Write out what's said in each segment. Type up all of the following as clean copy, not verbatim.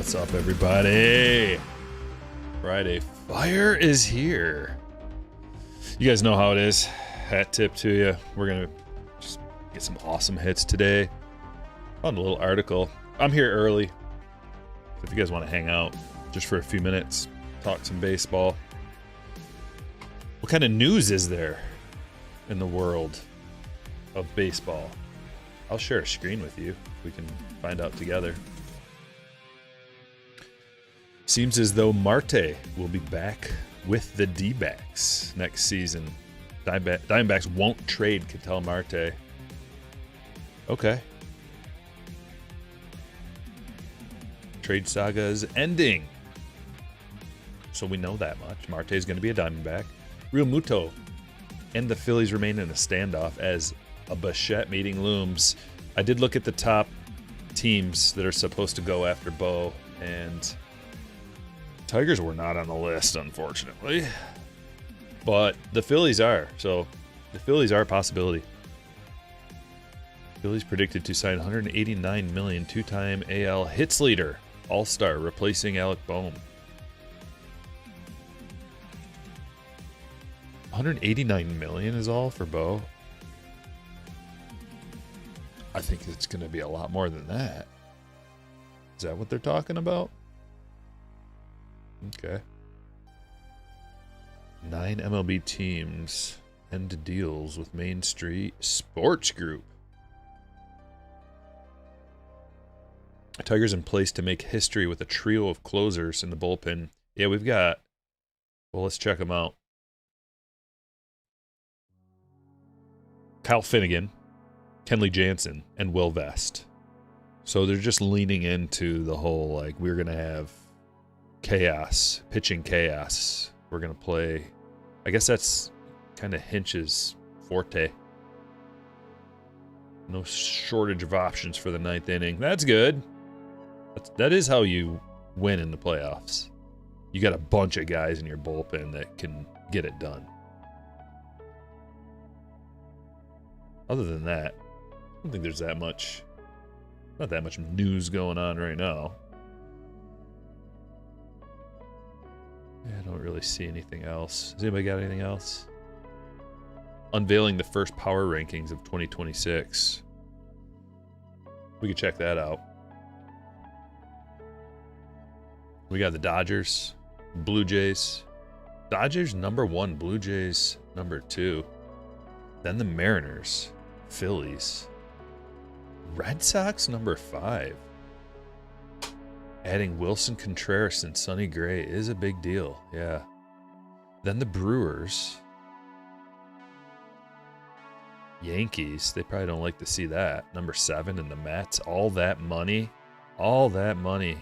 What's up, everybody? Friday Fire is here. You guys know how it is. Hat tip to you. We're going to just get some awesome hits today. Found a little article. I'm here early. So if you guys want to hang out just for a few minutes, talk some baseball. What kind of news is there in the world of baseball? I'll share a screen with you. We can find out together. Seems as though Marte will be back with the D-backs next season. Diamondbacks won't trade Ketel Marte. Okay. Trade saga is ending. So we know that much. Marte is going to be a Diamondback. Real Muto and the Phillies remain in a standoff as a Bichette meeting looms. I did look at the top teams that are supposed to go after Bo, and Tigers were not on the list, unfortunately. But the Phillies are, so the Phillies are a possibility. Phillies predicted to sign $189 million, two-time AL hits leader, all-star, replacing Alec Bohm. $189 million is all for Bo. I think it's going to be a lot more than that. Is that what they're talking about? Okay. 9 MLB teams end deals with Main Street Sports Group. Tigers in place to make history with a trio of closers in the bullpen. Yeah, we've got... Well, let's check them out. Kyle Finnegan, Kenley Jansen, and Will Vest. So they're just leaning into the whole, like, we're going to have chaos, pitching chaos. We're going to play. I guess that's kind of Hinch's forte. No shortage of options for the ninth inning. That's good. That is how you win in the playoffs. You got a bunch of guys in your bullpen that can get it done. Other than that, I don't think there's that much, not that much news going on right now. Yeah, I don't really see anything else. Has anybody got anything else? Unveiling the first power rankings of 2026. We could check that out. We got the Dodgers, Blue Jays. Dodgers number 1, Blue Jays number 2. Then the Mariners, Phillies. Red Sox number 5. Adding Wilson Contreras and Sonny Gray is a big deal, yeah. Then the Brewers. Yankees, they probably don't like to see that. Number 7, and the Mets, all that money. All that money.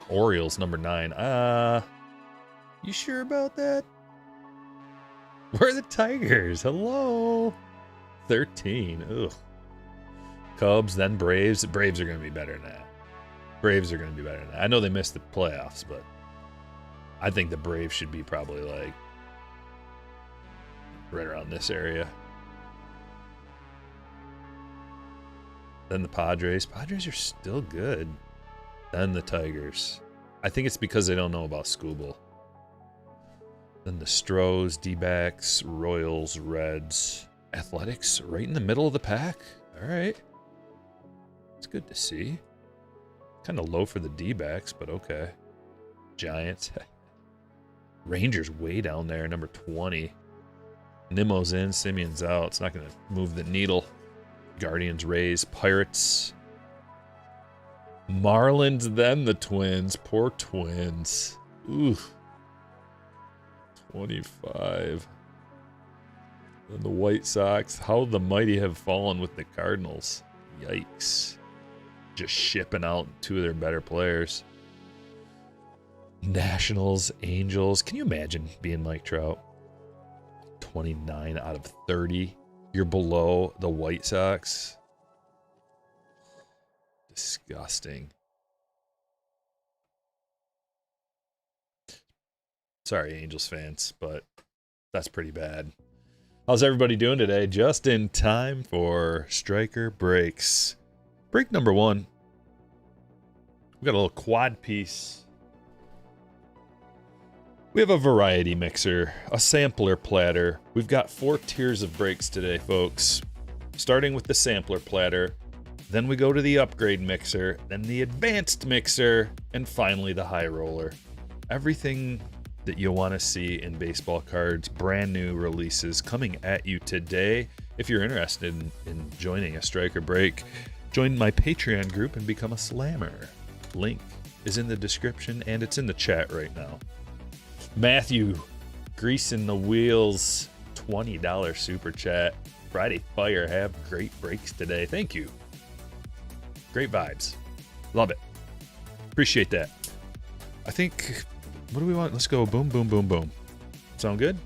Orioles, number 9. You sure about that? Where are the Tigers? Hello? 13, ugh. Cubs, then Braves. Braves are going to be better than that. Braves are going to be better than that. I know they missed the playoffs, but I think the Braves should be probably like right around this area. Then the Padres. Padres are still good. Then the Tigers. I think it's because they don't know about Skubal. Then the Stros, D-backs, Royals, Reds. Athletics right in the middle of the pack. All right. It's good to see. Kind of low for the D-backs, but okay. Giants. Rangers way down there, number 20. Nimmo's in, Simeon's out. It's not going to move the needle. Guardians, Rays, Pirates. Marlins, then the Twins. Poor Twins. Ooh. 25. And the White Sox. How the mighty have fallen with the Cardinals. Yikes. Just shipping out 2 of their better players. Nationals, Angels. Can you imagine being Mike Trout? 29 out of 30. You're below the White Sox. Disgusting. Sorry, Angels fans, but that's pretty bad. How's everybody doing today? Just in time for Stryker Breaks. Break number 1. We got a little quad piece. We have a variety mixer, a sampler platter. We've got 4 tiers of breaks today, folks. Starting with the sampler platter, then we go to the upgrade mixer, then the advanced mixer, and finally the high roller. Everything that you'll want to see in baseball cards, brand new releases coming at you today. If you're interested in joining a Stryker break, join my Patreon group and become a slammer. Link is in the description and it's in the chat right now. Matthew, greasing the wheels, $20 super chat. Friday Fire, have great breaks today. Thank you. Great vibes. Love it. Appreciate that. I think, what do we want? Let's go boom, boom, boom, boom. Sound good?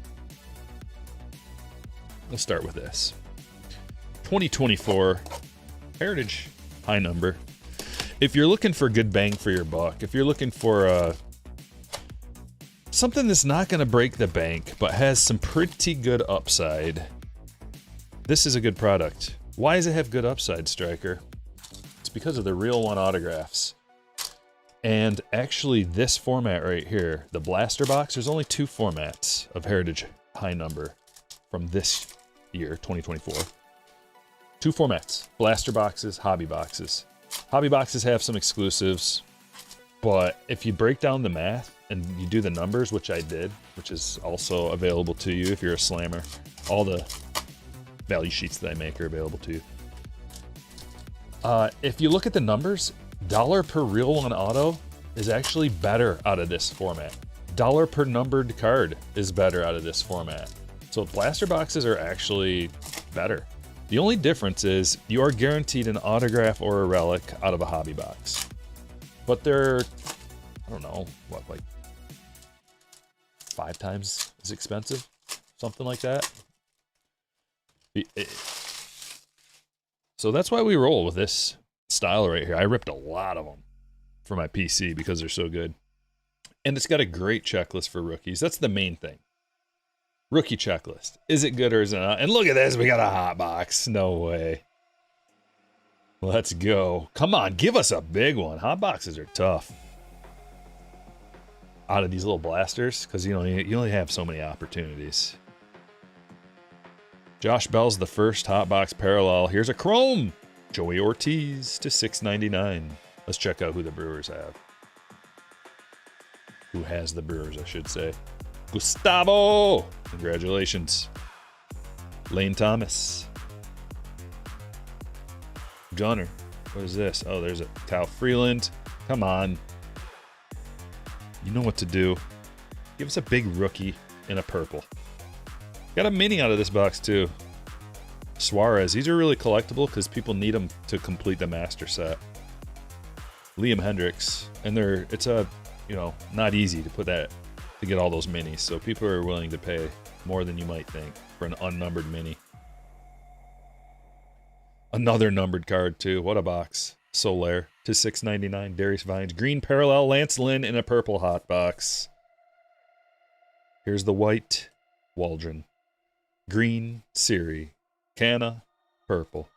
Let's start with this. 2024 Heritage high number. If you're looking for good bang for your buck, if you're looking for something that's not going to break the bank but has some pretty good upside, this is a good product. Why does it have good upside, Stryker? It's because of the real one autographs. And actually this format right here, the blaster box, there's only 2 formats of Heritage high number from this year, 2024. 2 formats, blaster boxes, hobby boxes. Hobby boxes have some exclusives, but if you break down the math and you do the numbers, which I did, which is also available to you if you're a slammer, all the value sheets that I make are available to you. If you look at the numbers, dollar per real one auto is actually better out of this format. Dollar per numbered card is better out of this format. So blaster boxes are actually better. The only difference is you are guaranteed an autograph or a relic out of a hobby box. But they're, I don't know, what, like 5 times as expensive? Something like that. So that's why we roll with this style right here. I ripped a lot of them for my PC because they're so good. And it's got a great checklist for rookies. That's the main thing. Rookie checklist. Is it good or is it not? And look at this. We got a hot box. No way. Let's go. Come on. Give us a big one. Hot boxes are tough. Out of these little blasters. Because you only have so many opportunities. Josh Bell's the first hot box parallel. Here's a chrome. Joey Ortiz to $6.99. Let's check out who the Brewers have. Who has the Brewers, I should say. Gustavo! Congratulations. Lane Thomas. Gunner. What is this? Oh, there's a Kyle Freeland. Come on. You know what to do. Give us a big rookie in a purple. Got a mini out of this box, too. Suarez. These are really collectible because people need them to complete the master set. Liam Hendricks. And it's not easy to put that, to get all those minis. So people are willing to pay more than you might think for an unnumbered mini. Another numbered card, too. What a box. Soler to $6.99. Darius Vines. Green parallel. Lance Lynn in a purple hot box. Here's the white. Waldron. Green. Siri. Canna. Purple.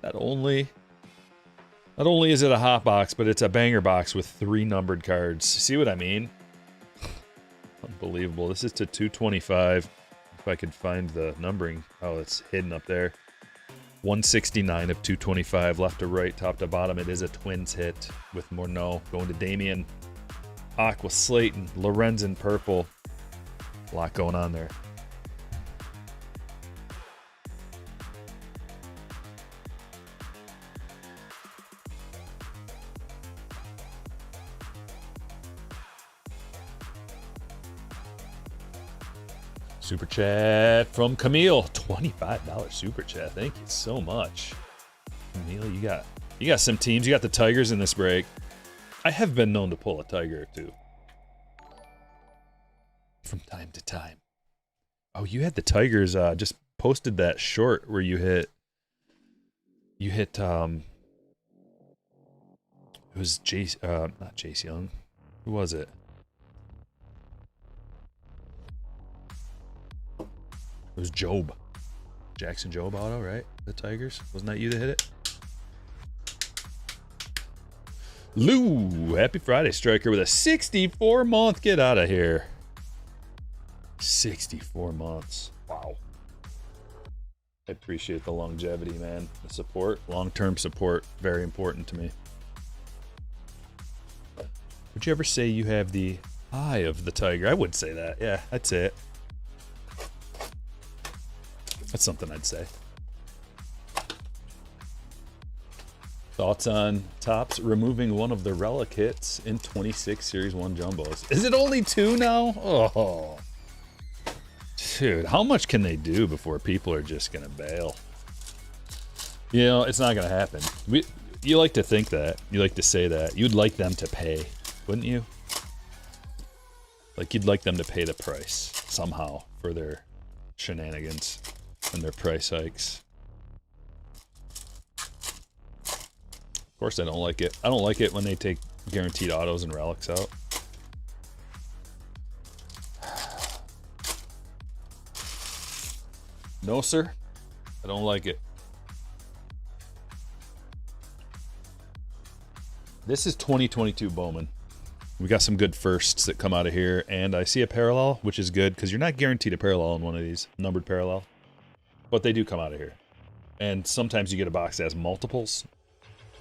Not only is it a hot box, but it's a banger box with 3 numbered cards. See what I mean? Unbelievable. This is to 225. If I could find the numbering. Oh, it's hidden up there. 169 of 225, left to right, top to bottom. It is a Twins hit with Morneau going to Damien. Aqua Slayton, Lorenzen purple. A lot going on there. Super chat from Camille. $25 super chat. Thank you so much. Camille, you got some teams. You got the Tigers in this break. I have been known to pull a Tiger or two. From time to time. Oh, you had the Tigers just posted that short where you hit it was Jace not Jace Young. Who was it? It was Job. Jackson Job auto, right? The Tigers. Wasn't that you that hit it? Lou, happy Friday, Stryker, with a 64-month. Get out of here. 64 months. Wow. I appreciate the longevity, man. The support, long-term support, very important to me. Would you ever say you have the eye of the tiger? I would say that. Yeah, I'd say it. That's something I'd say. Thoughts on Topps removing one of the relic hits in 26 Series 1 Jumbos? Is it only 2 now? Oh. Dude, how much can they do before people are just going to bail? You know, it's not going to happen. You like to think that. You like to say that. You'd like them to pay, wouldn't you? Like, you'd like them to pay the price somehow for their shenanigans and their price hikes. Of course, I don't like it. I don't like it when they take guaranteed autos and relics out. No, sir. I don't like it. This is 2022 Bowman. We got some good firsts that come out of here, and I see a parallel, which is good, because you're not guaranteed a parallel in one of these, numbered parallel. But they do come out of here. And sometimes you get a box that has multiples.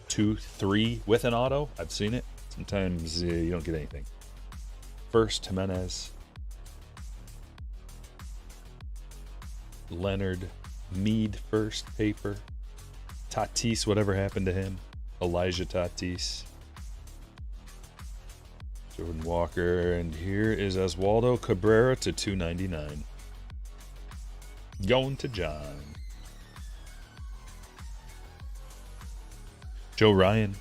2, 3 with an auto. I've seen it. Sometimes you don't get anything. First, Jimenez. Leonard. Mead first paper. Tatis, whatever happened to him. Elijah Tatis. Jordan Walker. And here is Oswaldo Cabrera to 299. Going to John. Joe Ryan.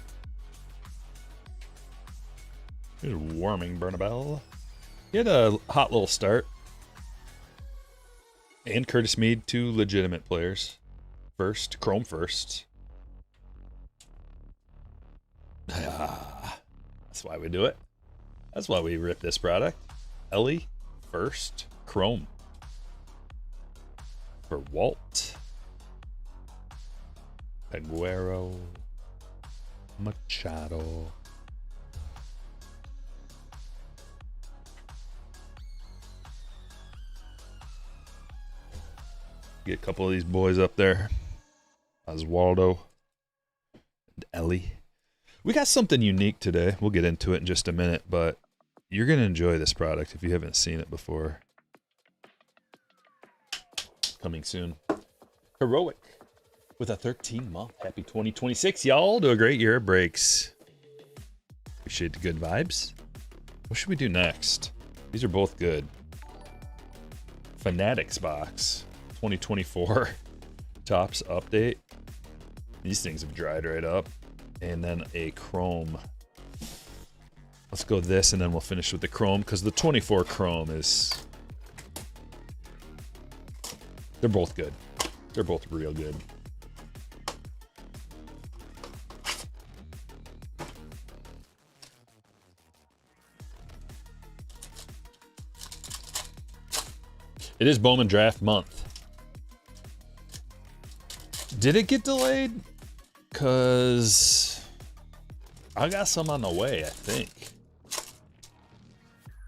Here's Warming Bernabel. He had a hot little start. And Curtis Mead, 2 legitimate players. First, Chrome first. That's why we do it. That's why we rip this product. Ellie, first, Chrome. For Walt. Aguero. Machado. Get a couple of these boys up there. Oswaldo. And Ellie. We got something unique today. We'll get into it in just a minute, but you're going to enjoy this product if you haven't seen it before. Coming soon. Heroic. With a 13-month. Happy 2026, y'all. Do a great year of breaks. Appreciate the good vibes. What should we do next? These are both good. Fanatics box. 2024. Topps update. These things have dried right up. And then a Chrome. Let's go this, and then we'll finish with the Chrome, because the 24 Chrome is... They're both good. They're both real good. It is Bowman draft month. Did it get delayed? Because I got some on the way, I think.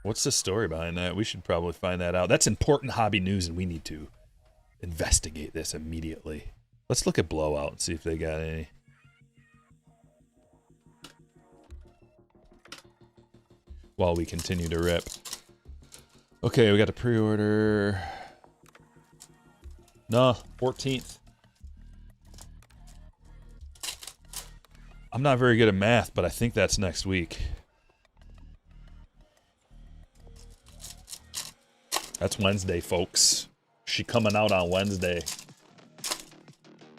What's the story behind that? We should probably find that out. That's important hobby news, and we need to investigate this immediately. Let's look at Blowout and see if they got any. While we continue to rip. Okay, we got a pre-order. No, 14th. I'm not very good at math, but I think that's next week. That's Wednesday, folks. She coming out on Wednesday.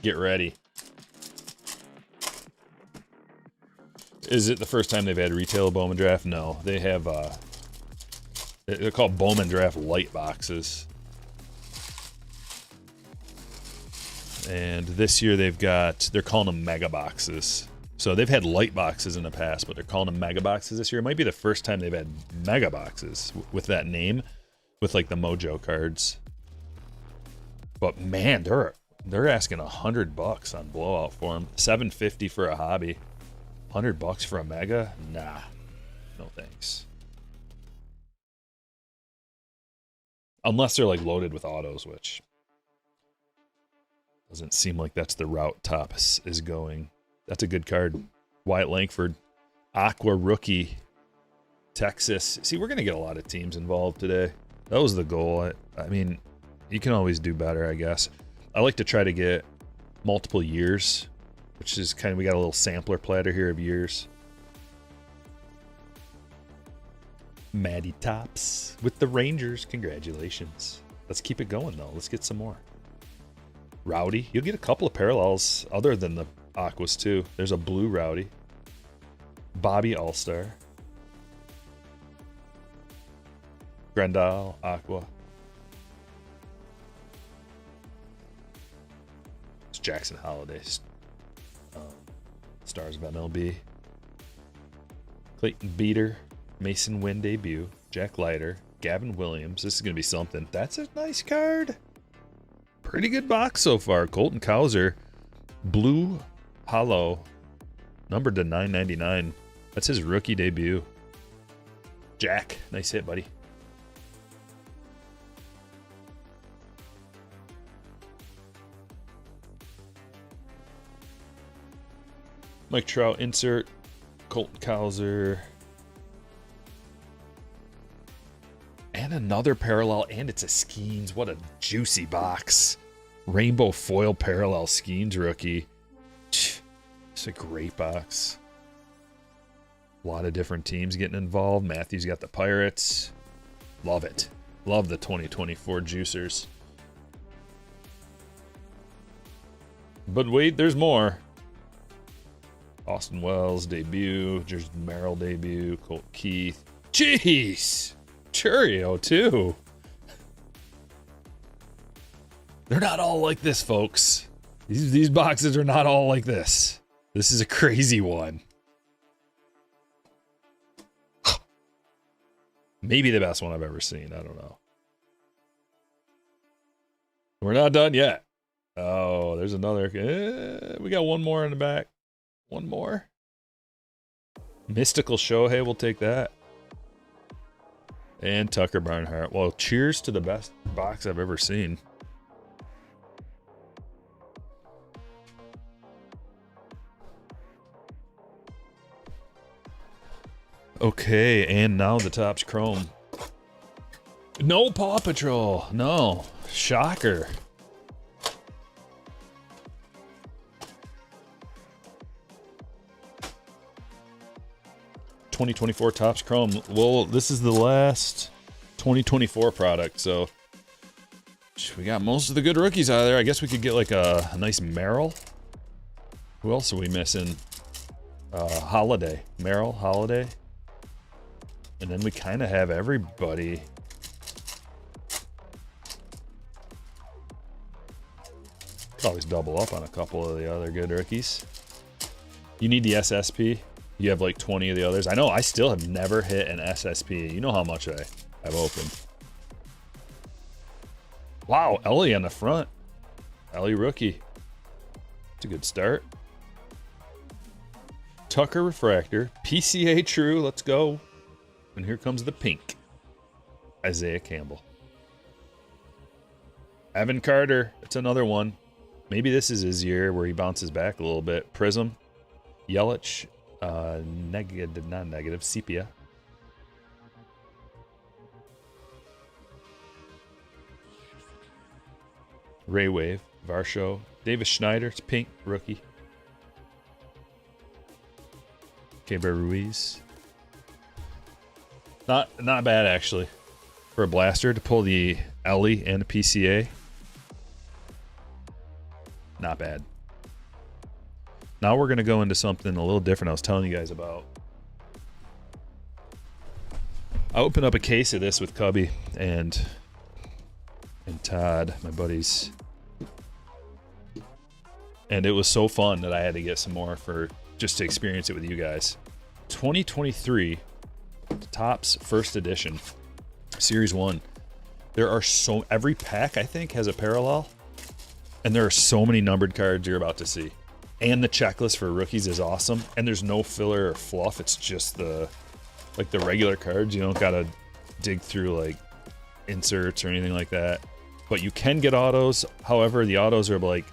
Get ready. Is it the first time they've had retail Bowman draft? No, they have they're called Bowman draft light boxes. And this year they're calling them mega boxes. So they've had light boxes in the past, but they're calling them mega boxes this year. It might be the first time they've had mega boxes with that name, with like the Mojo cards. But man, they're asking $100 on Blowout for them. $750 for a hobby. $100 for a mega? Nah. No thanks. Unless they're like loaded with autos, which doesn't seem like that's the route Topps is going. That's a good card. Wyatt Langford, Aqua rookie, Texas. See, we're going to get a lot of teams involved today. That was the goal. I mean, you can always do better, I guess. I like to try to get multiple years, which is kind of, we got a little sampler platter here of years. Matty Topps with the Rangers. Congratulations. Let's keep it going, though. Let's get some more. Rowdy. You'll get a couple of parallels other than the Aquas, too. There's a blue Rowdy. Bobby All-Star. Grandal, Aqua. It's Jackson Holiday. Stars of MLB. Clayton Beater. Mason Wynn debut. Jack Leiter. Gavin Williams. This is going to be something. That's a nice card. Pretty good box so far. Colton Cowser. Blue Hollow. Numbered to $9.99. That's his rookie debut. Jack. Nice hit, buddy. Mike Trout insert. Colton Cowser. And another parallel, and it's a Skeens. What a juicy box. Rainbow foil parallel Skeens rookie. It's a great box. A lot of different teams getting involved. Matthew's got the Pirates. Love it. Love the 2024 juicers. But wait, there's more. Austin Wells debut. Just Merrill debut. Colt Keith. Jeez. Churio too. They're not all like this, folks. These boxes are not all like this. This is a crazy one. Maybe the best one I've ever seen. I don't know. We're not done yet. Oh, there's another. We got one more in the back. One more. Mystical Shohei, we'll take that. And Tucker Barnhart. Well, cheers to the best box I've ever seen. Okay, and now the Topps Chrome. No Paw Patrol. No. Shocker. '24 Topps Chrome. Well, this is the last 2024 product, so we got most of the good rookies out of there. I guess we could get like a nice Merrill. Who else are we missing? Holiday. Merrill, Holiday. And then we kind of have everybody. Could always double up on a couple of the other good rookies. You need the SSP. You have like 20 of the others. I know I still have never hit an SSP. You know how much I've opened. Wow, Ellie on the front. Ellie rookie. It's a good start. Tucker Refractor. PCA True. Let's go. And here comes the pink. Isaiah Campbell. Evan Carter. It's another one. Maybe this is his year where he bounces back a little bit. Prism. Yelich. Negative, non-negative, sepia. Ray Wave, Varsho, Davis Schneider, it's pink, rookie. Keber Ruiz. Not bad actually. For a blaster to pull the Ellie and the PCA. Not bad. Now we're going to go into something a little different I was telling you guys about. I opened up a case of this with Cubby and Todd, my buddies. And it was so fun that I had to get some more for just to experience it with you guys. 2023 Topps First Edition Series 1. There are every pack I think has a parallel. And there are so many numbered cards you're about to see. And the checklist for rookies is awesome. And there's no filler or fluff. It's just the regular cards. You don't gotta dig through like inserts or anything like that. But you can get autos. However, the autos are like,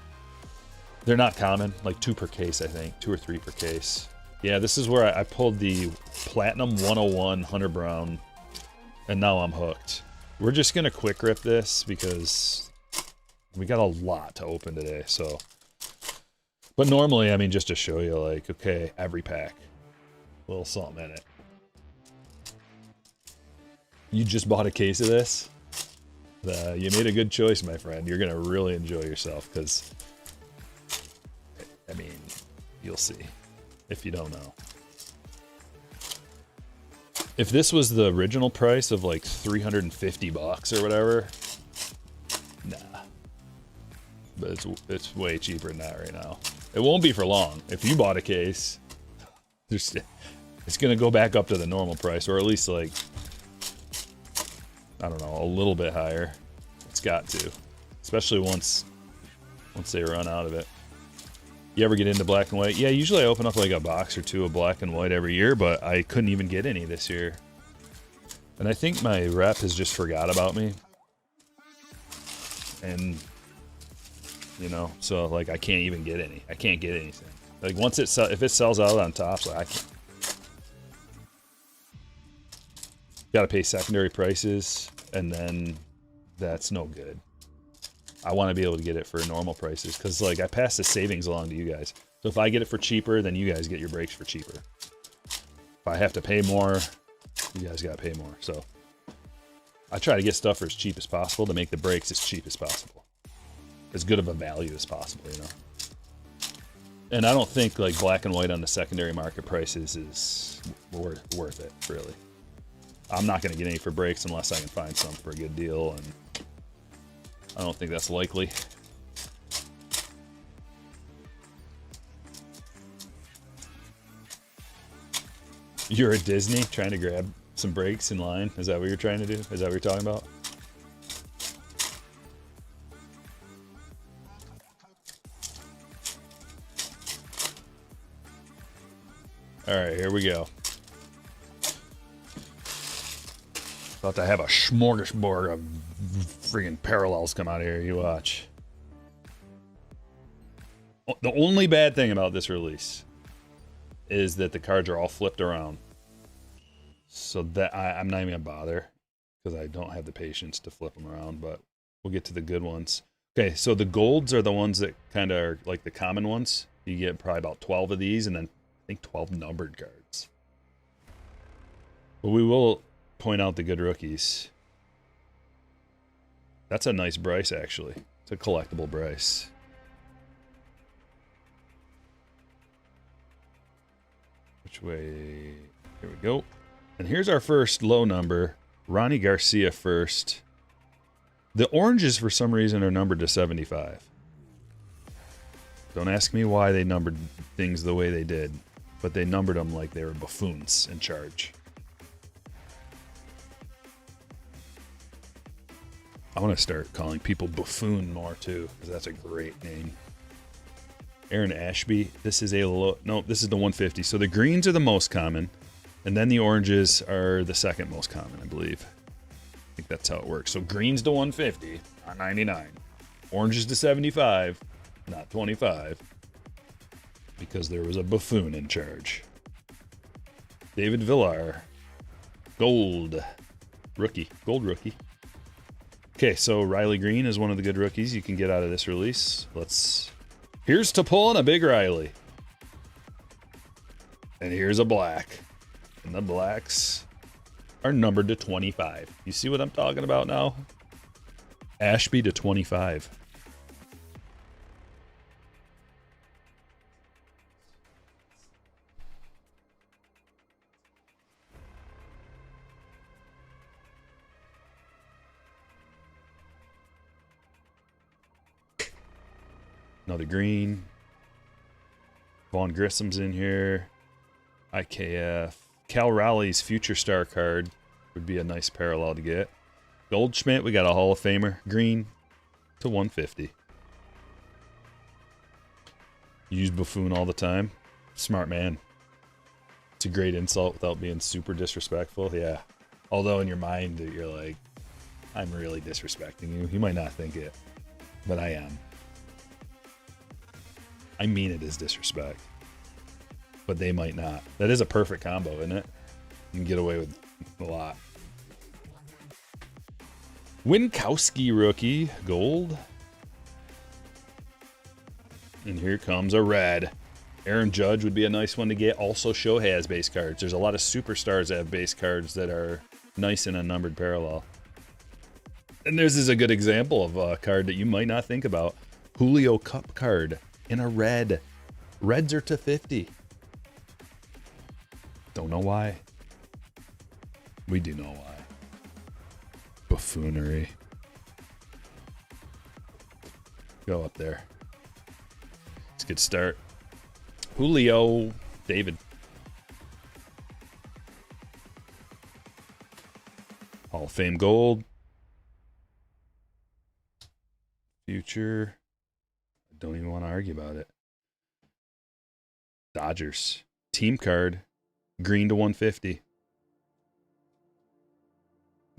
they're not common. Like 2 per case, I think. 2 or 3 per case. Yeah, this is where I pulled the Platinum 101 Hunter Brown. And now I'm hooked. We're just gonna quick rip this because we got a lot to open today, so. But normally, I mean, just to show you, like, okay, every pack. A little something in it. You just bought a case of this? You made a good choice, my friend. You're gonna really enjoy yourself, because, I mean, you'll see, if you don't know. If this was the original price of like 350 bucks or whatever, nah. But it's way cheaper than that right now. It won't be for long. If you bought a case, it's gonna go back up to the normal price, or at least like, I don't know, a little bit higher. It's got to, especially once they run out of it. You ever get into black and white? Yeah, usually I open up like a box or 2 of black and white every year, but I couldn't even get any this year. And I think my rep has just forgot about me. And, you know, so like I can't even get any. I can't get anything. Like once if it sells out on tops, like I can't. Got to pay secondary prices, and then that's no good. I want to be able to get it for normal prices, because like I pass the savings along to you guys. So if I get it for cheaper, then you guys get your breaks for cheaper. If I have to pay more, you guys got to pay more. So I try to get stuff for as cheap as possible to make the breaks as cheap as possible. As good of a value as possible, you know. And I don't think like black and white on the secondary market prices is worth it, really. I'm not going to get any for breaks unless I can find some for a good deal, and I don't think that's likely. You're at Disney trying to grab some breaks in line? Is that what you're trying to do? Is that what you're talking about? Alright, here we go. About to have a smorgasbord of friggin' parallels come out of here. You watch. The only bad thing about this release is that the cards are all flipped around. So that I'm not even gonna bother, because I don't have the patience to flip them around, but we'll get to the good ones. Okay, so the golds are the ones that kind of are like the common ones. You get probably about 12 of these, and then I think 12 numbered cards. But we will point out the good rookies. That's a nice Bryce, actually. It's a collectible Bryce. Which way? Here we go. And here's our first low number. Ronnie Garcia first. The oranges, for some reason, are numbered to 75. Don't ask me why they numbered things the way they did, but they numbered them like they were buffoons in charge. I want to start calling people buffoon more too, because that's a great name. Aaron Ashby. This is a low. No, this is the 150. So the greens are the most common, and then the oranges are the second most common, I believe. I think that's how it works. So greens to 150, not 99. Oranges to 75, not 25, because there was a buffoon in charge. David Villar, gold rookie, gold rookie. Okay, so Riley Green is one of the good rookies you can get out of this release. Here's to pulling a big Riley. And here's a black. And the blacks are numbered to 25. You see what I'm talking about now? Ashby to 25. Another green. Vaughn Grissom's in here. IKF. Cal Raleigh's Future Star card would be a nice parallel to get. Goldschmidt, we got a Hall of Famer. Green to 150. use buffoon all the time. Smart man. It's a great insult without being super disrespectful. Yeah. Although in your mind you're like, I'm really disrespecting you. You might not think it, but I am. I mean it as disrespect, but they might not. That is a perfect combo, isn't it? You can get away with a lot. Winkowski rookie, gold. And here comes a red. Aaron Judge would be a nice one to get. Also, Shohei has base cards. There's a lot of superstars that have base cards that are nice in a numbered parallel. And this is a good example of a card that you might not think about. Julio Cup card in a red. Reds are to 50. Don't know why. We do know why. Buffoonery. Go up there. It's a good start. Julio, David. Hall of Fame gold. Future. I don't even want to argue about it. Dodgers. Team card. Green to 150.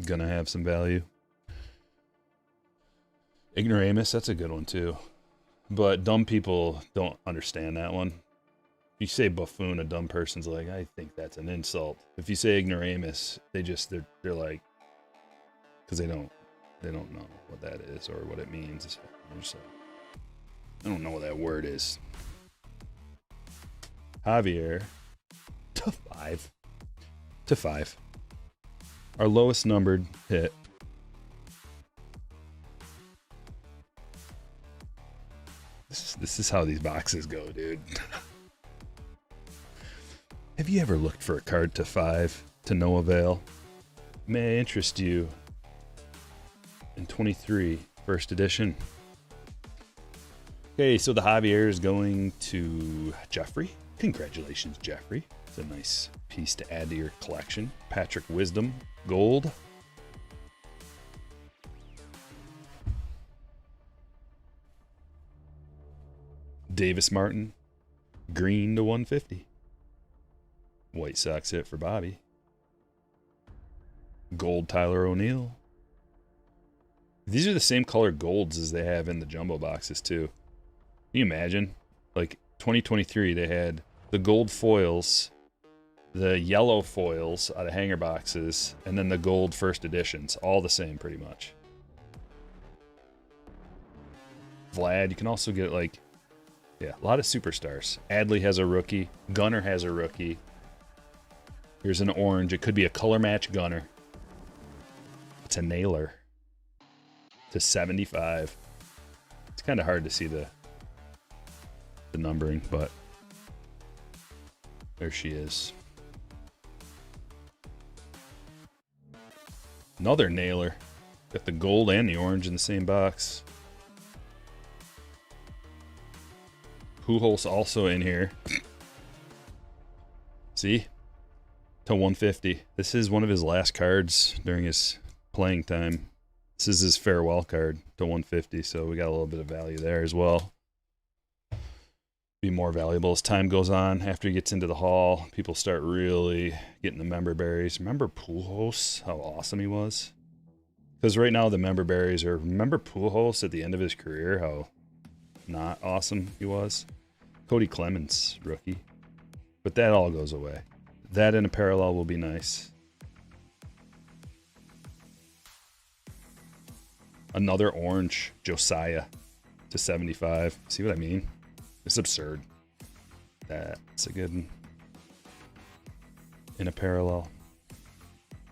Gonna have some value. Ignoramus, that's a good one too. But dumb people don't understand that one. If you say buffoon, a dumb person's like, I think that's an insult. If you say ignoramus, they're like, because they don't know what that is or what it means. So, I don't know what that word is. Javier to 5. To 5. Our lowest numbered hit. This is how these boxes go, dude. Have you ever looked for a card to 5 to no avail? May I interest you in 23 first edition? Okay, so the Javier is going to Jeffrey. Congratulations, Jeffrey. It's a nice piece to add to your collection. Patrick Wisdom, gold. Davis Martin, green to 150. White Sox hit for Bobby. Gold Tyler O'Neill. These are the same color golds as they have in the jumbo boxes too. Can you imagine? Like 2023, they had the gold foils, the yellow foils out of hanger boxes, and then the gold first editions. All the same pretty much. Vlad, you can also get like, yeah, a lot of superstars. Adley has a rookie. Gunner has a rookie. Here's an orange. It could be a color match Gunner. It's a Naylor to 75. It's kind of hard to see the numbering, but there she is. Another Naylor. Got the gold and the orange in the same box. Pujols also in here. See? To 150. This is one of his last cards during his playing time. This is his farewell card to 150, so we got a little bit of value there as well. Be more valuable as time goes on. After he gets into the hall, people start really getting the member berries. Remember Pujols, how awesome he was? Because right now the member berries are, remember Pujols at the end of his career, how not awesome he was? Cody Clemens, rookie. But that all goes away. That in a parallel will be nice. Another orange, Josiah to 75. See what I mean? It's absurd. That's a good one. In a parallel.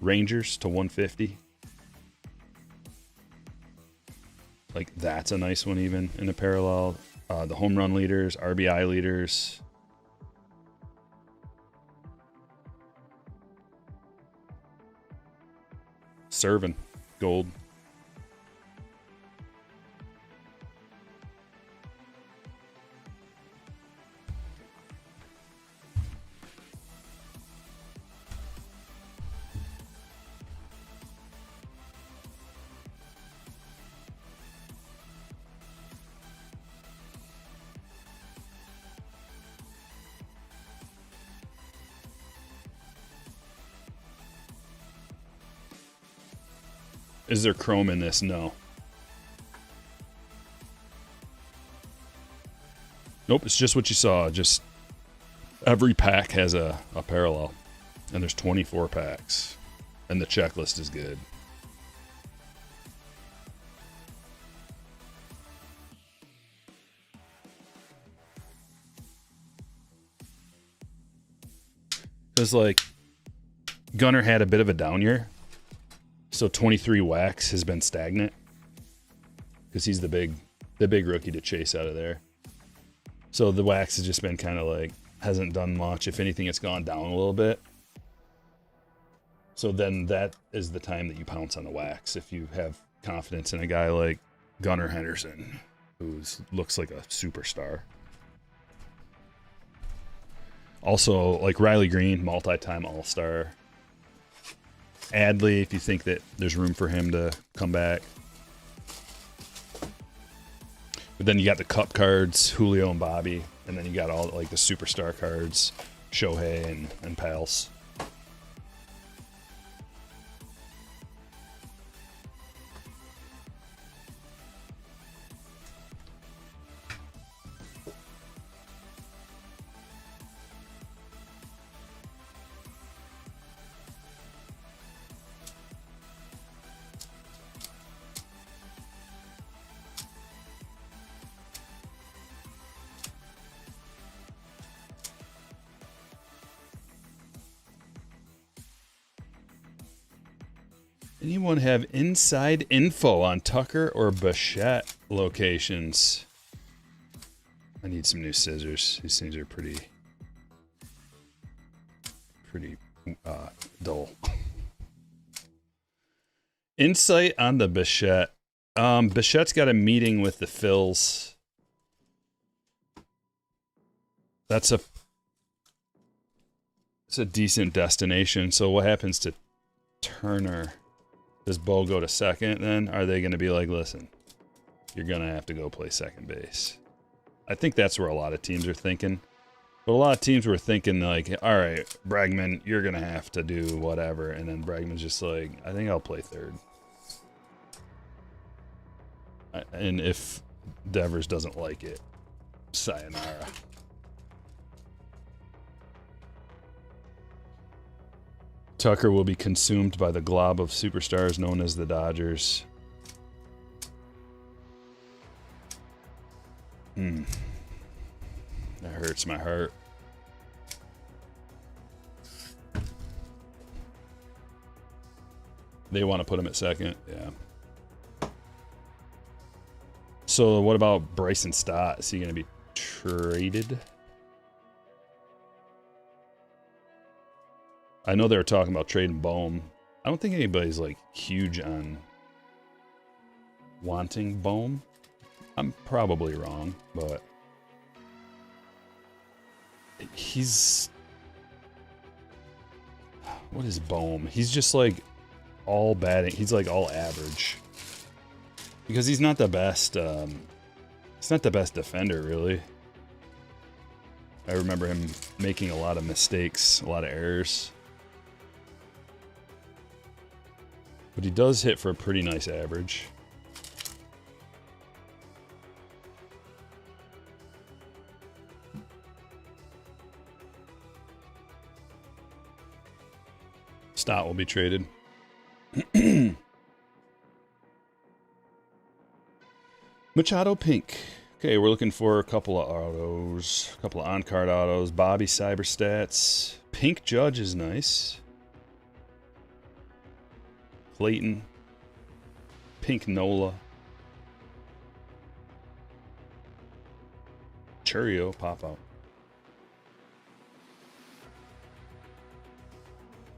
Rangers to 150. Like, that's a nice one even in a parallel. The home run leaders, RBI leaders. Servin, gold. Is there chrome in this? No. Nope, it's just what you saw. Just every pack has a parallel. And there's 24 packs. And the checklist is good. Because, like, Gunner had a bit of a down year. So 23 wax has been stagnant. Because he's the big rookie to chase out of there. So the wax has just been kind of like, hasn't done much. If anything, it's gone down a little bit. So then that is the time that you pounce on the wax. If you have confidence in a guy like Gunnar Henderson, who looks like a superstar. Also, like Riley Green, multi-time All-Star. Adley, if you think that there's room for him to come back. But then you got the Cup cards, Julio and Bobby. And then you got all like the superstar cards, Shohei and Pals. Anyone have inside info on Tucker or Bichette locations? I need some new scissors. These things are pretty dull. Insight on the Bichette. Bichette's got a meeting with the Phils. It's a decent destination. So what happens to Turner? Does Bo go to second then? Are they going to be like, listen, you're going to have to go play second base? I think that's where a lot of teams are thinking. But a lot of teams were thinking like, all right, Bregman, you're going to have to do whatever. And then Bregman's just like, I think I'll play third. And if Devers doesn't like it, sayonara. Tucker will be consumed by the glob of superstars known as the Dodgers. That hurts my heart. They want to put him at second, yeah. So what about Bryson Stott? Is he going to be traded? I know they were talking about trading Bowman. I don't think anybody's like huge on wanting Bowman. I'm probably wrong, but he's... What is Bowman? He's just like all batting. He's like all average. Because he's not the best, he's not the best defender, really. I remember him making a lot of mistakes, a lot of errors. But he does hit for a pretty nice average. Stott will be traded. Machado Pink. Okay, we're looking for a couple of autos. A couple of on-card autos. Bobby Cyber Stats. Pink Judge is nice. Clayton. Pink Nola. Churio pop out.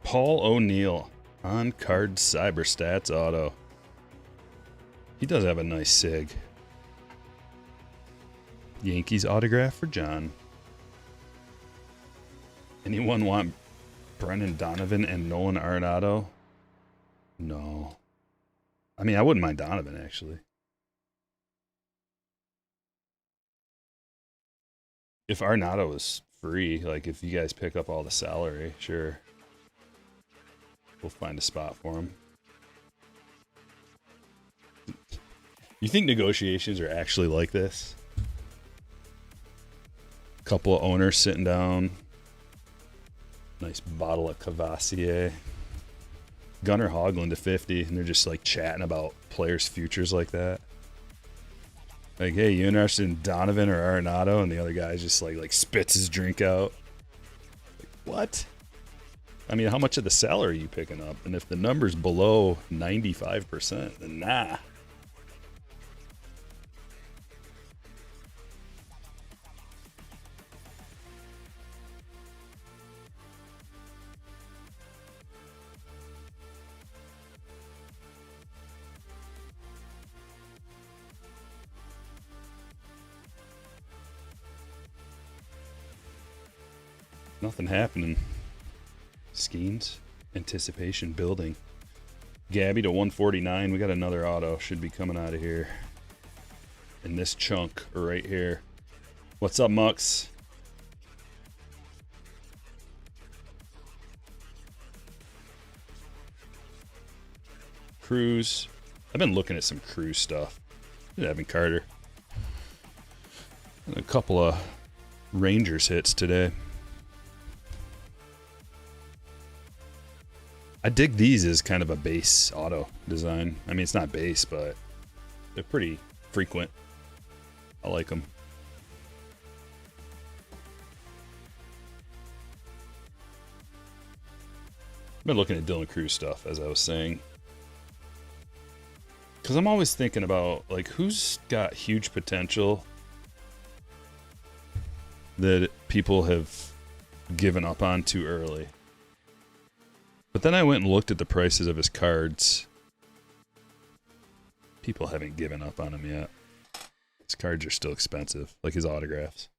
Paul O'Neill. On-card Cyber Stats auto. He does have a nice sig. Yankees autograph for John. Anyone want Brendan Donovan and Nolan Arenado? No. I mean, I wouldn't mind Donovan, actually. If Arenado was free, like if you guys pick up all the salary, sure. We'll find a spot for him. You think negotiations are actually like this? Couple of owners sitting down. Nice bottle of Cavassier. Gunnar Hoagland to 50, and they're just like chatting about players' futures like that. Like, hey, you interested in Donovan or Arenado? And the other guy just like spits his drink out. Like, what? I mean, how much of the salary are you picking up? And if the number's below 95%, then nah. Nothing happening. Schemes, anticipation building. Gabby to 149. We got another auto. Should be coming out of here. In this chunk right here. What's up, Mux? Cruz. I've been looking at some Cruz stuff. Evan Carter. And a couple of Rangers hits today. I dig these as kind of a base auto design. I mean, it's not base, but they're pretty frequent. I like them. I've been looking at Dylan Cruz stuff, as I was saying. Because I'm always thinking about, like, who's got huge potential that people have given up on too early. But then I went and looked at the prices of his cards. People haven't given up on him yet. His cards are still expensive, like his autographs.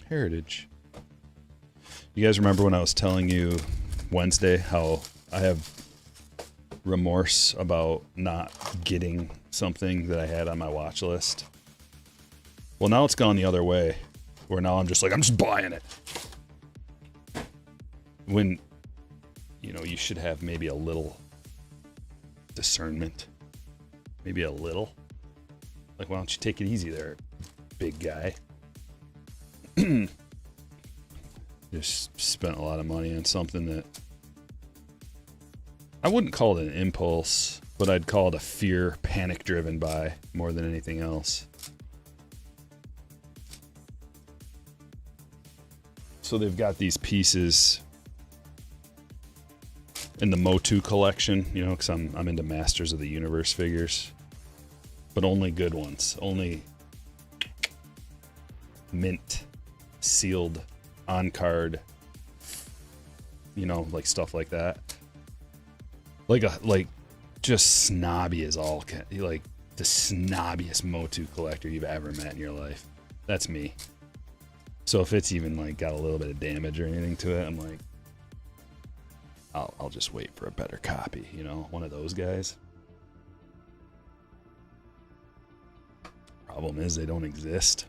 Heritage. You guys remember when I was telling you Wednesday how I have remorse about not getting something that I had on my watch list? Well, now it's gone the other way, where now I'm just buying it. When, you know, you should have maybe a little discernment. Maybe a little. Like, why don't you take it easy there, big guy? Just spent a lot of money on something that I wouldn't call it an impulse, but I'd call it a fear, panic-driven buy more than anything else. So they've got these pieces in the Motu collection, you know, because I'm into Masters of the Universe figures, but only good ones, only mint, sealed, on card, you know, like stuff like that. Like just snobby as all, like the snobbiest Motu collector you've ever met in your life. That's me. So if it's even like got a little bit of damage or anything to it, I'm like, I'll just wait for a better copy, you know, one of those guys. Problem is they don't exist.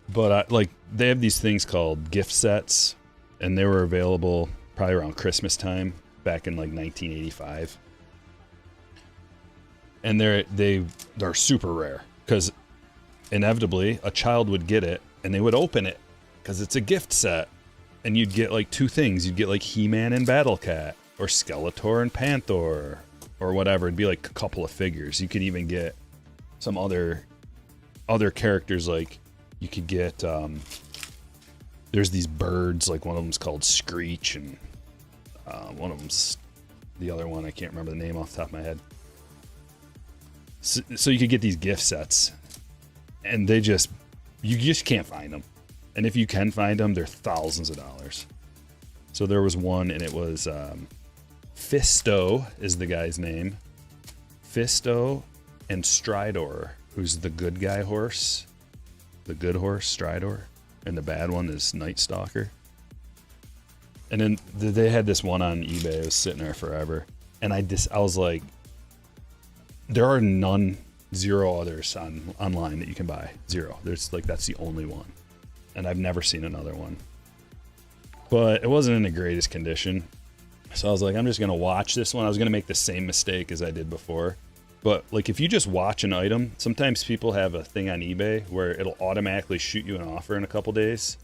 But they have these things called gift sets, and they were available probably around Christmas time back in like 1985. And they're super rare because inevitably a child would get it and they would open it because it's a gift set, and you'd get like two things. You'd get like He-Man and Battle Cat, or Skeletor and Panther, or whatever. It'd be like a couple of figures. You could even get some other characters. Like you could get there's these birds, like one of them's called Screech, and one of them's the other one. I can't remember the name off the top of my head. So you could get these gift sets, and you just can't find them. And if you can find them, they're thousands of dollars. So there was one, and it was Fisto is the guy's name. Fisto and Stridor, who's the good guy horse. The good horse, Stridor. And the bad one is Night Stalker. And then they had this one on eBay. It was sitting there forever. And I was like, there are zero others online that you can buy. Zero. There's like, that's the only one. And I've never seen another one. but it wasn't in the greatest condition. So I was like, I'm just going to watch this one. I was going to make the same mistake as I did before. But like if you just watch an item, sometimes people have a thing on eBay where it'll automatically shoot you an offer in a couple days.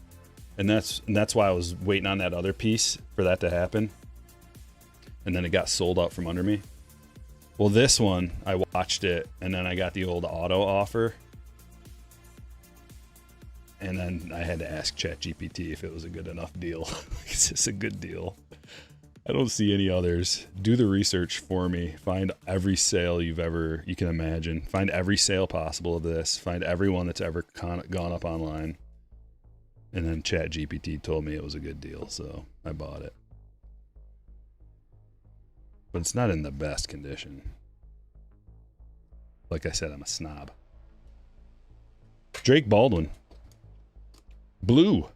And that's why I was waiting on that other piece for that to happen. And then it got sold out from under me. Well, this one, I watched it, and then I got the old auto offer. And then I had to ask ChatGPT if it was a good enough deal. Is this a good deal? I don't see any others. Do the research for me. Find every sale you can imagine. Find every sale possible of this. Find everyone that's ever gone up online. And then ChatGPT told me it was a good deal, so I bought it. But it's not in the best condition. Like I said, I'm a snob. Drake Baldwin. Blue.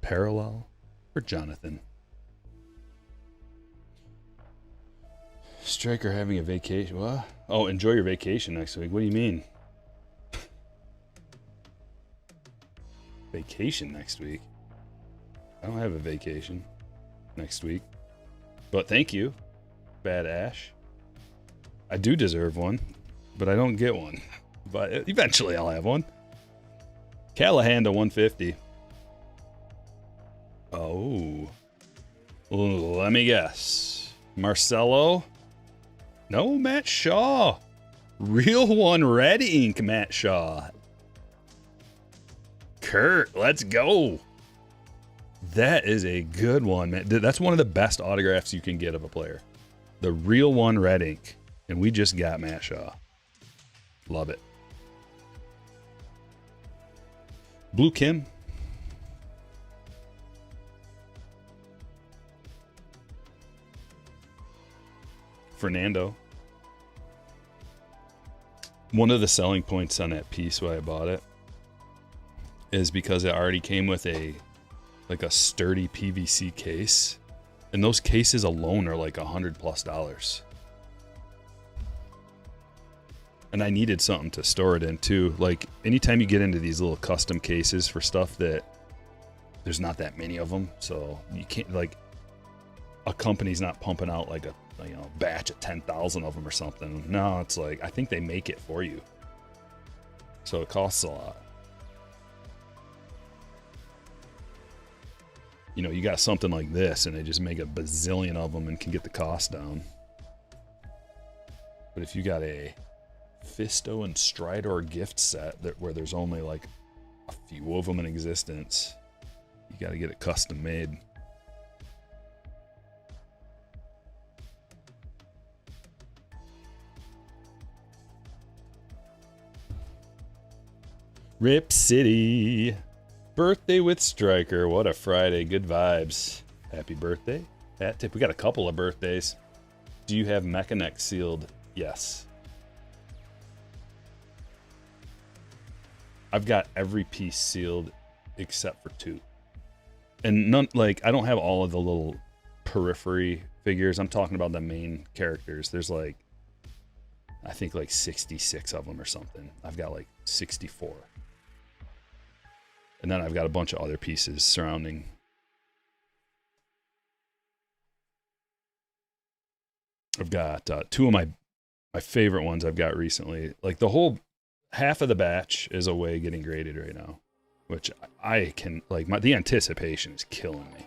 Parallel for Jonathan. Stryker having a vacation. What? Oh, enjoy your vacation next week. What do you mean? Vacation next week? I don't have a vacation next week. But thank you, Bad Ash. I do deserve one, but I don't get one. But eventually I'll have one. Callahan to 150. Oh. Let me guess. Marcelo? No, Matt Shaw. Real one red ink, Matt Shaw. Kurt, let's go. That is a good one, man. That's one of the best autographs you can get of a player. The real one red ink. And we just got Matt Shaw. Love it. Blue Kim. Fernando. One of the selling points on that piece why I bought it is because it already came with a sturdy PVC case, and those cases alone are like $100+. And I needed something to store it in too. Like anytime you get into these little custom cases for stuff that there's not that many of them, so you can't, like, a company's not pumping out like a batch of 10,000 of them or something. No, it's like I think they make it for you, so it costs a lot. You got something like this, and they just make a bazillion of them and can get the cost down. But if you got a Fisto and Stridor gift set where there's only like a few of them in existence, you got to get it custom made. Rip City. Birthday with Stryker. What a Friday. Good vibes. Happy birthday. Hat tip. We got a couple of birthdays. Do you have Mechaneck sealed? Yes. I've got every piece sealed except for 2. And none, like, I don't have all of the little periphery figures. I'm talking about the main characters. There's like, I think like 66 of them or something. I've got like 64. And then I've got a bunch of other pieces surrounding. I've got 2 of my favorite ones I've got recently. Like the whole half of the batch is away getting graded right now, which I can, like, the anticipation is killing me.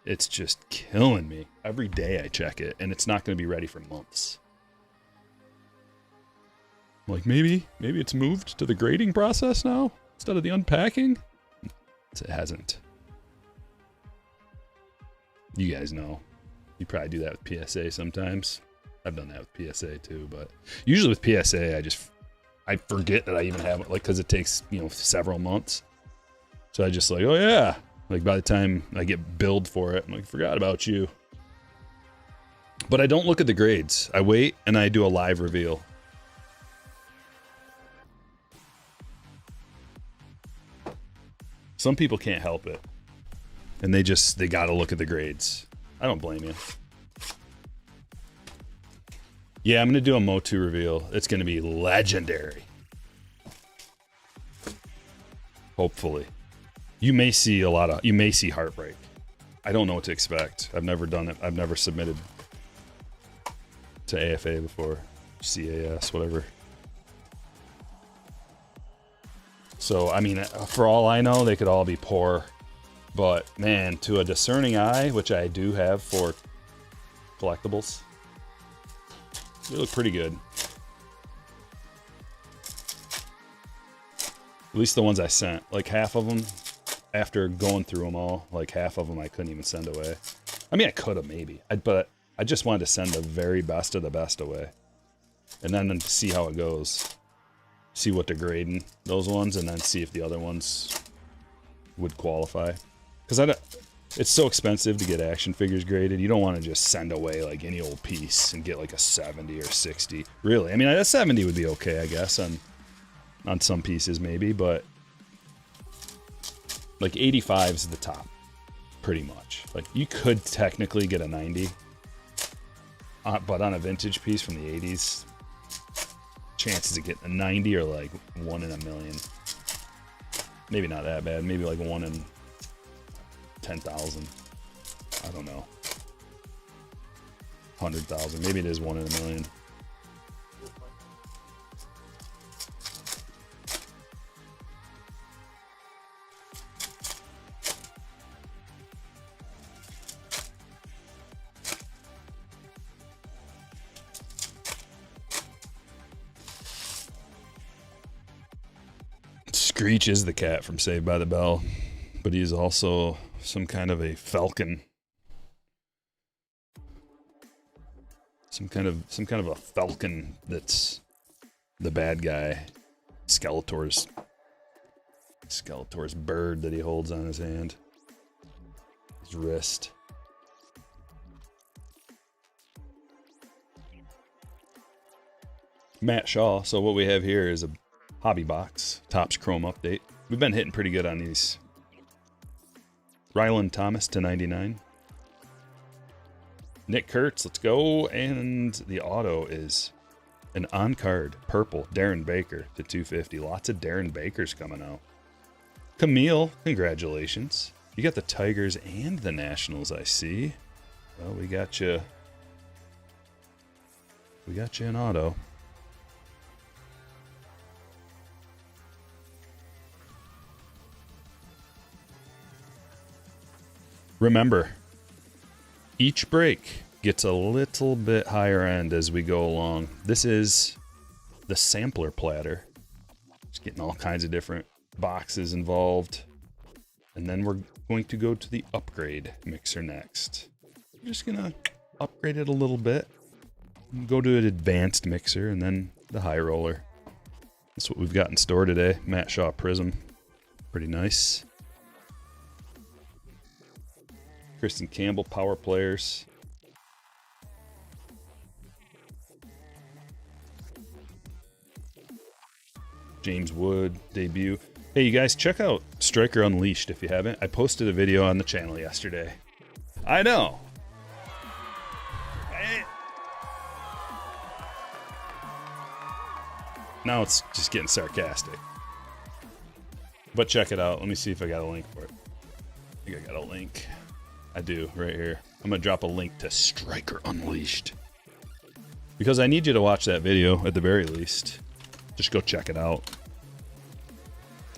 It's just killing me. Every day I check it, and it's not going to be ready for months. Like, maybe it's moved to the grading process now instead of the unpacking. It hasn't. You guys know. You probably do that with PSA sometimes. I've done that with PSA too, but usually with PSA, I forget that I even have it, like, because it takes, several months. So I just like, oh yeah. Like by the time I get billed for it, I'm like, forgot about you. But I don't look at the grades. I wait and I do a live reveal. Some people can't help it. And they got to look at the grades. I don't blame you. Yeah, I'm going to do a Motu reveal. It's going to be legendary. Hopefully. You may see heartbreak. I don't know what to expect. I've never done it. I've never submitted to AFA before. CAS, whatever. So, I mean, for all I know, they could all be poor. But, man, to a discerning eye, which I do have for collectibles, they look pretty good. At least the ones I sent. Like, half of them, after going through them all, like, half of them I couldn't even send away. I mean, I could have, maybe. But I just wanted to send the very best of the best away. And then see how it goes. See what they're grading, those ones, and then see if the other ones would qualify. Because it's so expensive to get action figures graded. You don't want to just send away like any old piece and get like a 70 or 60. Really, I mean, a 70 would be okay, I guess, on some pieces maybe, but like 85 is the top, pretty much. Like you could technically get a 90, but on a vintage piece from the 80s, chances of getting a 90 are like 1 in a million. Maybe not that bad. Maybe like 1 in 10,000. I don't know. 100,000. Maybe it is 1 in a million. Screech is the cat from Saved by the Bell, but he's also some kind of a falcon. Some kind of a falcon that's the bad guy. Skeletor's bird that he holds on his hand. His wrist. Matt Shaw. So what we have here is a hobby box, Topps Chrome update. We've been hitting pretty good on these. Ryland Thomas to 99. Nick Kurtz, let's go. And the auto is an on-card purple Darren Baker to 250. Lots of Darren Bakers coming out. Camille, congratulations. You got the Tigers and the Nationals, I see. Well, we got you. We got you an auto. Remember, each break gets a little bit higher end as we go along. This is the sampler platter. Just getting all kinds of different boxes involved. And then we're going to go to the upgrade mixer next. We're just going to upgrade it a little bit. Go to an advanced mixer and then the high roller. That's what we've got in store today. Matt Shaw Prism. Pretty nice. Kristen Campbell, Power Players. James Wood, debut. Hey, you guys, check out Stryker Unleashed if you haven't. I posted a video on the channel yesterday. I know. Now it's just getting sarcastic. But check it out. Let me see if I got a link for it. I think I got a link. I do, right here. I'm going to drop a link to Stryker Unleashed. Because I need you to watch that video, at the very least. Just go check it out.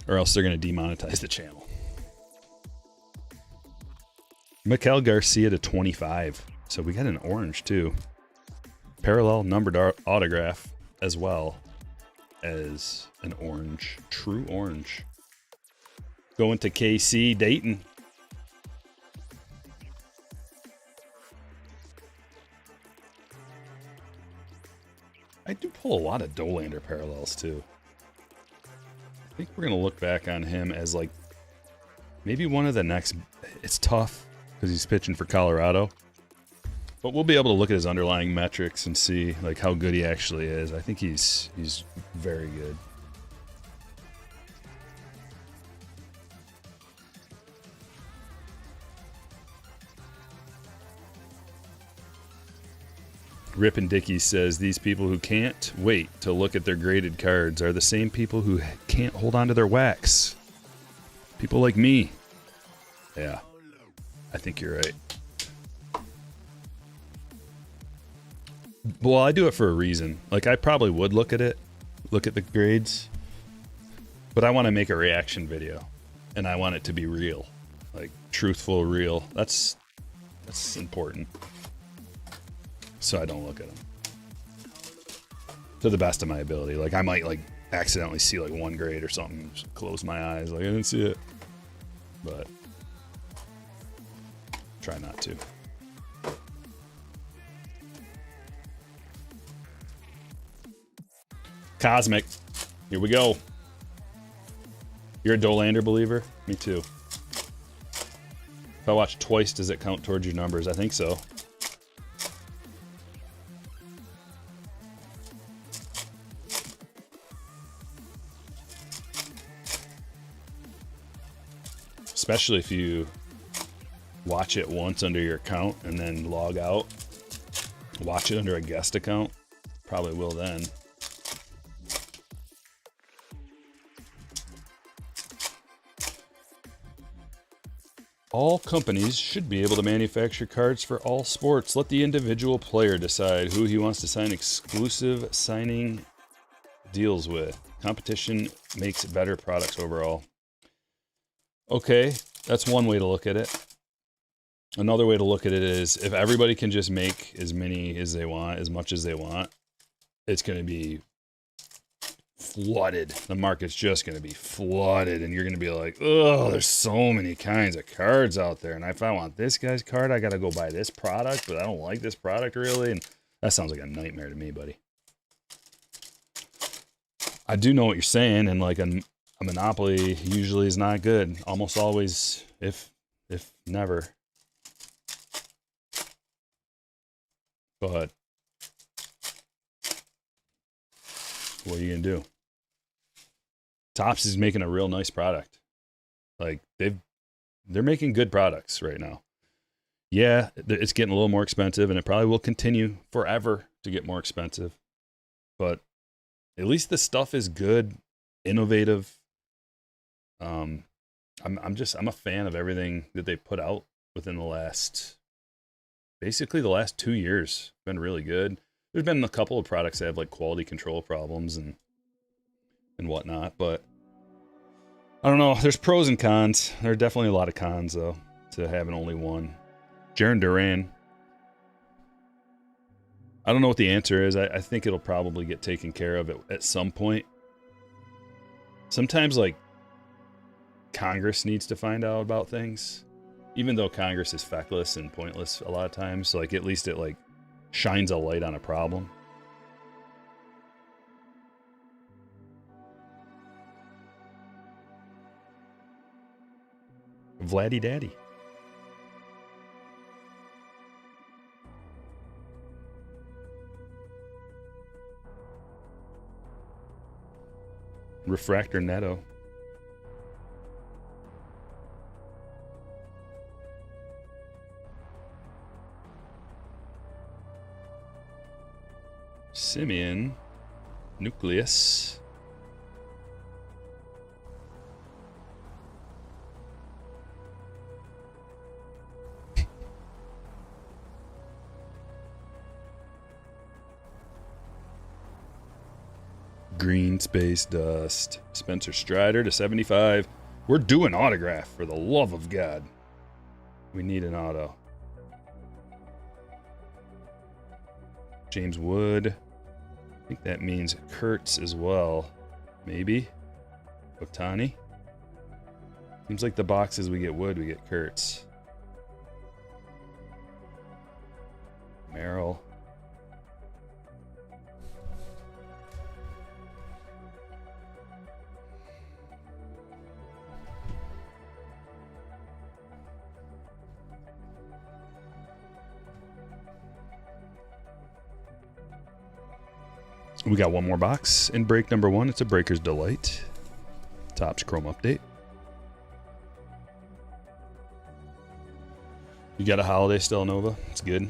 Or else they're going to demonetize the channel. Mikel Garcia to 25. So we got an orange, too. Parallel numbered autograph, as well as an orange. True orange. Going to KC Dayton. I do pull a lot of Dolander parallels, too. I think we're going to look back on him as, like, maybe one of the next... It's tough, because he's pitching for Colorado. But we'll be able to look at his underlying metrics and see, like, how good he actually is. I think he's very good. Rip and Dickey says these people who can't wait to look at their graded cards are the same people who can't hold on to their wax. People like me. Yeah, I think you're right. Well, I do it for a reason. Like, I probably would look at the grades, but I want to make a reaction video, and I want it to be real, like truthful, real. That's important. So I don't look at them to the best of my ability. Like, I might like accidentally see like one grade or something, just close my eyes, like I didn't see it, but try not to. Cosmic. Here we go. You're a Dolander believer? Me too. If I watch twice, does it count towards your numbers? I think so. Especially if you watch it once under your account and then log out. Watch it under a guest account. Probably will then. All companies should be able to manufacture cards for all sports. Let the individual player decide who he wants to sign exclusive signing deals with. Competition makes better products overall. Okay, that's one way to look at it. Another way to look at it is if everybody can just make as many as they want, as much as they want, it's going to be flooded. The market's just going to be flooded, and you're going to be like, oh, there's so many kinds of cards out there, and if I want this guy's card, I got to go buy this product, but I don't like this product really, and that sounds like a nightmare to me, buddy. I do know what you're saying, and like a monopoly usually is not good. Almost always, if never. But what are you gonna do? Topps is making a real nice product. Like they're making good products right now. Yeah, it's getting a little more expensive, and it probably will continue forever to get more expensive. But at least the stuff is good, innovative. I'm a fan of everything that they put out within the last 2 years. Been really good. There's been a couple of products that have like quality control problems and whatnot, but I don't know. There's pros and cons. There are definitely a lot of cons though to having only one. Jaron Duran. I don't know what the answer is. I think it'll probably get taken care of at some point. Sometimes like Congress needs to find out about things, even though Congress is feckless and pointless a lot of times. Like at least it like shines a light on a problem. Vladdy Daddy. Refractor Neto. Simeon. Nucleus. Green Space Dust. Spencer Strider to 75. We're doing autograph, for the love of God. We need an auto. James Wood. I think that means Kurtz as well. Maybe. Otani. Seems like the boxes we get Wood, we get Kurtz. Merrill. We got one more box in break number 1. It's a Breaker's Delight. Topps Chrome update. You got a Holiday still, Nova? It's good.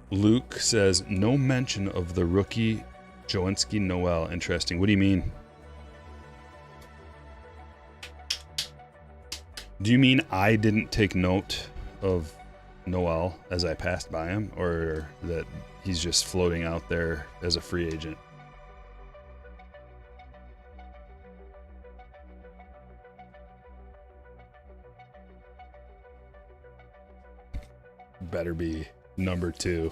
Luke says, no mention of the rookie Joenski Noel. Interesting. What do you mean? Do you mean I didn't take note of Noel as I passed by him, or that he's just floating out there as a free agent? Better be number 2.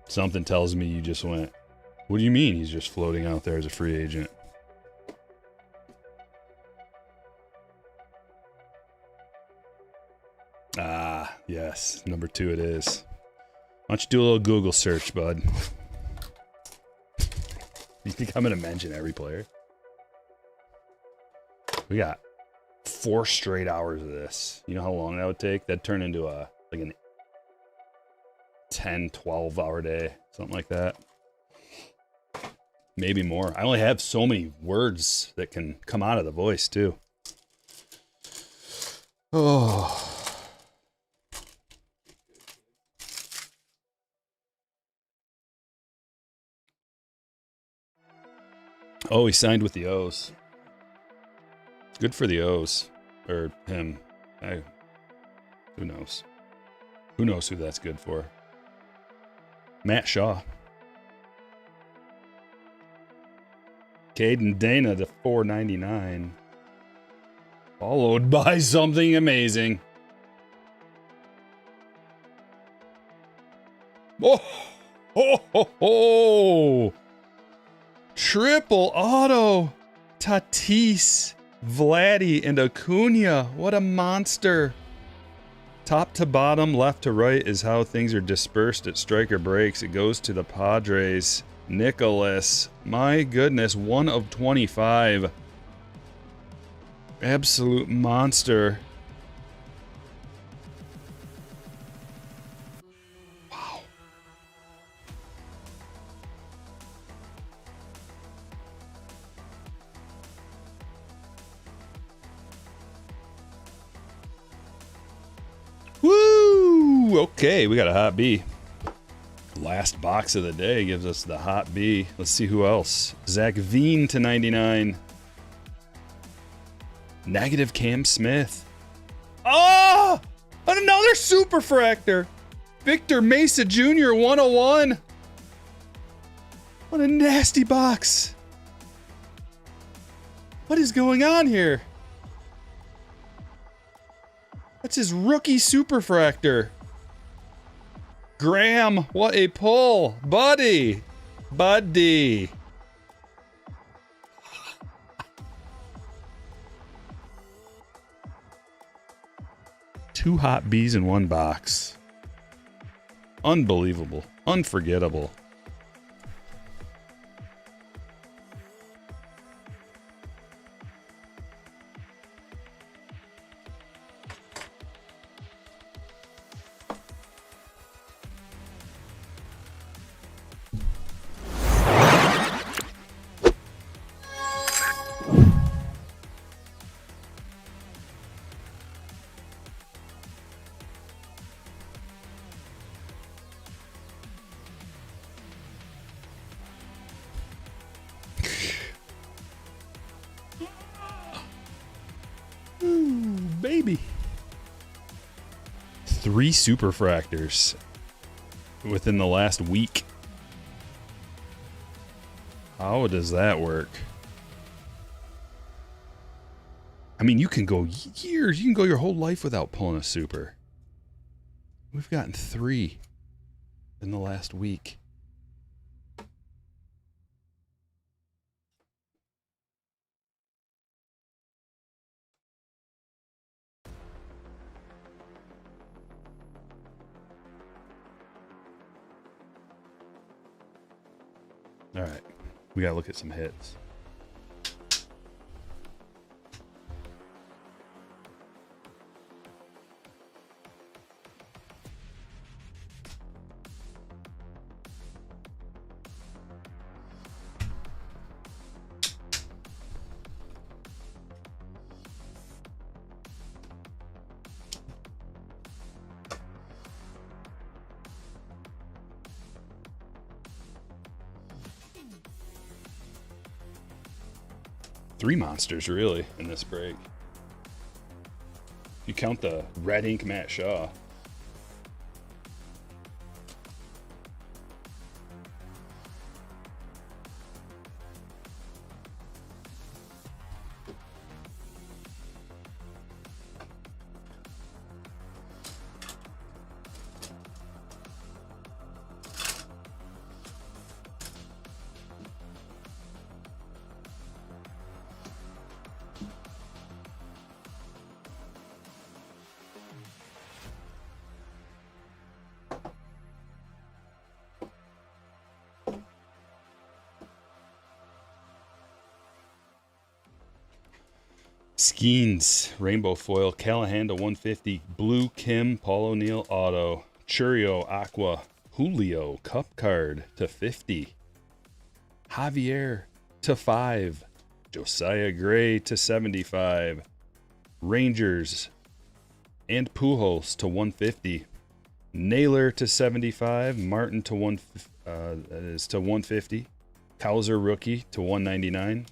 Something tells me you just went, what do you mean he's just floating out there as a free agent? Ah, yes. Number 2 it is. Why don't you do a little Google search, bud? You think I'm going to mention every player? We got 4 straight hours of this. You know how long that would take? That'd turn into like an 10, 12 hour day. Something like that. Maybe more. I only have so many words that can come out of the voice, too. Oh. Oh, he signed with the O's. Good for the O's. Or him. Who knows? Who knows who that's good for? Matt Shaw. Caden Dana to $4.99. Followed by something amazing. Oh! Ho, ho, ho! Triple auto. Tatis, Vladdy, and Acuna. What a monster. Top to bottom, left to right is how things are dispersed at Stryker breaks. It goes to the Padres. Nicholas. My goodness, 1 of 25. Absolute monster. Wow. Woo! Okay, we got a hot B. Last box of the day gives us the hot B. Let's see who else. Zach Veen to 99. Negative Cam Smith. Oh! Another Superfractor. Victor Mesa Jr. 101. What a nasty box. What is going on here? That's his rookie Superfractor. Graham, what a pull. Buddy. Buddy. Two hot bees in one box. Unbelievable. Unforgettable. Baby. 3 Superfractors within the last week. How does that work? I mean, you can go years, you can go your whole life without pulling a super. We've gotten 3 in the last week. All right, we gotta look at some hits. 3 monsters, really, in this break. You count the red ink Matt Shaw. Skeens, Rainbow Foil, Callahan to 150, Blue Kim, Paul O'Neill Auto, Churio, Aqua, Julio, Cup Card to 50, Javier to 5, Josiah Gray to 75, Rangers and Pujols to 150, Naylor to 75, Martin to 150, Kowser rookie to 199,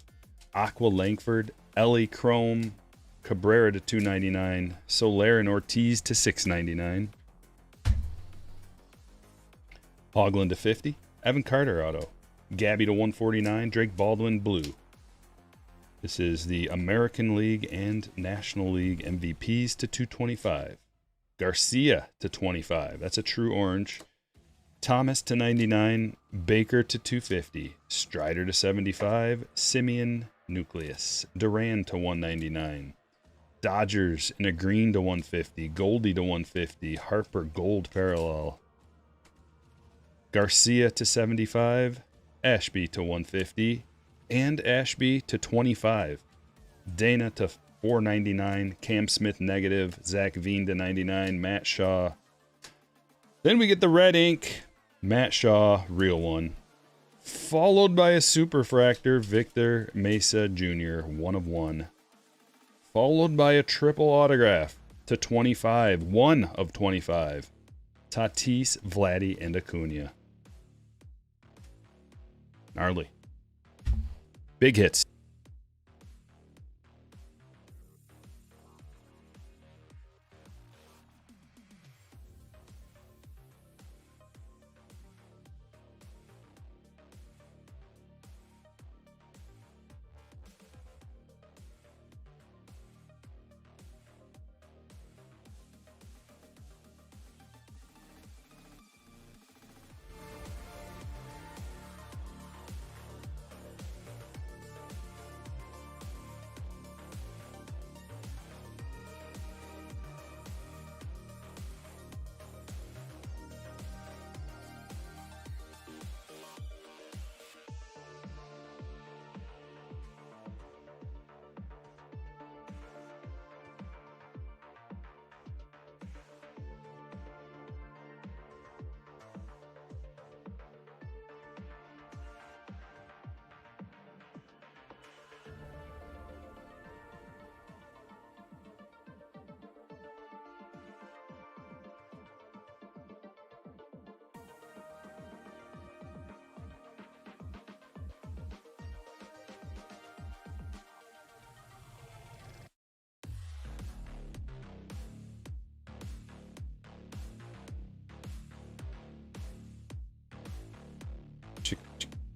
Aqua Langford, Ellie Chrome, Cabrera to 299, Soler and Ortiz to 699, Hoagland to 50, Evan Carter auto, Gabby to 149, Drake Baldwin blue. This is the American League and National League MVPs to 225, Garcia to 25, that's a true orange, Thomas to 99, Baker to 250, Strider to 75, Simeon Nucleus, Duran to 199, Dodgers in a green to 150, Goldie to 150, Harper gold parallel, Garcia to 75, Ashby to 150, and Ashby to 25, Dana to 499, Cam Smith negative, Zach Veen to 99, Matt Shaw. Then we get the red ink, Matt Shaw, real one. Followed by a superfractor, Victor Mesa Jr., 1 of 1. Followed by a triple autograph to 25, 1 of 25. Tatis, Vladdy, and Acuna. Gnarly. Big hits.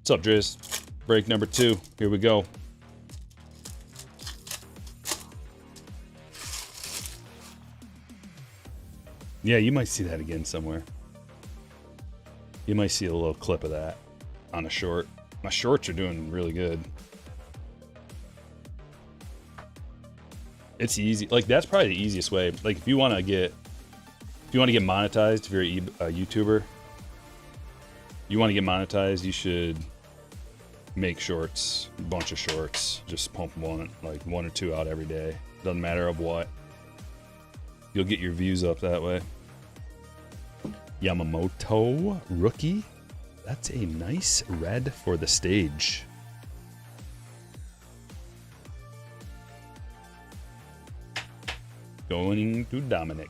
What's up, Driz? Break number 2. Here we go. Yeah, you might see that again somewhere. You might see a little clip of that on a short. My shorts are doing really good. It's easy. Like, that's probably the easiest way. Like, if you want to get monetized, if you're a YouTuber, you want to get monetized, you should make shorts, a bunch of shorts. Just pump one or two out every day. Doesn't matter of what. You'll get your views up that way. Yamamoto rookie. That's a nice red for the stage. Going to Dominic.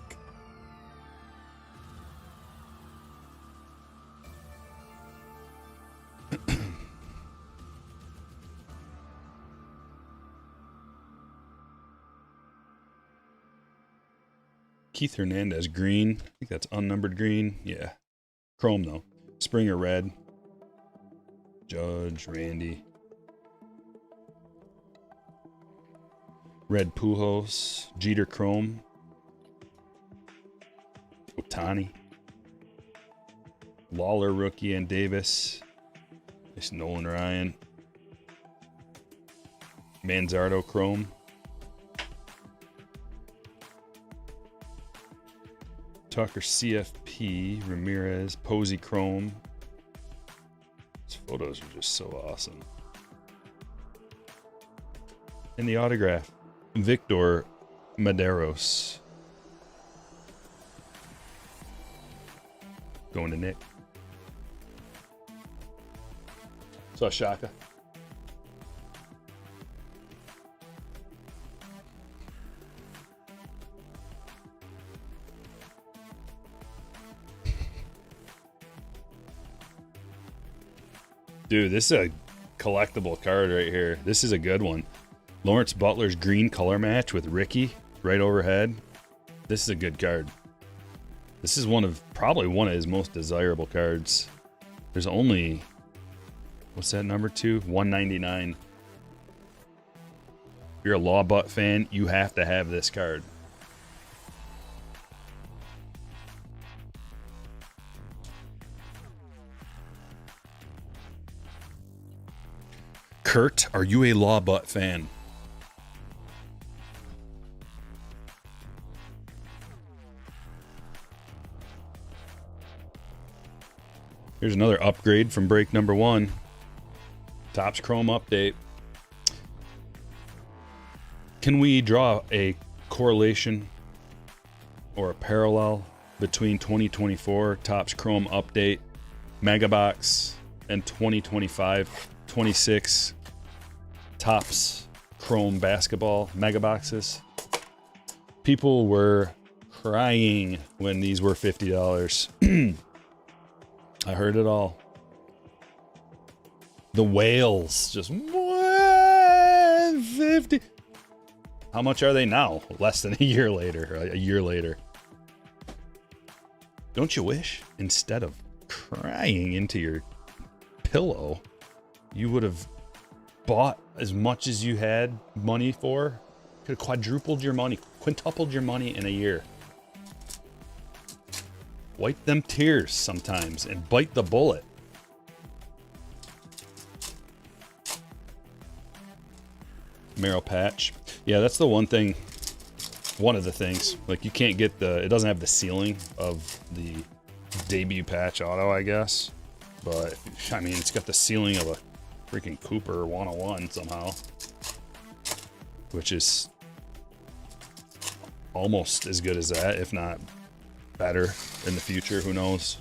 Keith Hernandez, green. I think that's unnumbered green. Yeah. Chrome, though. Springer, red. Judge, Randy. Red Pujols. Jeter, chrome. Otani. Lawler, rookie, and Davis. It's Nolan Ryan. Manzardo, chrome. Tucker, CFP. Ramirez, Posey, chrome. These photos are just so awesome. And the autograph, Victor Maderos. Going to Nick. So Shaka. Dude, this is a collectible card right here. This is a good one. Lawrence Butler's green color match with Ricky right overhead. This is a good card. This is probably one of his most desirable cards. There's only, what's that number 2? 199. If you're a Law Butt fan, you have to have this card. Kurt, are you a Law Butt fan? Here's another upgrade from break number 1. Topps Chrome update. Can we draw a correlation or a parallel between 2024 Topps Chrome update Mega Box and 2025-26 Topps Chrome basketball Mega Boxes? People were crying when these were $50. I heard it all. The whales just 150. How much are they now? Less than a year later. Don't you wish instead of crying into your pillow, you would have bought as much as you had money for? Could have quadrupled your money, quintupled your money in a year. Wipe them tears sometimes and bite the bullet. Marrow patch. Yeah, that's the one thing. One of the things. Like, you can't get it doesn't have the ceiling of the debut patch auto, I guess. But, I mean, it's got the ceiling of a freaking Cooper 101 somehow. Which is almost as good as that, if not better in the future. Who knows?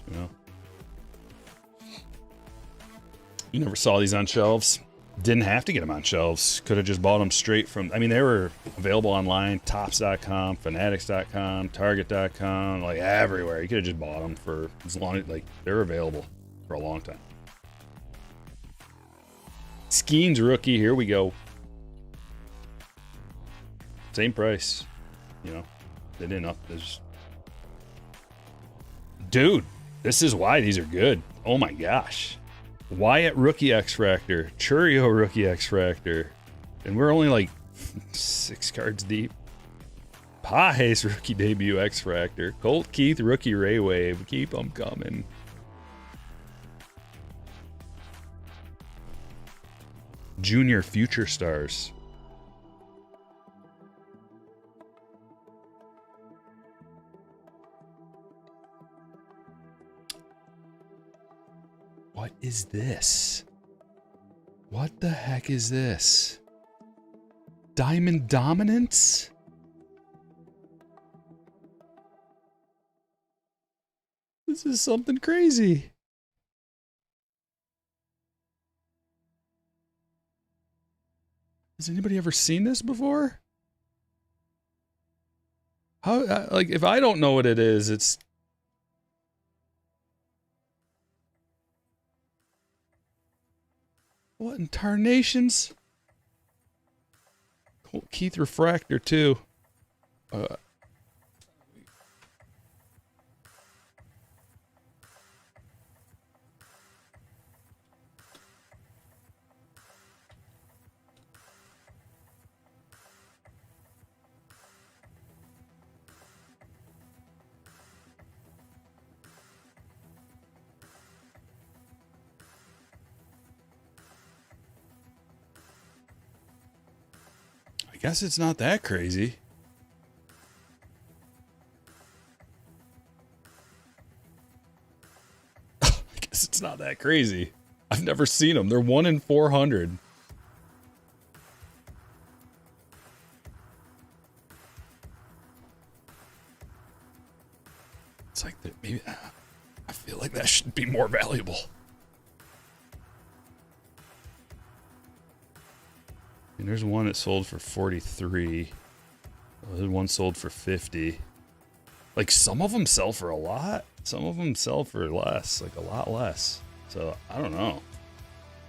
You never saw these on shelves. Didn't have to get them on shelves. Could have just bought them straight from, I mean, they were available online, Topps.com, Fanatics.com, Target.com, like everywhere. You could have just bought them for as long as, like, they were available for a long time. Skeens rookie, here we go. Same price. They didn't up this. Dude, this is why these are good. Oh my gosh. Wyatt rookie X-Fractor. Churio rookie X-Fractor. And we're only like 6 cards deep. Pajes rookie debut X-Fractor. Colt Keith rookie Ray Wave. Keep them coming. Junior Future Stars. What is this? What the heck is this? Diamond Dominance? This is something crazy. Has anybody ever seen this before? How, like, if I don't know what it is, it's... What in tarnations? Colt Keith Refractor, too. I guess it's not that crazy. I guess it's not that crazy. I've never seen them. They're 1 in 400. It's like maybe I feel like that should be more valuable. And there's one that sold for 43. There's one sold for 50. Like, some of them sell for a lot. Some of them sell for less, like a lot less. So, I don't know.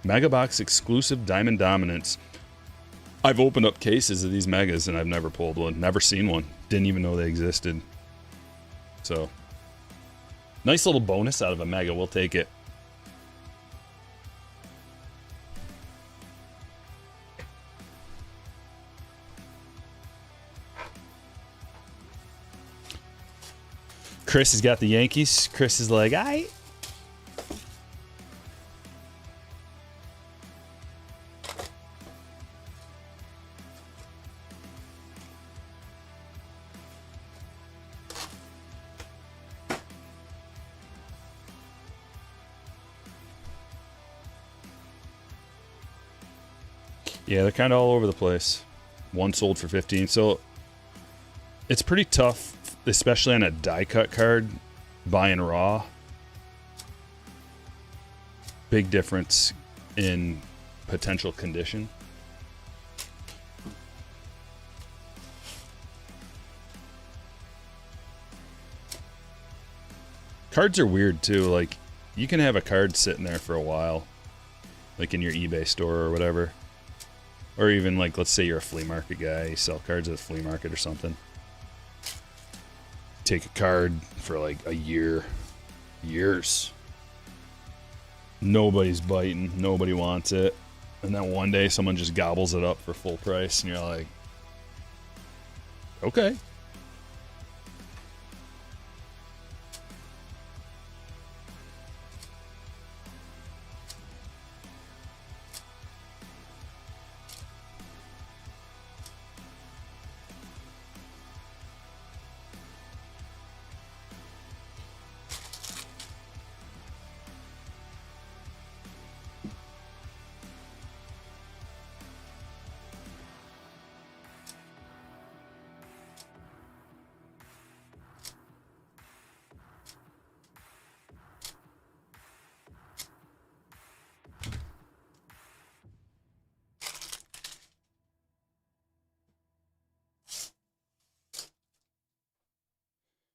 Megabox exclusive Diamond Dominance. I've opened up cases of these Megas and I've never pulled one. Never seen one. Didn't even know they existed. So, nice little bonus out of a Mega. We'll take it. Chris has got the Yankees. Chris is like, aight. Yeah, they're kind of all over the place. One sold for 15. So it's pretty tough, especially on a die cut card, buying raw. Big difference in potential condition. Cards are weird too. Like, you can have a card sitting there for a while, like in your eBay store or whatever. Or even, like, let's say you're a flea market guy, you sell cards at a flea market or something. Take a card for like a year, years. Nobody's biting, nobody wants it. And then one day someone just gobbles it up for full price and you're like, okay.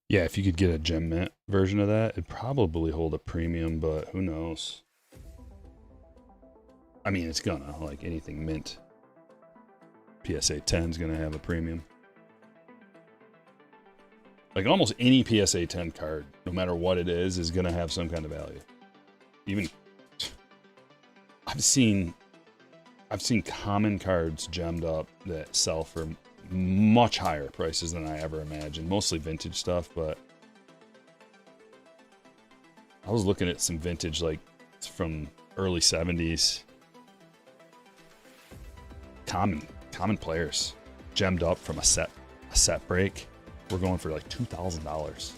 Yeah, if you could get a gem mint version of that, it'd probably hold a premium, but who knows? I mean, it's gonna, like anything mint. PSA 10 is gonna have a premium. Like almost any PSA 10 card, no matter what it is gonna have some kind of value. Even I've seen common cards gemmed up that sell for much higher prices than I ever imagined. Mostly vintage stuff, but I was looking at some vintage, like from early 70s. Common players gemmed up from a set break. We're going for like $2,000.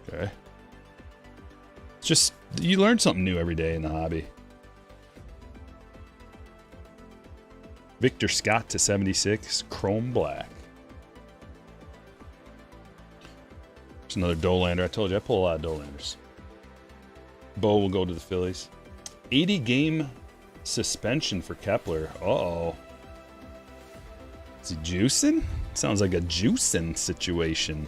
Okay. It's just, you learn something new every day in the hobby. Victor Scott to 76, Chrome Black. There's another Dolander. I told you, I pull a lot of Dolanders. Bo will go to the Phillies. 80 game suspension for Kepler. Uh-oh. Is he juicing? Sounds like a juicing situation.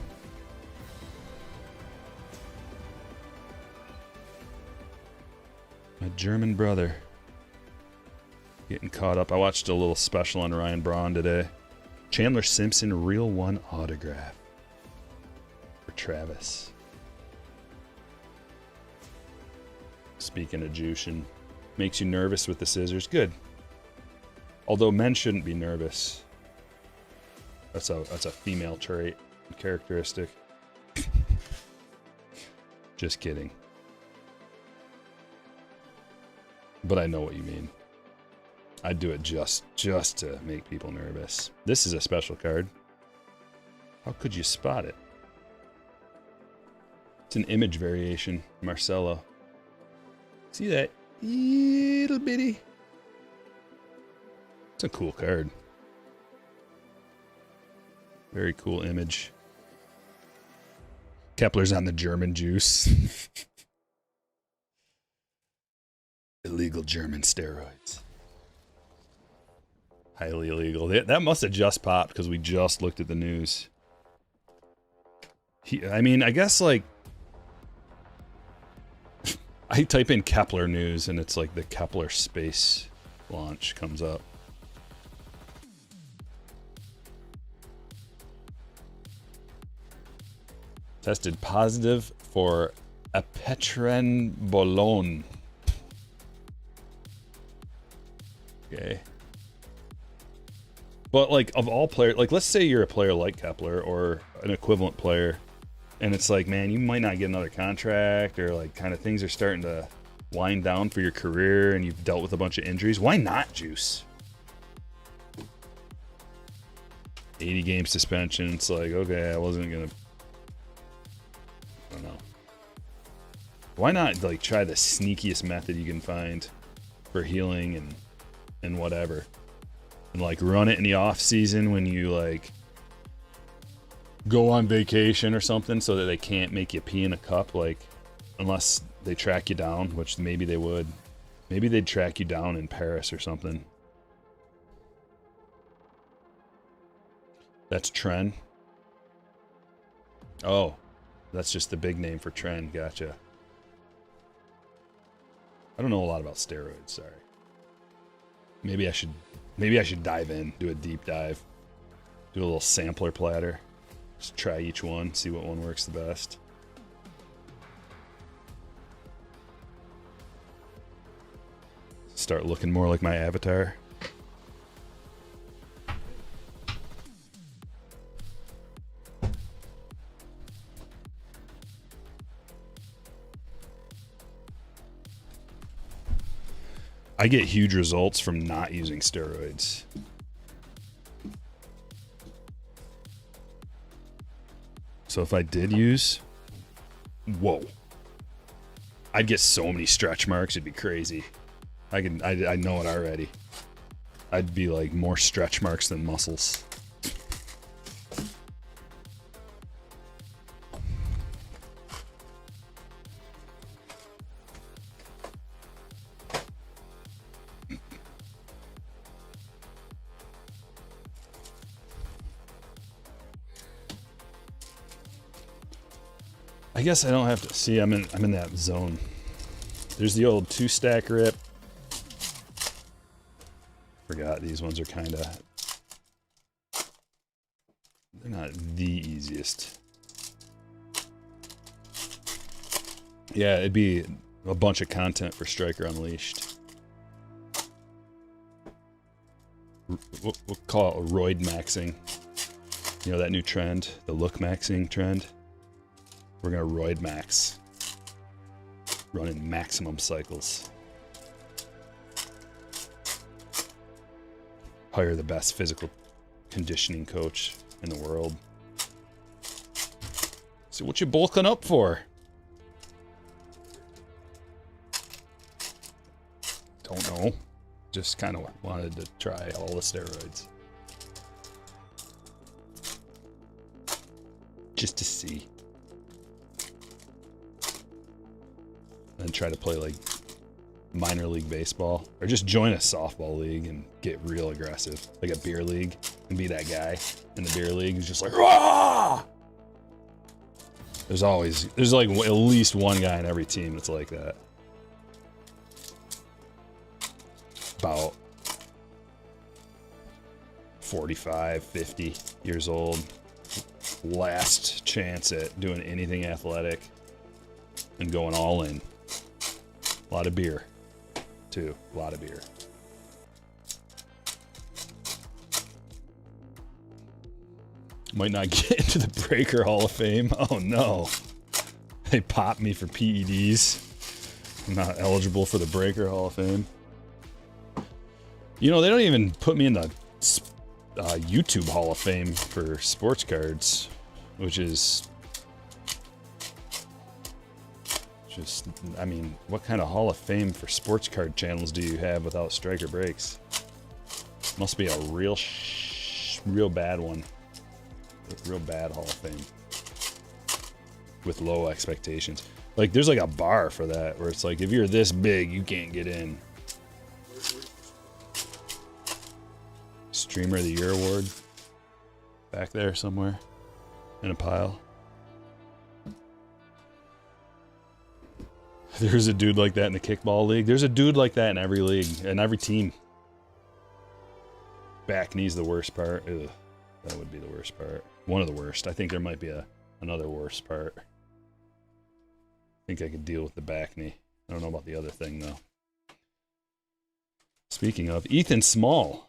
My German brother. Getting caught up. I watched a little special on Ryan Braun today. Chandler Simpson Real One autograph for Travis. Speaking of juicing, makes you nervous with the scissors. Good. Although men shouldn't be nervous. That's a female trait and characteristic. Just kidding. But I know what you mean. I'd do it just to make people nervous. This is a special card. How could you spot it? It's an image variation, Marcelo. See that little bitty? It's a cool card. Very cool image. Kepler's on the German juice. Illegal German steroids. Highly illegal. That must have just popped because we just looked at the news. I mean, I guess like I type in Kepler news and it's like the Kepler space launch comes up. Tested positive for epetrenbolone. Okay. But like of all players, like let's say you're a player like Kepler or an equivalent player, and it's like, man, you might not get another contract, or like kind of things are starting to wind down for your career and you've dealt with a bunch of injuries. Why not juice? 80 game suspension. It's like, okay, I wasn't gonna, I don't know. Why not like try the sneakiest method you can find for healing and whatever, and like run it in the off season when you like go on vacation or something, so that they can't make you pee in a cup, like unless they track you down, which maybe they would. Maybe they'd track you down in Paris or something. That's Tren. Oh, that's just the big name for Tren. Gotcha. I don't know a lot about steroids, sorry. Maybe I should dive in, do a deep dive. Do a little sampler platter. Just try each one, see what one works the best. Start looking more like my avatar. I get huge results from not using steroids. So if I did use, whoa, I'd get so many stretch marks, it'd be crazy. I know it already. I'd be like more stretch marks than muscles. I guess I don't have to see. I'm in that zone. There's the old 2-stack rip. Forgot these ones are kind of, they're not the easiest. Yeah, it'd be a bunch of content for Stryker Unleashed. We'll call it roid maxing. You know that new trend, the look maxing trend? We're gonna roid max. Running maximum cycles. Hire the best physical conditioning coach in the world. So what you bulking up for? Don't know. Just kind of wanted to try all the steroids. Just to see. And try to play like minor league baseball, or just join a softball league and get real aggressive, like a beer league, and be that guy in the beer league who's just like, rah! There's like at least one guy in every team that's like that. About 45, 50 years old. Last chance at doing anything athletic and going all in. A lot of beer, too. A lot of beer. Might not get into the Breaker Hall of Fame. Oh, no. They popped me for PEDs. I'm not eligible for the Breaker Hall of Fame. You know, they don't even put me in the YouTube Hall of Fame for sports cards, which is just, I mean, what kind of Hall of Fame for sports card channels do you have without Stryker breaks? Must be a real bad one. Real bad Hall of Fame. With low expectations. Like, there's like a bar for that, where it's like, if you're this big, you can't get in. Streamer of the Year award. Back there somewhere. In a pile. There's a dude like that in the kickball league. There's a dude like that in every league, in every team. Back knee's the worst part. Ugh, that would be the worst part. One of the worst. I think there might be another worst part. I think I could deal with the back knee. I don't know about the other thing, though. Speaking of, Ethan Small.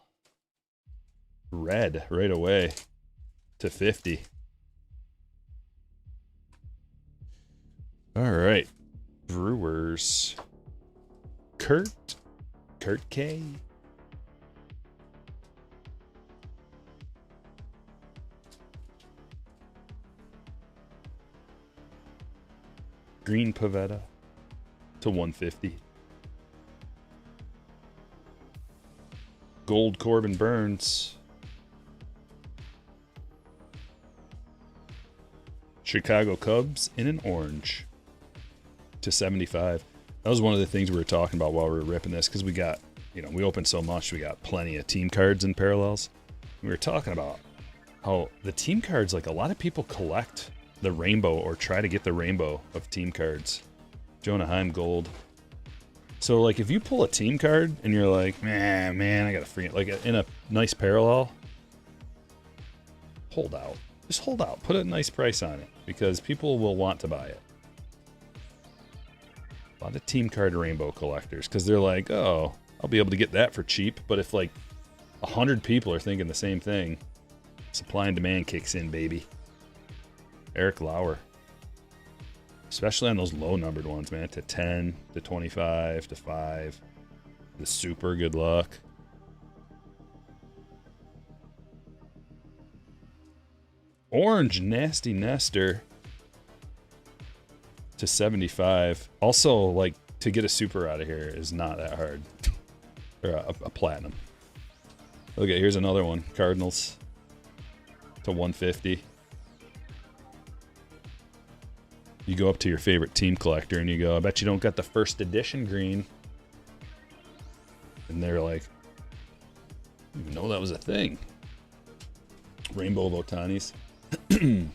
Red right away to 50. All right. Brewers. Kurt K. Green Pavetta to 150. Gold Corbin Burns. Chicago Cubs in an orange to 75. That was one of the things we were talking about while we were ripping this, because we got, you know, we opened so much, we got plenty of team cards and parallels. We were talking about how the team cards, like, a lot of people collect the rainbow or try to get the rainbow of team cards. Jonah Heim gold. So, like, if you pull a team card and you're like, man, I gotta free it, like, in a nice parallel, hold out. Just hold out. Put a nice price on it, because people will want to buy it. A lot of team card rainbow collectors, because they're like, oh, I'll be able to get that for cheap. But if like 100 people are thinking the same thing, supply and demand kicks in, baby. Eric Lauer. Especially on those low numbered ones, man. To 10, to 25, to 5. The super good luck. Orange Nasty Nestor to 75. Also, like, to get a super out of here is not that hard. Or a platinum. Okay, here's another one. Cardinals to 150. You go up to your favorite team collector and you go, I bet you don't got the first edition green. And they're like, I didn't even know that was a thing. Rainbow of Ohtani's. Did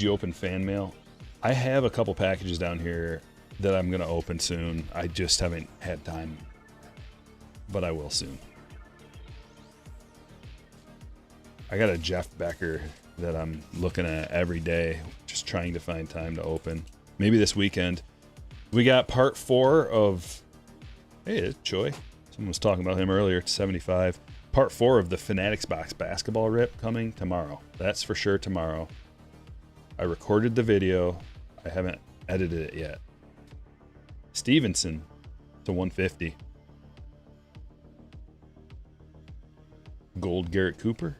you open fan mail? I have a couple packages down here that I'm going to open soon. I just haven't had time, but I will soon. I got a Jeff Becker that I'm looking at every day, just trying to find time to open. Maybe this weekend. We got part 4 of, hey, it's Choi. Someone was talking about him earlier. It's 75. Part 4 of the Fanatics Box basketball rip coming tomorrow. That's for sure tomorrow. I recorded the video. I haven't edited it yet. Stevenson to 150. Gold Garrett Cooper.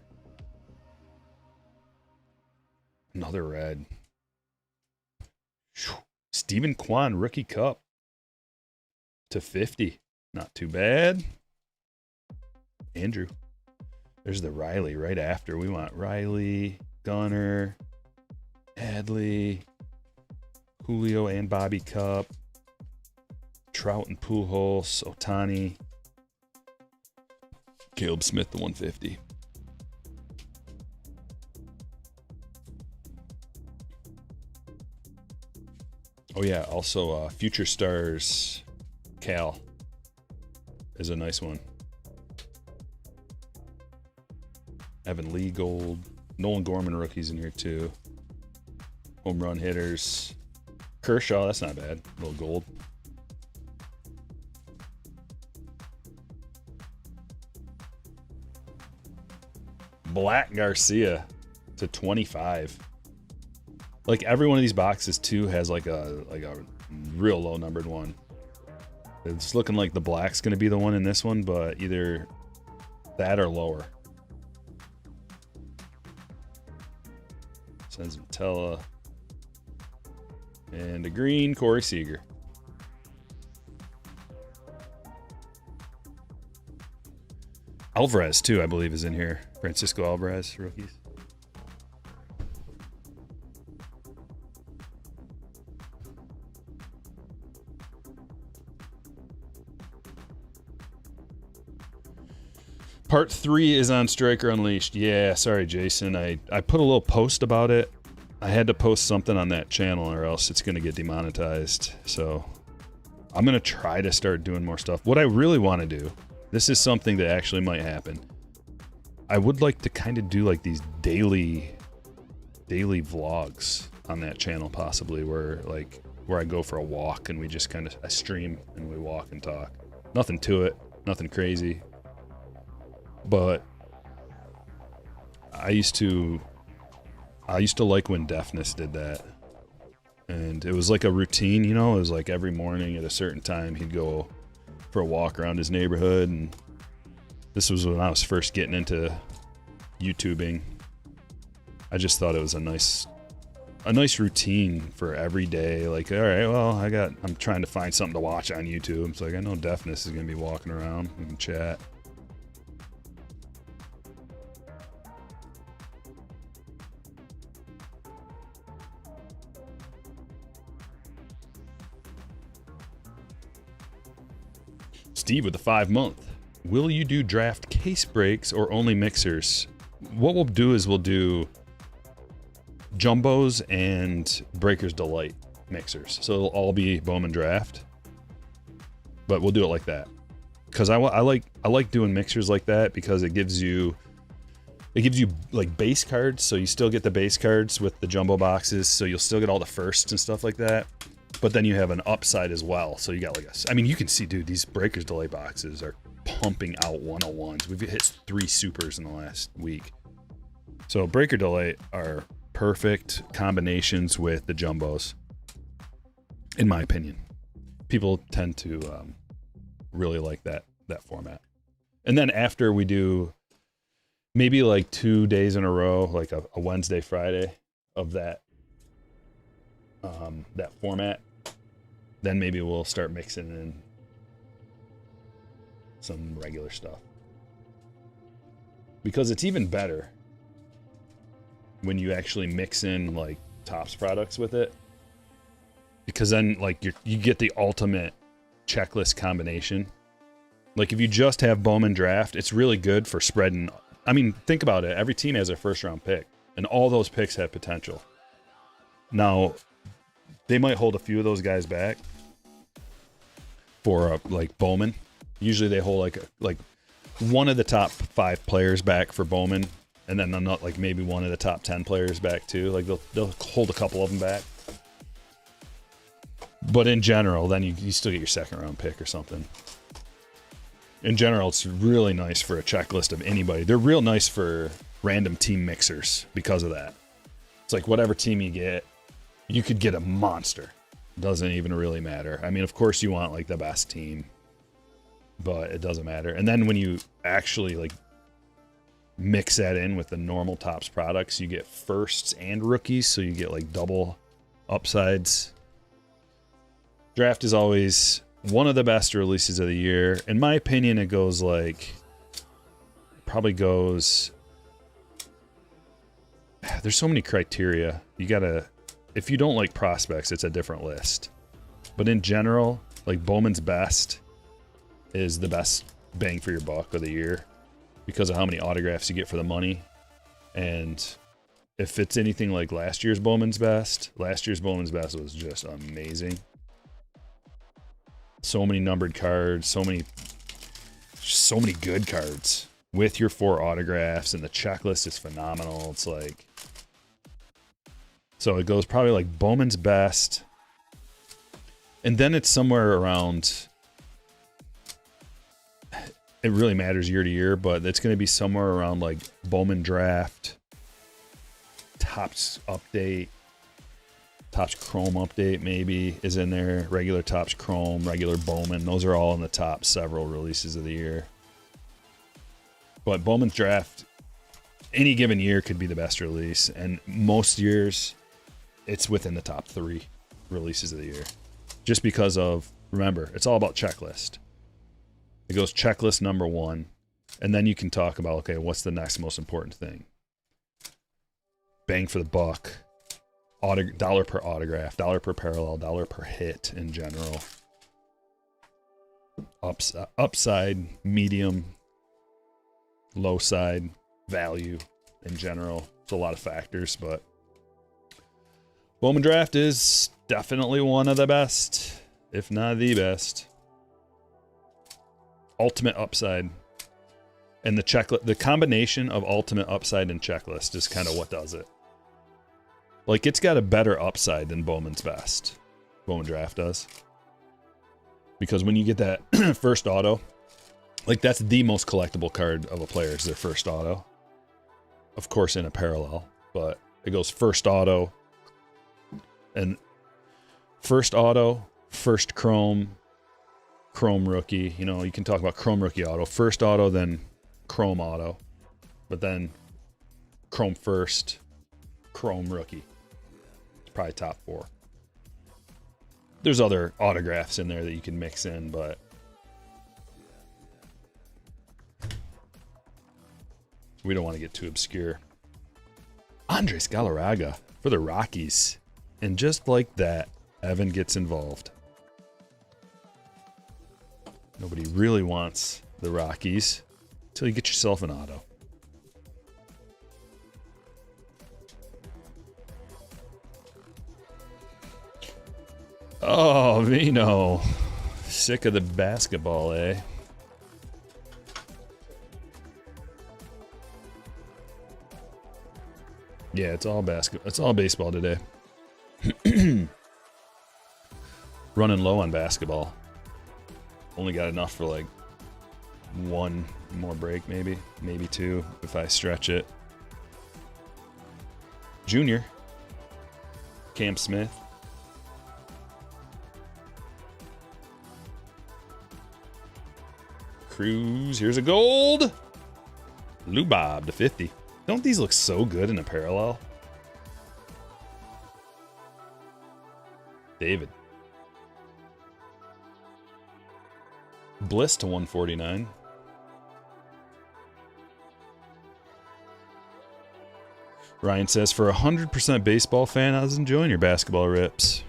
Another red. Stephen Kwan Rookie Cup to 50. Not too bad. Andrew. There's the Riley right after. We want Riley, Gunner, Adley, Julio and Bobby Cup, Trout and Pujols, Ohtani, Caleb Smith, the 150. Oh yeah, also Future Stars Cal is a nice one. Evan Lee gold. Nolan Gorman rookies in here too. Home run hitters. Kershaw, that's not bad. A little gold. Black Garcia to 25. Like every one of these boxes too has like a real low numbered one. It's looking like the black's going to be the one in this one, but either that or lower. Senzatella. And a green Corey Seager. Alvarez, too, I believe, is in here. Francisco Alvarez, rookies. Part 3 is on Stryker Unleashed. Yeah, sorry, Jason. I put a little post about it. I had to post something on that channel or else it's going to get demonetized. So I'm going to try to start doing more stuff. What I really want to do, this is something that actually might happen. I would like to kind of do like these daily vlogs on that channel, possibly, where I go for a walk and we just kind of, I stream and we walk and talk. Nothing to it, nothing crazy. But I used to like when Deafness did that. And it was like a routine, you know, it was like every morning at a certain time he'd go for a walk around his neighborhood. And this was when I was first getting into YouTubing. I just thought it was a nice routine for every day. Like, all right, well, I'm trying to find something to watch on YouTube. It's like, I know Deafness is going to be walking around. We can chat. Steve with the 5-month. Will you do draft case breaks or only mixers? What we'll do is we'll do jumbos and Breaker's Delight mixers. So it'll all be Bowman draft, but we'll do it like that. Because I like doing mixers like that because it gives you like base cards. So you still get the base cards with the jumbo boxes. So you'll still get all the firsts and stuff like that. But then you have an upside as well. So you got like I mean, you can see, dude, these Breaker's Delight boxes are pumping out 101s. We've hit 3 supers in the last week. So Breaker Delight are perfect combinations with the jumbos, in my opinion. People tend to really like that format. And then after we do maybe like 2 days in a row, like a Wednesday, Friday of that format, then maybe we'll start mixing in some regular stuff. Because it's even better when you actually mix in like Topps products with it. Because then like you get the ultimate checklist combination. Like if you just have Bowman draft, it's really good for spreading. I mean, think about it. Every team has their first round pick, and all those picks have potential. Now, they might hold a few of those guys back for like Bowman. Usually they hold like one of the top 5 players back for Bowman, and then not like maybe one of the top 10 players back too. Like they'll hold a couple of them back. But in general, then you still get your second round pick or something. In general, it's really nice for a checklist of anybody. They're real nice for random team mixers because of that. It's like whatever team you get, you could get a monster. Doesn't even really matter. I mean, of course you want like the best team, but it doesn't matter. And then when you actually like mix that in with the normal Topps products, you get firsts and rookies, so you get like double upsides. Draft is always one of the best releases of the year. In my opinion, it goes like, probably goes, there's so many criteria. You gotta, if you don't like prospects, it's a different list. But in general, like Bowman's best is the best bang for your buck of the year because of how many autographs you get for the money. And if it's anything like last year's Bowman's best was just amazing. So many numbered cards, so many good cards with your 4 autographs, and the checklist is phenomenal. It's like, so it goes probably like Bowman's best, and then it's somewhere around, it really matters year to year, but it's going to be somewhere around like Bowman draft, Topps update, Topps Chrome update maybe is in there. Regular Topps Chrome, regular Bowman. Those are all in the top several releases of the year. But Bowman's draft, any given year could be the best release. And most years, it's within the top 3 releases of the year. Just because of, remember, it's all about checklist. It goes checklist number 1. And then you can talk about, okay, what's the next most important thing? Bang for the buck. Dollar per autograph, dollar per parallel, dollar per hit in general. Upside, medium, low side, value in general. It's a lot of factors, but Bowman draft is definitely one of the best, if not the best. Ultimate upside. And the combination of ultimate upside and checklist is kind of what does it. Like, it's got a better upside than Bowman's best. Bowman draft does. Because when you get that first auto, like, that's the most collectible card of a player is their first auto. Of course, in a parallel, but it goes first auto, and first auto, first Chrome rookie. You know, you can talk about Chrome rookie auto. First auto, then Chrome auto. But then Chrome first, Chrome rookie. It's probably top 4. There's other autographs in there that you can mix in, but we don't want to get too obscure. Andres Galarraga for the Rockies. And just like that, Evan gets involved. Nobody really wants the Rockies until you get yourself an auto. Oh, Vino. Sick of the basketball, eh? Yeah, it's all basketball. It's all baseball today. Running low on basketball. Only got enough for like 1 more break, maybe 2 if I stretch it. Junior. Cam Smith. Cruz. Here's a gold. Lou Bob to 50. Don't these look so good in a parallel? David. Bliss to 149. Ryan says, for a 100% baseball fan, I was enjoying your basketball rips.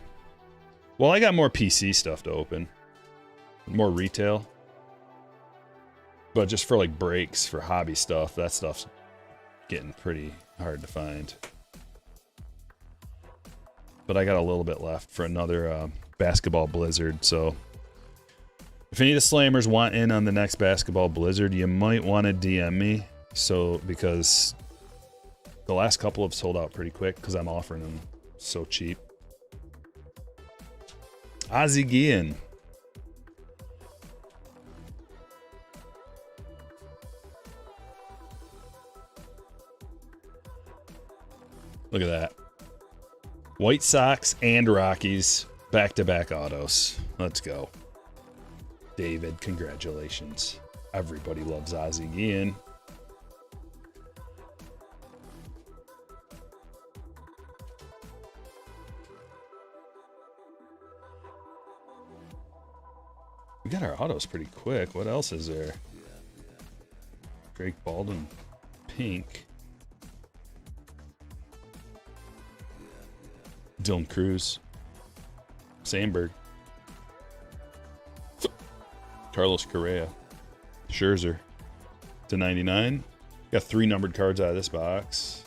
Well, I got more PC stuff to open. More retail. But just for like breaks, for hobby stuff, that stuff's getting pretty hard to find. But I got a little bit left for another basketball blizzard, so if any of the slammers want in on the next basketball blizzard, you might want to DM me. So, because the last couple have sold out pretty quick because I'm offering them so cheap. Ozzie Guillen. Look at that. White Sox and Rockies, back-to-back autos. Let's go. David, congratulations. Everybody loves Ozzie Guillen. We got our autos pretty quick. What else is there? Drake Baldwin, pink. Dylan Cruz. Sandberg. Carlos Correa. Scherzer. To 99. Got 3 numbered cards out of this box.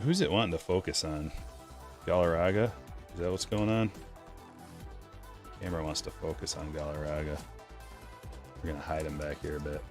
Who's it wanting to focus on? Galarraga? Is that what's going on? Camera wants to focus on Galarraga. We're going to hide him back here a bit.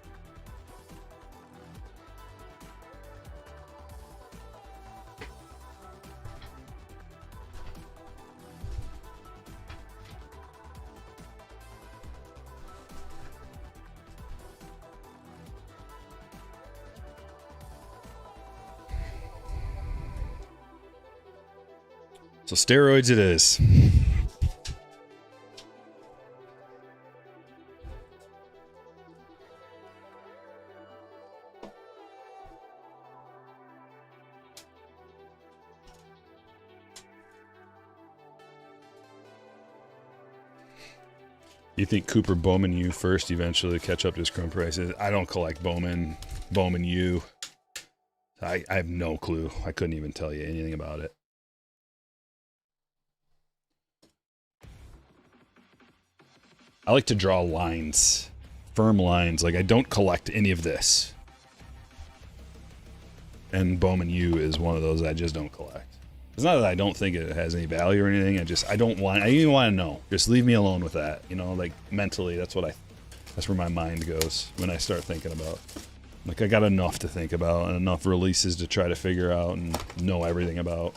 So steroids it is. You think Cooper Bowman U first, eventually catch up to his current prices? I don't collect Bowman U. I have no clue. I couldn't even tell you anything about it. I like to draw lines, firm lines. Like I don't collect any of this. And Bowman U is one of those I just don't collect. It's not that I don't think it has any value or anything. I don't even want to know. Just leave me alone with that. You know, like mentally, that's where my mind goes when I start thinking about. Like I got enough to think about and enough releases to try to figure out and know everything about.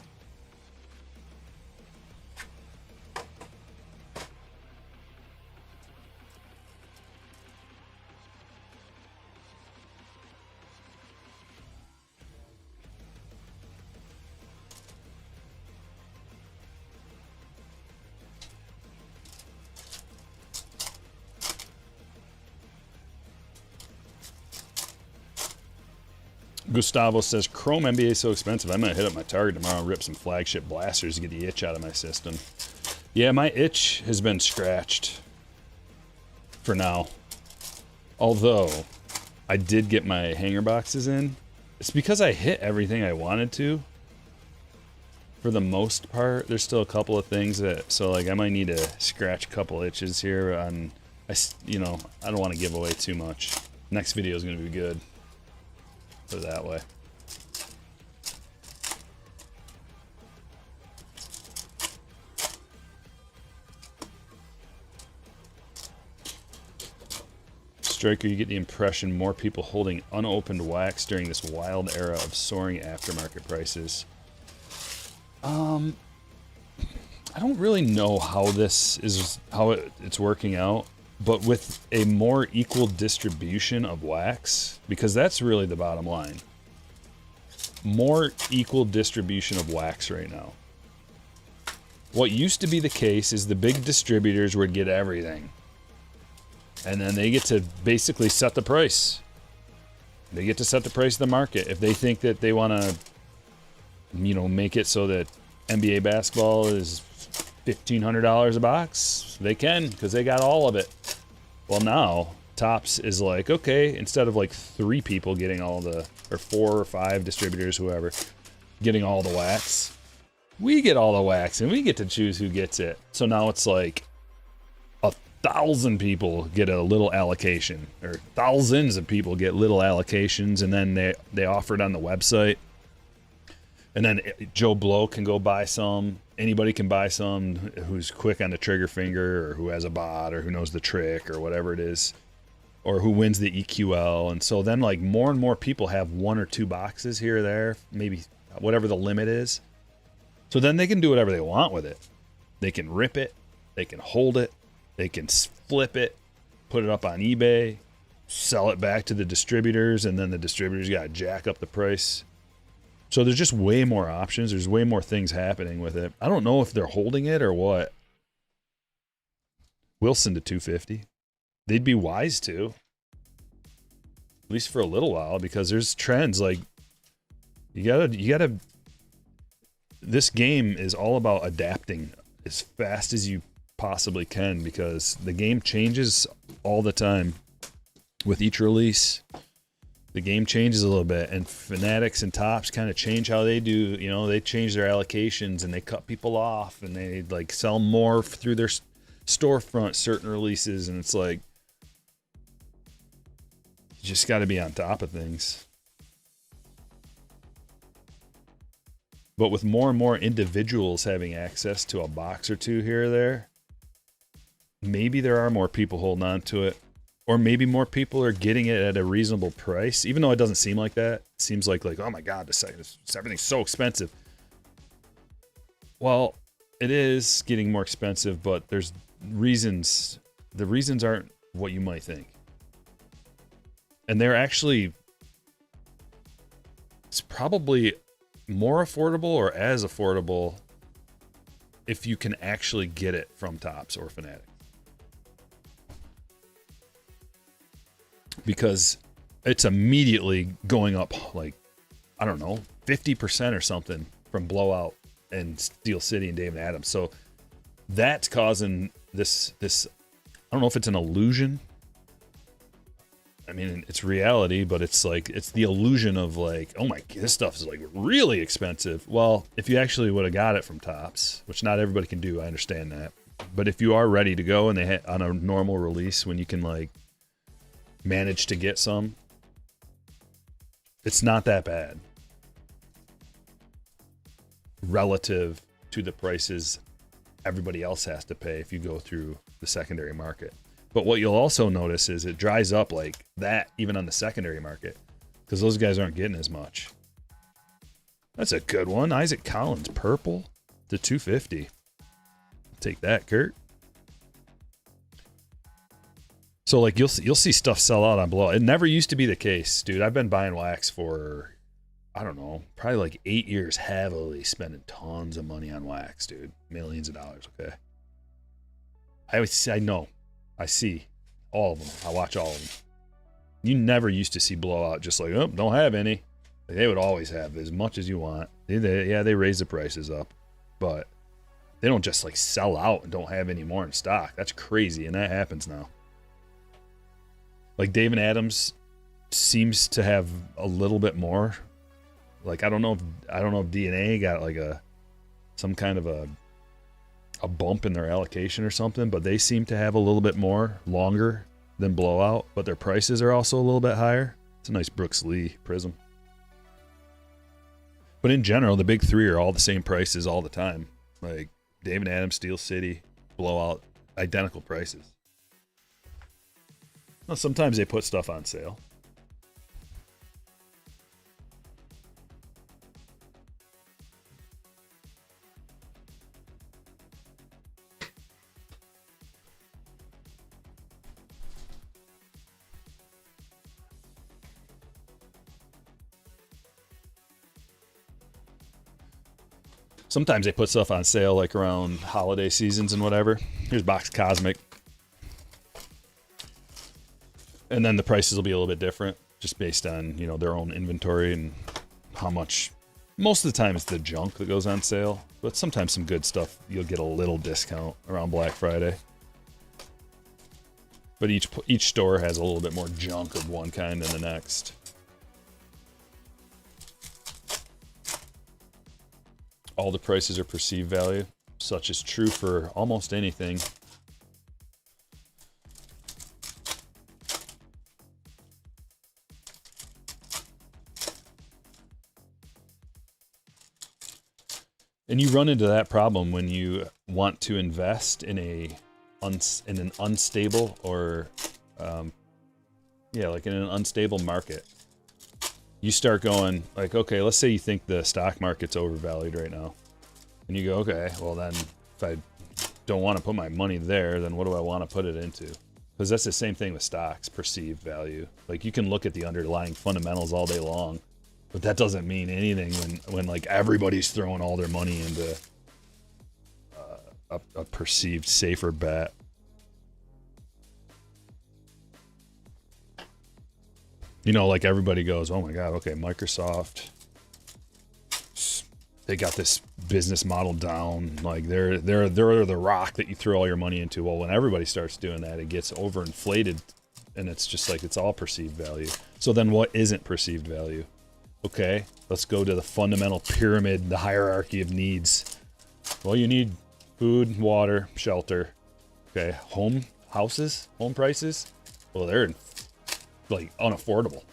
Gustavo says, Chrome NBA is so expensive, I'm going to hit up my Target tomorrow and rip some flagship blasters to get the itch out of my system. Yeah, my itch has been scratched for now. Although, I did get my hanger boxes in. It's because I hit everything I wanted to. For the most part, there's still a couple of things that, so like I might need to scratch a couple itches here on, I don't want to give away too much. Next video is going to be good. Put it that way. Stryker, you get the impression more people holding unopened wax during this wild era of soaring aftermarket prices. I don't really know how it's working out. But with a more equal distribution of wax, because that's really the bottom line. More equal distribution of wax right now. What used to be the case is the big distributors would get everything. And then they get to basically set the price. They get to set the price of the market. If they think that they want to, make it so that NBA basketball is $1,500 a box, they can, because they got all of it. Well, now Topps is like, okay, instead of like 3 people getting all the, or 4 or 5 distributors, whoever, getting all the wax, we get all the wax and we get to choose who gets it. So now it's like 1,000 people get a little allocation, or thousands of people get little allocations, and then they offer it on the website. And then Joe Blow can go buy some. Anybody can buy some who's quick on the trigger finger, or who has a bot, or who knows the trick, or whatever it is, or who wins the EQL. And so then like more and more people have 1 or 2 boxes here or there, maybe whatever the limit is. So then they can do whatever they want with it. They can rip it, they can hold it, they can flip it, put it up on eBay, sell it back to the distributors, and then the distributors got to jack up the price. So there's just way more options. There's way more things happening with it. I don't know if they're holding it or what. Wilson to 250. They'd be wise to. At least for a little while, because there's trends. Like, you gotta. This game is all about adapting as fast as you possibly can, because the game changes all the time with each release. The game changes a little bit, and Fanatics and Topps kind of change how they do. They change their allocations, and they cut people off, and they like sell more through their storefront certain releases, and it's like you just got to be on top of things. But with more and more individuals having access to a box or two here or there, maybe there are more people holding on to it. Or maybe more people are getting it at a reasonable price, even though it doesn't seem like that. It seems like oh my God, everything's so expensive. Well, it is getting more expensive, but there's reasons. The reasons aren't what you might think. And they're actually, it's probably more affordable or as affordable if you can actually get it from Tops or Fanatics. Because it's immediately going up like, I don't know, 50% or something from Blowout and Steel City and David Adams. So that's causing this, I don't know if it's an illusion. I mean, it's reality, but it's like, it's the illusion of like, oh my, this stuff is like really expensive. Well, if you actually would have got it from Tops, which not everybody can do, I understand that. But if you are ready to go and they on a normal release, when you can like manage to get some, it's not that bad relative to the prices everybody else has to pay if you go through the secondary market. But what you'll also notice is it dries up like that even on the secondary market because those guys aren't getting as much. That's a good one. Isaac Collins, purple to 250. Take that, Kurt. So like you'll see stuff sell out on Blowout. It never used to be the case, dude. I've been buying wax for, I don't know, probably like 8 years, heavily spending tons of money on wax, dude. Millions of dollars, okay? I know. I see all of them. I watch all of them. You never used to see Blowout just like, oh, don't have any. They would always have as much as you want. They raise the prices up, but they don't just like sell out and don't have any more in stock. That's crazy, and that happens now. Like David Adams seems to have a little bit more. Like I don't know if DNA got like some kind of a bump in their allocation or something, but they seem to have a little bit more longer than Blowout, but their prices are also a little bit higher. It's a nice Brooks Lee Prism. But in general, the big three are all the same prices all the time. Like David Adams, Steel City, Blowout, identical prices. Well, sometimes they put stuff on sale. Sometimes they put stuff on sale like around holiday seasons and whatever. Here's Box Cosmic. And then the prices will be a little bit different just based on, you know, their own inventory and how much. Most of the time it's the junk that goes on sale, but sometimes some good stuff you'll get a little discount around Black Friday. But each store has a little bit more junk of one kind than the next. All the prices are perceived value. Such is true for almost anything. And you run into that problem when you want to invest in an unstable or, like in an unstable market. You start going like, okay, let's say you think the stock market's overvalued right now. And you go, okay, well then if I don't want to put my money there, then what do I want to put it into? Because that's the same thing with stocks, perceived value. Like you can look at the underlying fundamentals all day long, but that doesn't mean anything when like everybody's throwing all their money into a perceived safer bet. You know, like everybody goes, oh my God, okay, Microsoft, they got this business model down. Like they're the rock that you throw all your money into. Well, when everybody starts doing that, it gets overinflated and it's just like, it's all perceived value. So then what isn't perceived value? Okay, let's go to the fundamental pyramid, the hierarchy of needs. Well, you need food, water, shelter. Okay, home prices. Well, they're like unaffordable.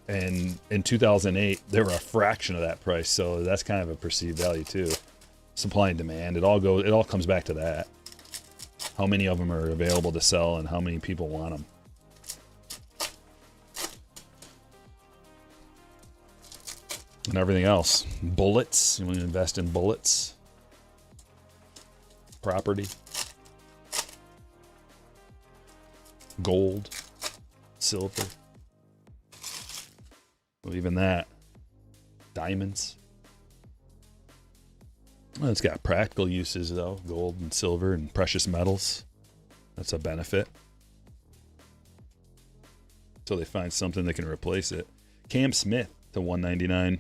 And in 2008, they were a fraction of that price. So that's kind of a perceived value too. Supply and demand. It all comes back to that. How many of them are available to sell and how many people want them. And everything else. Bullets. You want to invest in bullets. Property. Gold. Silver. Well, even that. Diamonds. Well, it's got practical uses, though. Gold and silver and precious metals. That's a benefit. So they find something that can replace it. Cam Smith to 199.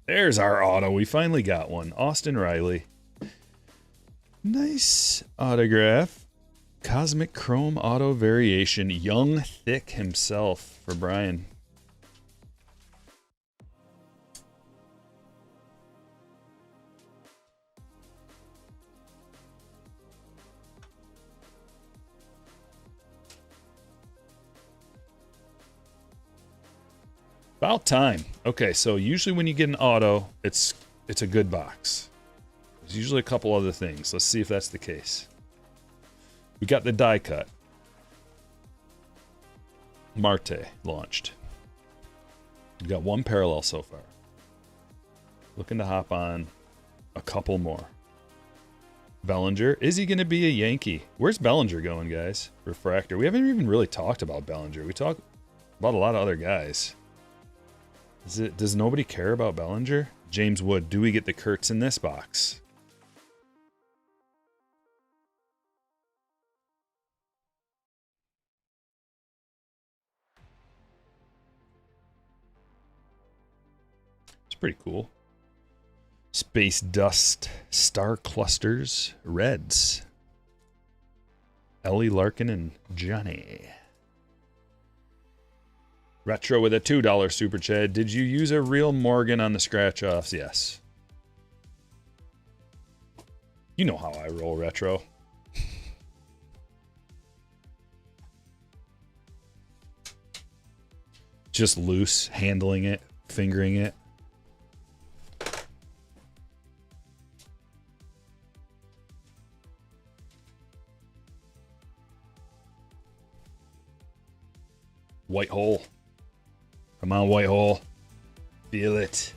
There's our auto. We finally got one. Austin Riley. Nice autograph. Cosmic Chrome auto variation. Young Thick himself for Brian. About time. Okay, so usually when you get an auto, it's a good box. There's usually a couple other things. Let's see if that's the case. We got the die cut. Marte launched. We got one parallel so far. Looking to hop on a couple more. Bellinger. Is he going to be a Yankee? Where's Bellinger going, guys? Refractor. We haven't even really talked about Bellinger. We talk about a lot of other guys. Does nobody care about Bellinger? James Wood. Do we get the Kurtz in this box? It's pretty cool. Space Dust. Star Clusters. Reds. Ellie Larkin and Johnny. Retro with a $2 super chat. Did you use a real Morgan on the scratch-offs? Yes. You know how I roll, Retro. Just loose, handling it, fingering it. White hole. Come on, White hole. Feel it.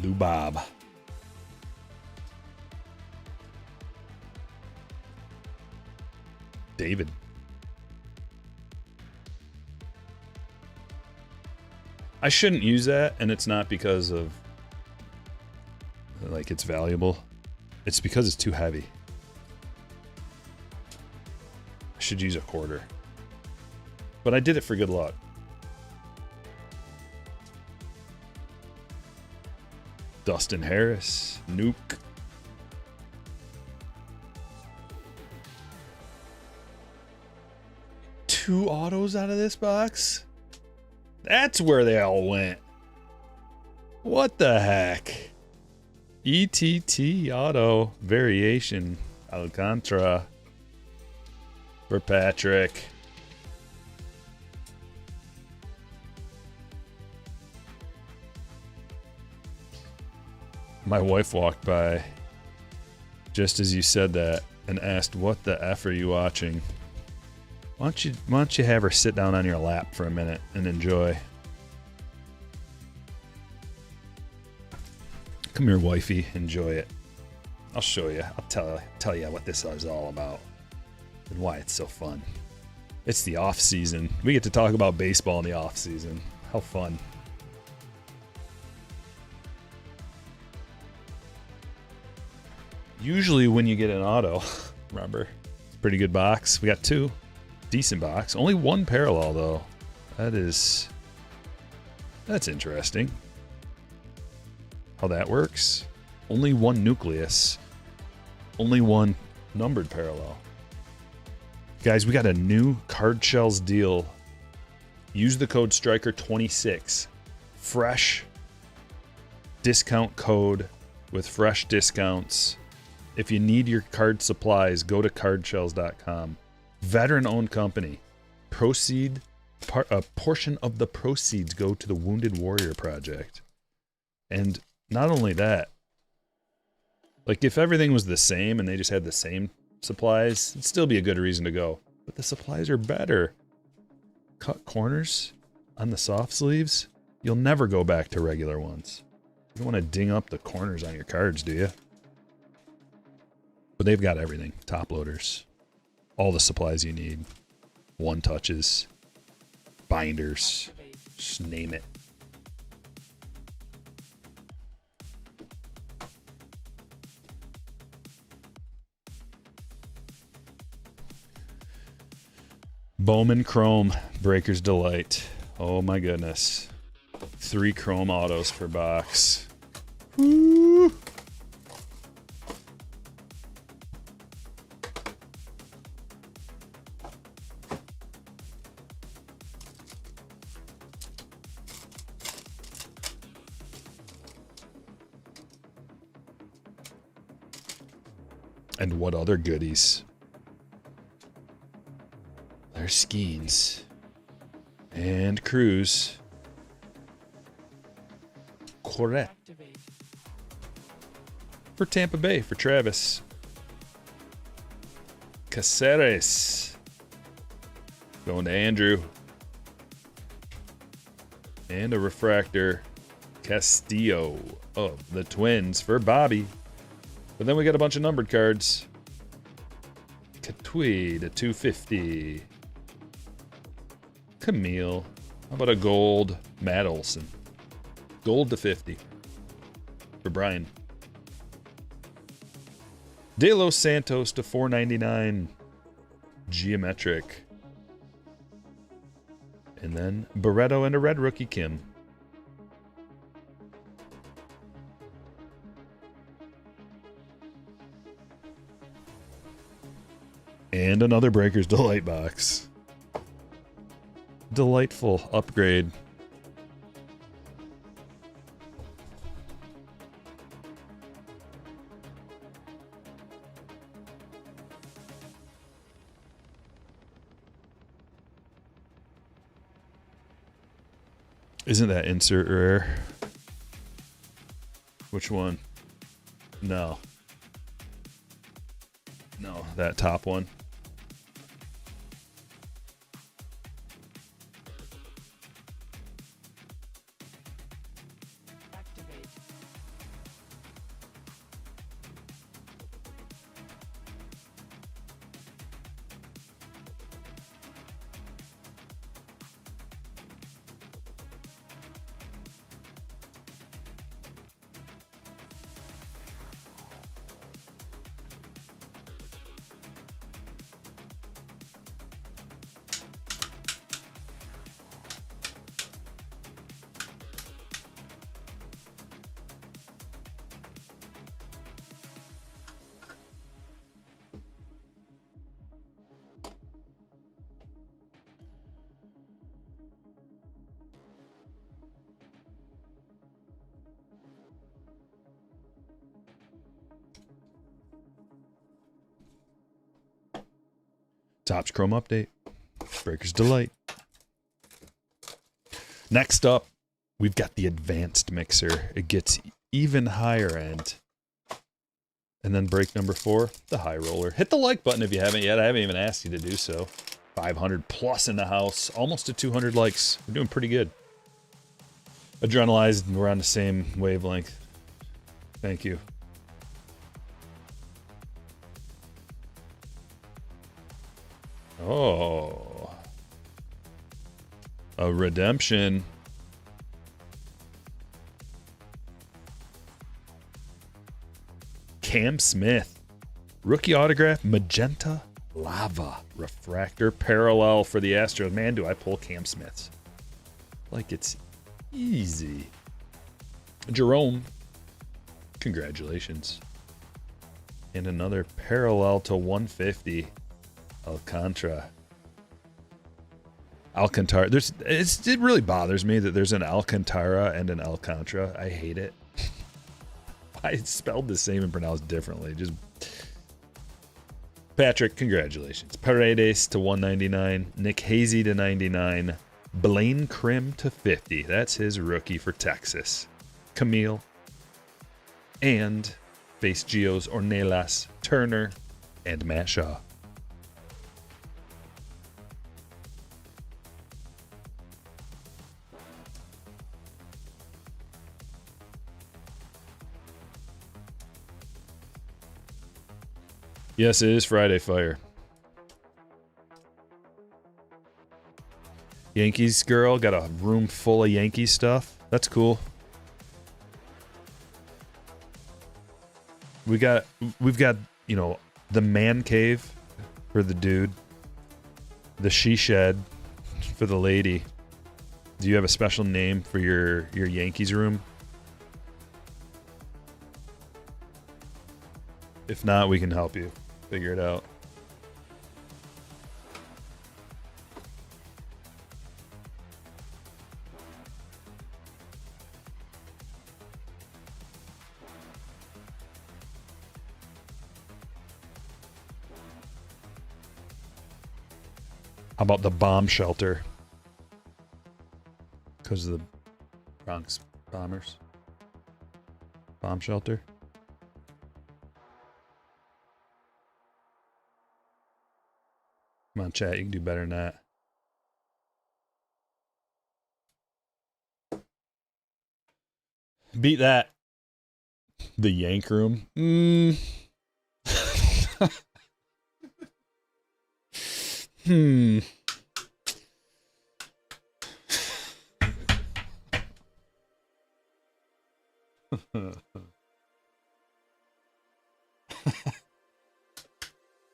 Lou Bob. David. I shouldn't use that, and it's not because of like it's valuable. It's because it's too heavy. I should use a quarter. But I did it for good luck. Dustin Harris. Nuke. Two autos out of this box? That's where they all went. What the heck? ETT auto variation. Alcantara. For Patrick. My wife walked by just as you said that and asked, "What the F are you watching?" Why don't you have her sit down on your lap for a minute and enjoy? Come here, wifey, enjoy it. I'll show you. I'll tell you what this is all about and why it's so fun. It's the off season. We get to talk about baseball in the off season. How fun. Usually when you get an auto, remember, it's a pretty good box. We got two. Decent box. Only one parallel, though. That's interesting. How that works. Only one nucleus. Only one numbered parallel. Guys, we got a new card shells deal. Use the code Stryker26. Fresh discount code with fresh discounts. If you need your card supplies, go to cardshells.com. Veteran-owned company. A portion of the proceeds go to the Wounded Warrior Project. And not only that, like if everything was the same and they just had the same supplies, it'd still be a good reason to go. But the supplies are better. Cut corners on the soft sleeves. You'll never go back to regular ones. You don't want to ding up the corners on your cards, do you? But they've got everything. Top loaders. All the supplies you need. One touches. Binders. Just name it. Bowman Chrome, Breaker's Delight. Oh my goodness. 3 chrome autos per box. Woo! And what other goodies? There's Skeens. And Cruz. Correct. For Tampa Bay, for Travis. Caceres. Going to Andrew. And a refractor. Castillo of the Twins for Bobby. But then we got a bunch of numbered cards. Katui to 250. Camille. How about a gold? Matt Olson. Gold to 50. For Brian. De Los Santos to 499. Geometric. And then Barreto and a red rookie, Kim. And another Breaker's Delight box. Delightful upgrade. Isn't that insert rare? Which one? No. No, that top one. Topps Chrome update. Breaker's Delight. Next up, we've got the advanced mixer. It gets even higher end. And then break number 4, the high roller. Hit the like button if you haven't yet. I haven't even asked you to do so. 500 plus in the house. Almost to 200 likes. We're doing pretty good. Adrenalized, we're on the same wavelength. Thank you. Oh. A redemption. Cam Smith. Rookie autograph, magenta lava. Refractor parallel for the Astros. Man, do I pull Cam Smiths. Like it's easy. Jerome. Congratulations. And another parallel to 150. Alcantara. It really bothers me that there's an Alcantara and an Alcantara. I hate it. It's spelled the same and pronounced differently. Just Patrick, congratulations. Paredes to 199. Nick Hazy to 99. Blaine Krim to 50. That's his rookie for Texas. Camille. And base Geos Ornelas, Turner, and Matt Shaw. Yes, it is Friday Fire. Yankees girl got a room full of Yankee stuff. That's cool. We've got, you know, the man cave for the dude. The she shed for the lady. Do you have a special name for your Yankees room? If not, we can help you figure it out. How about the bomb shelter? Because of the Bronx bombers. Bomb shelter. Come on, chat. You can do better than that. Beat that. The Yank room. I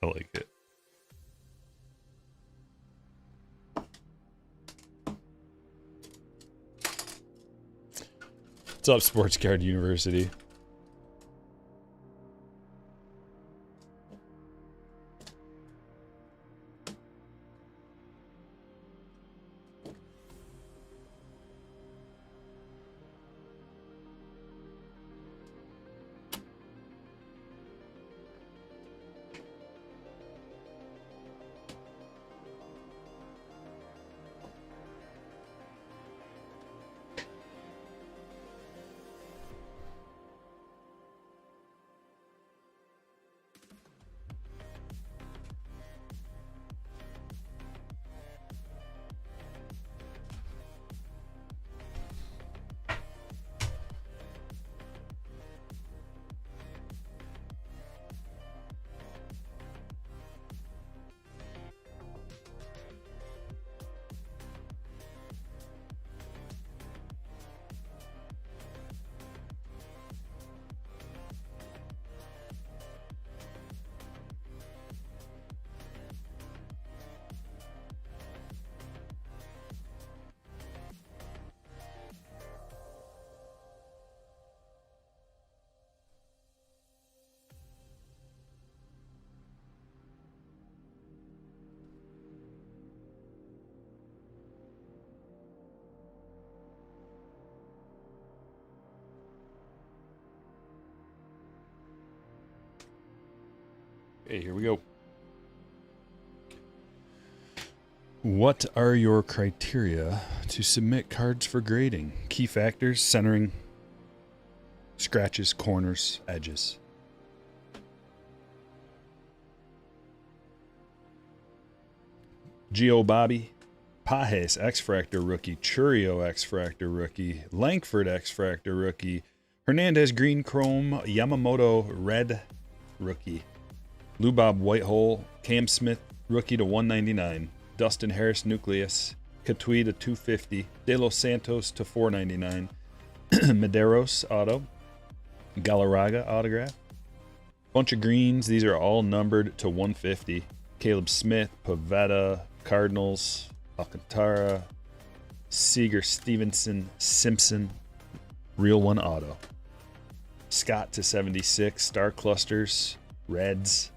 like it. What's up, Sports Card University? Okay, here we go. What are your criteria to submit cards for grading? Key factors: centering, scratches, corners, edges. Gio Bobby, Pajes X-Fractor rookie, Churio X-Fractor rookie, Langford X-Fractor rookie, Hernandez Green Chrome, Yamamoto Red rookie, Lubob Whitehole, Cam Smith rookie to 199, Dustin Harris Nucleus, Katui to 250, De Los Santos to 499, Medeiros auto, Galarraga autograph, bunch of greens. These are all numbered to 150. Caleb Smith, Pavetta, Cardinals, Alcantara, Seager, Stevenson, Simpson, real one auto. Scott to 76, Star Clusters, Reds,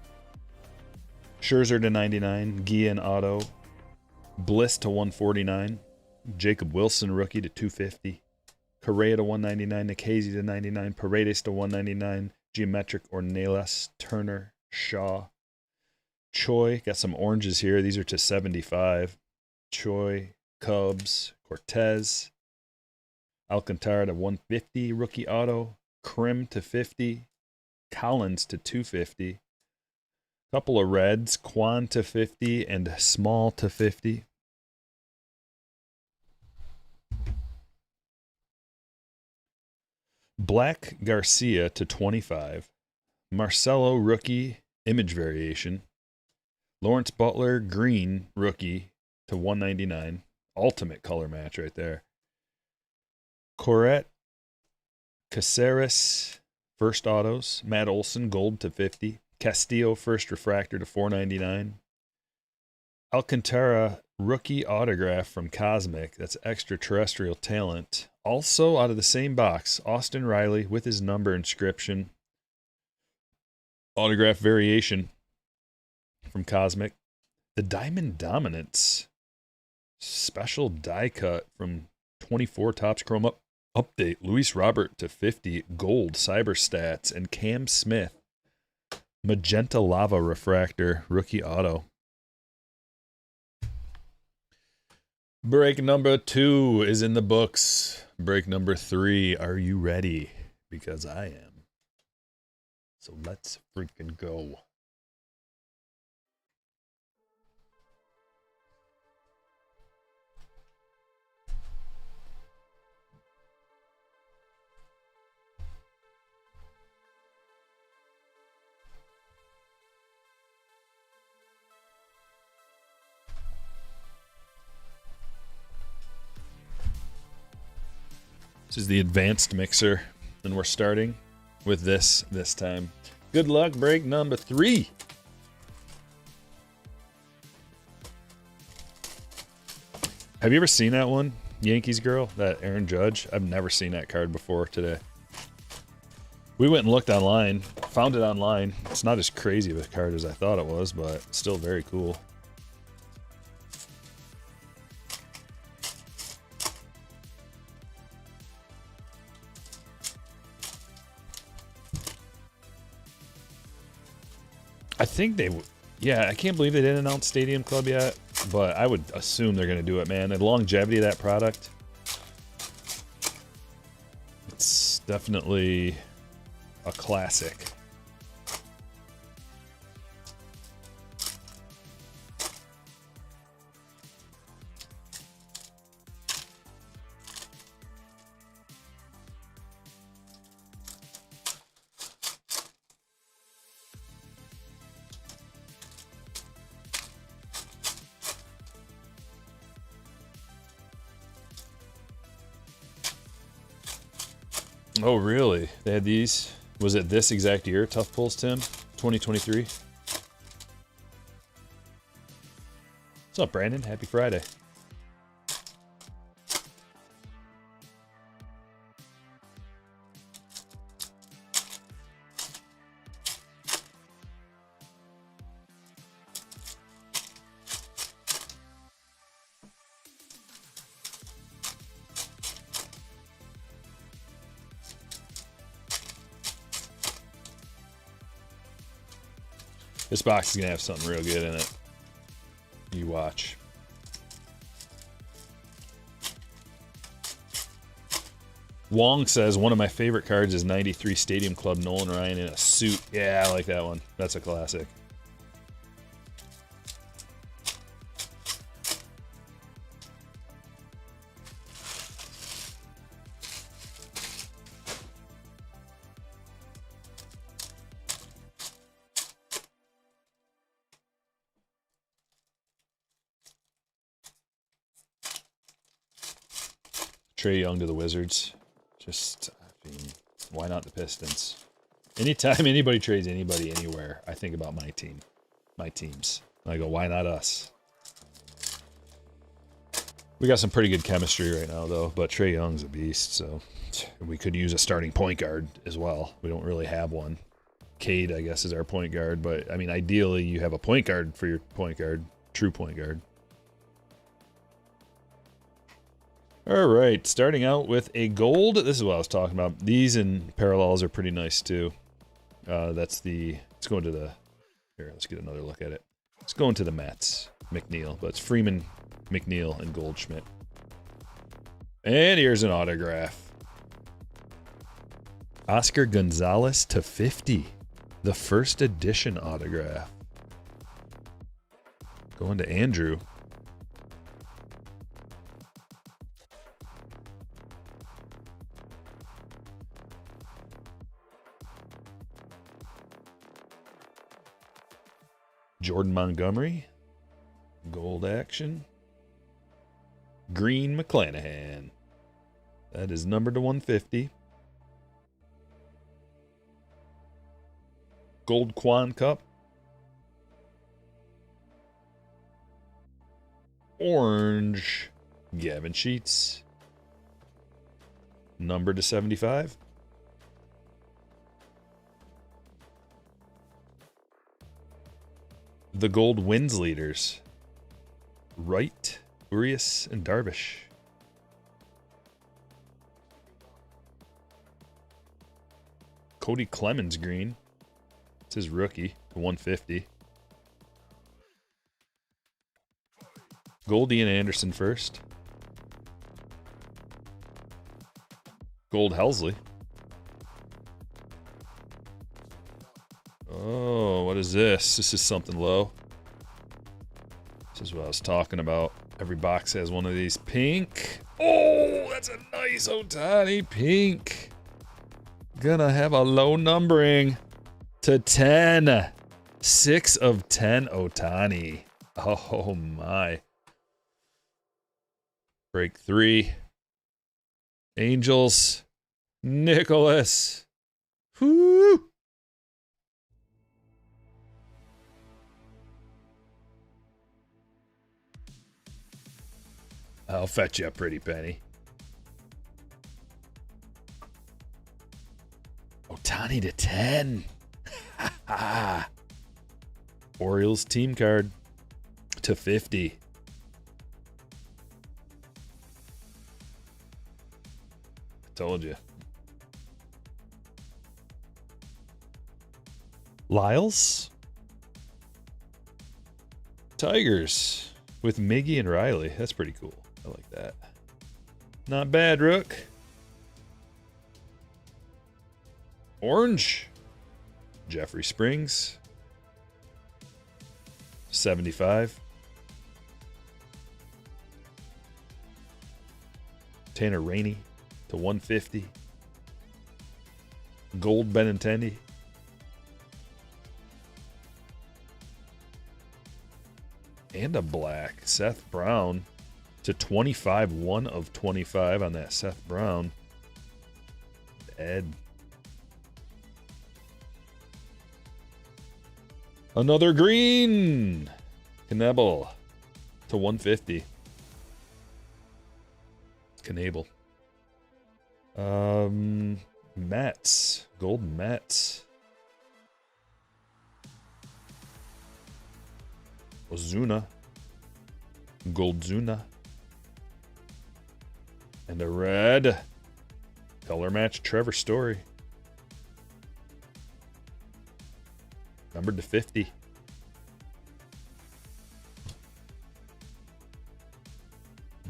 Scherzer to 99, Guillen auto, Bliss to 149, Jacob Wilson rookie to 250, Correa to 199, Nikhazy to 99, Paredes to 199, Geometric Ornelas, Turner, Shaw, Choi, got some oranges here. These are to 75. Choi, Cubs, Cortez, Alcantara to 150, rookie auto, Krim to 50, Collins to 250, couple of reds, Kwan to 50, and Small to 50. Black Garcia to 25, Marcelo rookie, image variation, Lawrence Butler green rookie to 199, ultimate color match right there. Corette, Caceres, first autos, Matt Olson gold to 50, Castillo first refractor to 499, Alcantara rookie autograph from Cosmic. That's extraterrestrial talent. Also out of the same box, Austin Riley with his number inscription. Autograph variation from Cosmic. The Diamond Dominance. Special die cut from 24 Topps Chrome update. Luis Robert to 50. Gold Cyber Stats. And Cam Smith. Magenta Lava Refractor. Rookie auto. Break number 2 is in the books. Break number 3. Are you ready? Because I am. So let's freaking go. This is the advanced mixer, and we're starting with this time. Good luck, break number 3. Have you ever seen that one? Yankees girl, that Aaron Judge? I've never seen that card before today. We went and looked online, found it online. It's not as crazy of a card as I thought it was, but still very cool. I think they, yeah, I can't believe they didn't announce Stadium Club yet, but I would assume they're going to do it, man. The longevity of that product, it's definitely a classic. Oh, really? They had these? Was it this exact year, Tough Pulls, Tim? 2023? What's up, Brandon? Happy Friday. This box is going to have something real good in it. You watch. Wong says, one of my favorite cards is 93 Stadium Club Nolan Ryan in a suit. Yeah, I like that one. That's a classic. Trae Young to the Wizards. Just, I mean, why not the Pistons? Anytime anybody trades anybody anywhere, I think about my team, my teams. I go, why not us? We got some pretty good chemistry right now, though, but Trae Young's a beast, so we could use a starting point guard as well. We don't really have one. Cade, I guess, is our point guard, but, I mean, ideally, you have a point guard for your point guard, true point guard. All right, starting out with a gold. This is what I was talking about. These in parallels are pretty nice too. Let's go into the, here, let's get another look at it. Let's go into the Mets, McNeil, but it's Freeman, McNeil, and Goldschmidt. And here's an autograph. Oscar Gonzalez to 50, the first edition autograph. Going to Andrew. Jordan Montgomery, gold action. Green McClanahan. That is numbered to 150. Gold Quan Cup. orange, Gavin Sheets. Number to 75. The gold wins leaders. Wright, Urias, and Darvish. Cody Clemens green. It's his rookie, 150. Gold Ian Anderson first. Gold Helsley. Oh, what is this? This is something low. This is what I was talking about. Every box has one of these. Pink. Oh, that's a nice Ohtani pink. Gonna have a low numbering to 10. 6 of 10 Ohtani. Oh my. Break 3. Angels. Nicholas. Whoo! I'll fetch you a pretty penny. Ohtani to 10. Orioles team card to 50. Told you. Lyles. Tigers with Miggy and Riley. That's pretty cool. I like that. Not bad, Rook. Orange. Jeffrey Springs. 75. Tanner Rainey to 150. Gold Benintendi. And a black. Seth Brown to 25. 1 of 25 on that Seth Brown. Ed. Another green. Knebel to 150. Knebel. Mets. Gold Mets. Ozuna. Gold Zuna. And a red. Color match Trevor Story. Numbered to 50.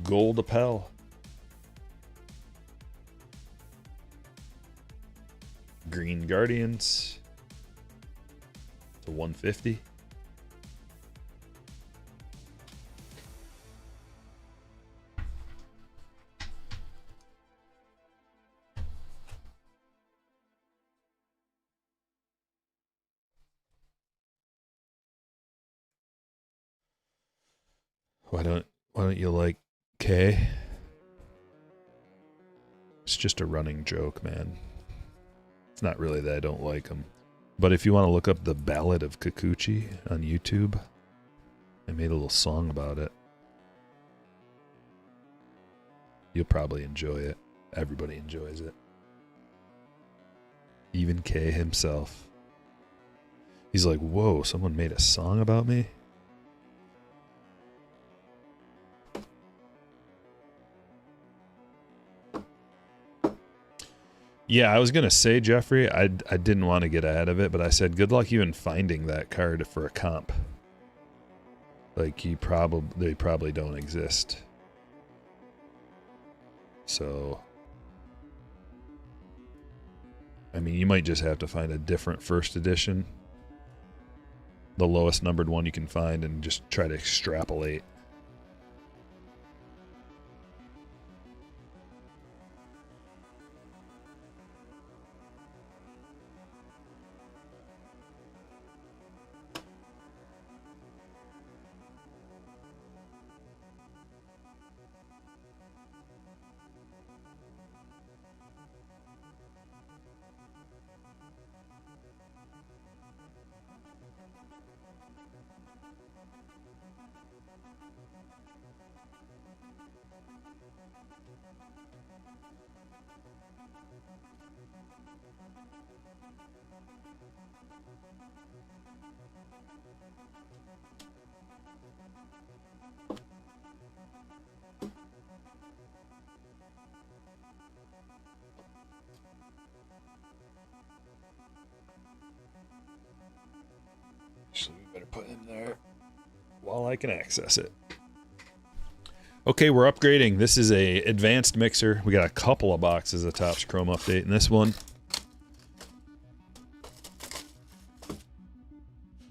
Gold Appel. Green Guardians to 150. Why don't you like K? It's just a running joke, man. It's not really that I don't like him. But if you want to look up the Ballad of Kikuchi on YouTube, I made a little song about it. You'll probably enjoy it. Everybody enjoys it. Even K himself. He's like, whoa, someone made a song about me? Yeah, I was going to say, Jeffrey, I didn't want to get ahead of it, but I said, good luck even finding that card for a comp. Like, they probably don't exist. So, I mean, you might just have to find a different first edition. The lowest numbered one you can find and just try to extrapolate. Actually, we better put him there while I can access it. Okay, we're upgrading. This is a advanced mixer. We got a couple of boxes of Topps Chrome update in this one.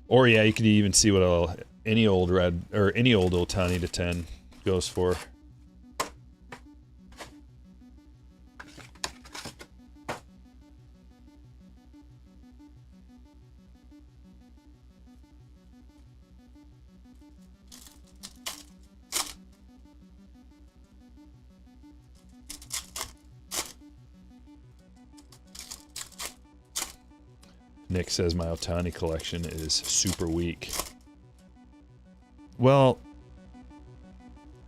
Or yeah, you could even see what any old red or any old Otani to 10 goes for. Nick says my Otani collection is super weak. Well,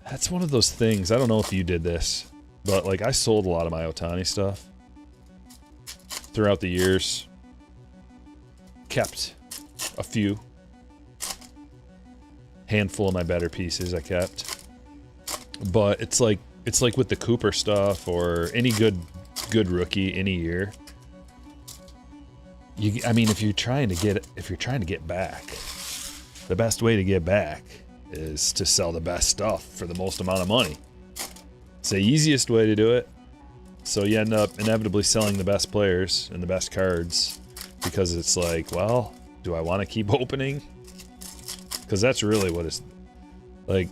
that's one of those things. I don't know if you did this, but like I sold a lot of my Otani stuff throughout the years. Kept a few. Handful of my better pieces I kept. But it's like with the Cooper stuff or any good rookie any year. I mean, if you're trying to get back, the best way to get back is to sell the best stuff for the most amount of money. It's the easiest way to do it. So you end up inevitably selling the best players and the best cards because it's like, well, do I want to keep opening? Because that's really what it's like.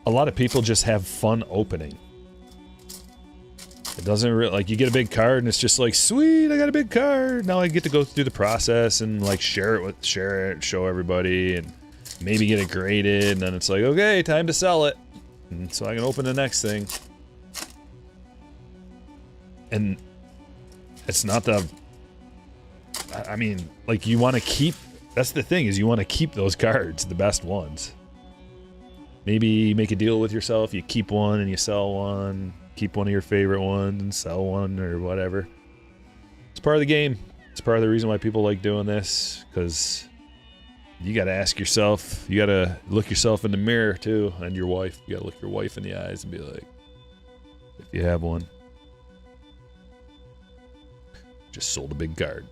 A lot of people just have fun opening. It doesn't really, like, you get a big card and it's just like, sweet, I got a big card. Now I get to go through the process and like share it, show everybody, and maybe get it graded. And then it's like, okay, time to sell it. And so I can open the next thing. And it's not the, I mean, like, you want to keep, that's the thing, is you want to keep those cards, the best ones. Maybe make a deal with yourself. You keep one and you sell one. Keep one of your favorite ones and sell one or whatever. It's part of the game. It's part of the reason why people like doing this, because you got to ask yourself, you got to look yourself in the mirror too, and your wife. You got to look your wife in the eyes and be like, if you have one, just sold a big card,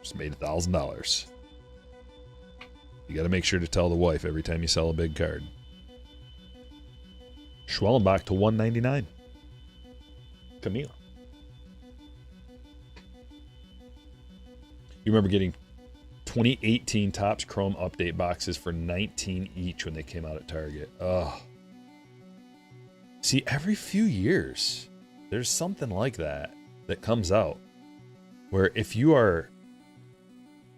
just made $1,000. You got to make sure to tell the wife every time you sell a big card. Schwellenbach to 199. Camille. You remember getting 2018 Topps Chrome update boxes for $19 each when they came out at Target. Ugh. See, every few years, there's something like that comes out where if you are,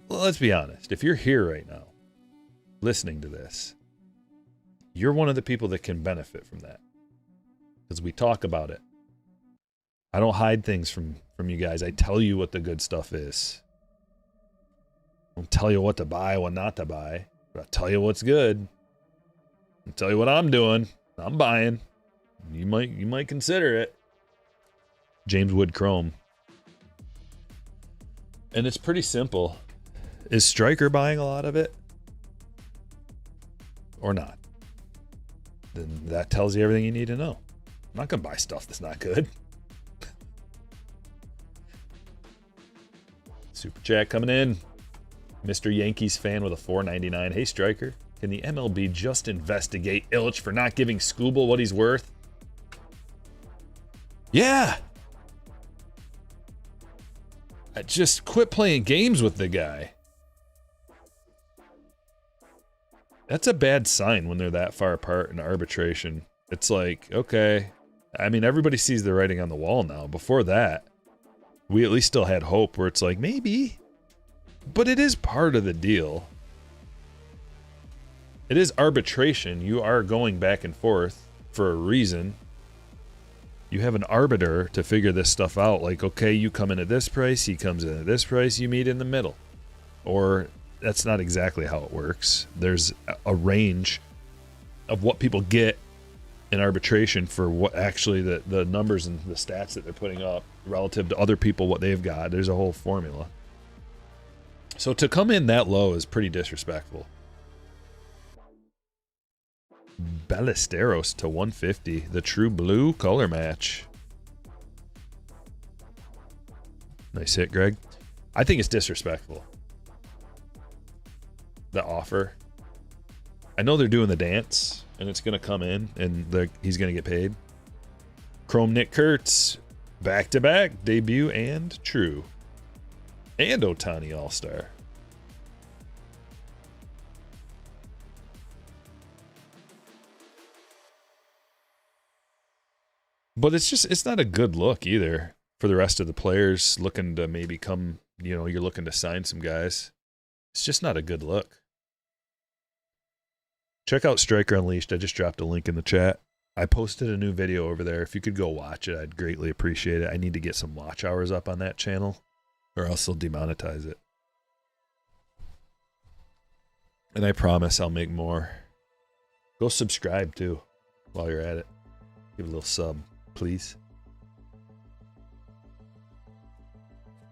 well, let's be honest, if you're here right now listening to this, you're one of the people that can benefit from that. Because we talk about it. I don't hide things from you guys. I tell you what the good stuff is. I don't tell you what to buy, what not to buy. But I'll tell you what's good. I'll tell you what I'm doing. I'm buying. You might consider it. James Wood Chrome. And it's pretty simple. Is Stryker buying a lot of it? Or not? Then that tells you everything you need to know. I'm not going to buy stuff that's not good. Super chat coming in. Mr. Yankees fan with a $4.99. Hey, Stryker, can the MLB just investigate Ilitch for not giving Skubal what he's worth? Yeah. Just quit playing games with the guy. That's a bad sign when they're that far apart in arbitration. It's like, okay. I mean, everybody sees the writing on the wall now. Before that, we at least still had hope where it's like, maybe. But it is part of the deal. It is arbitration. You are going back and forth for a reason. You have an arbiter to figure this stuff out. Like, okay, you come in at this price, he comes in at this price, you meet in the middle. Or that's not exactly how it works. There's a range of what people get in arbitration for what actually the numbers and the stats that they're putting up relative to other people, what they've got. There's a whole formula. So to come in that low is pretty disrespectful. Ballesteros to 150, the true blue color match. Nice hit, Greg. I think it's disrespectful. The offer. I know they're doing the dance, and it's going to come in, and he's going to get paid. Chrome Nick Kurtz, back-to-back, debut and true. And Ohtani All-Star. But it's not a good look either for the rest of the players looking to maybe come, you're looking to sign some guys. It's just not a good look. Check out Stryker Unleashed. I just dropped a link in the chat. I posted a new video over there. If you could go watch it, I'd greatly appreciate it. I need to get some watch hours up on that channel, or else they'll demonetize it. And I promise I'll make more. Go subscribe too while you're at it. Give a little sub, please.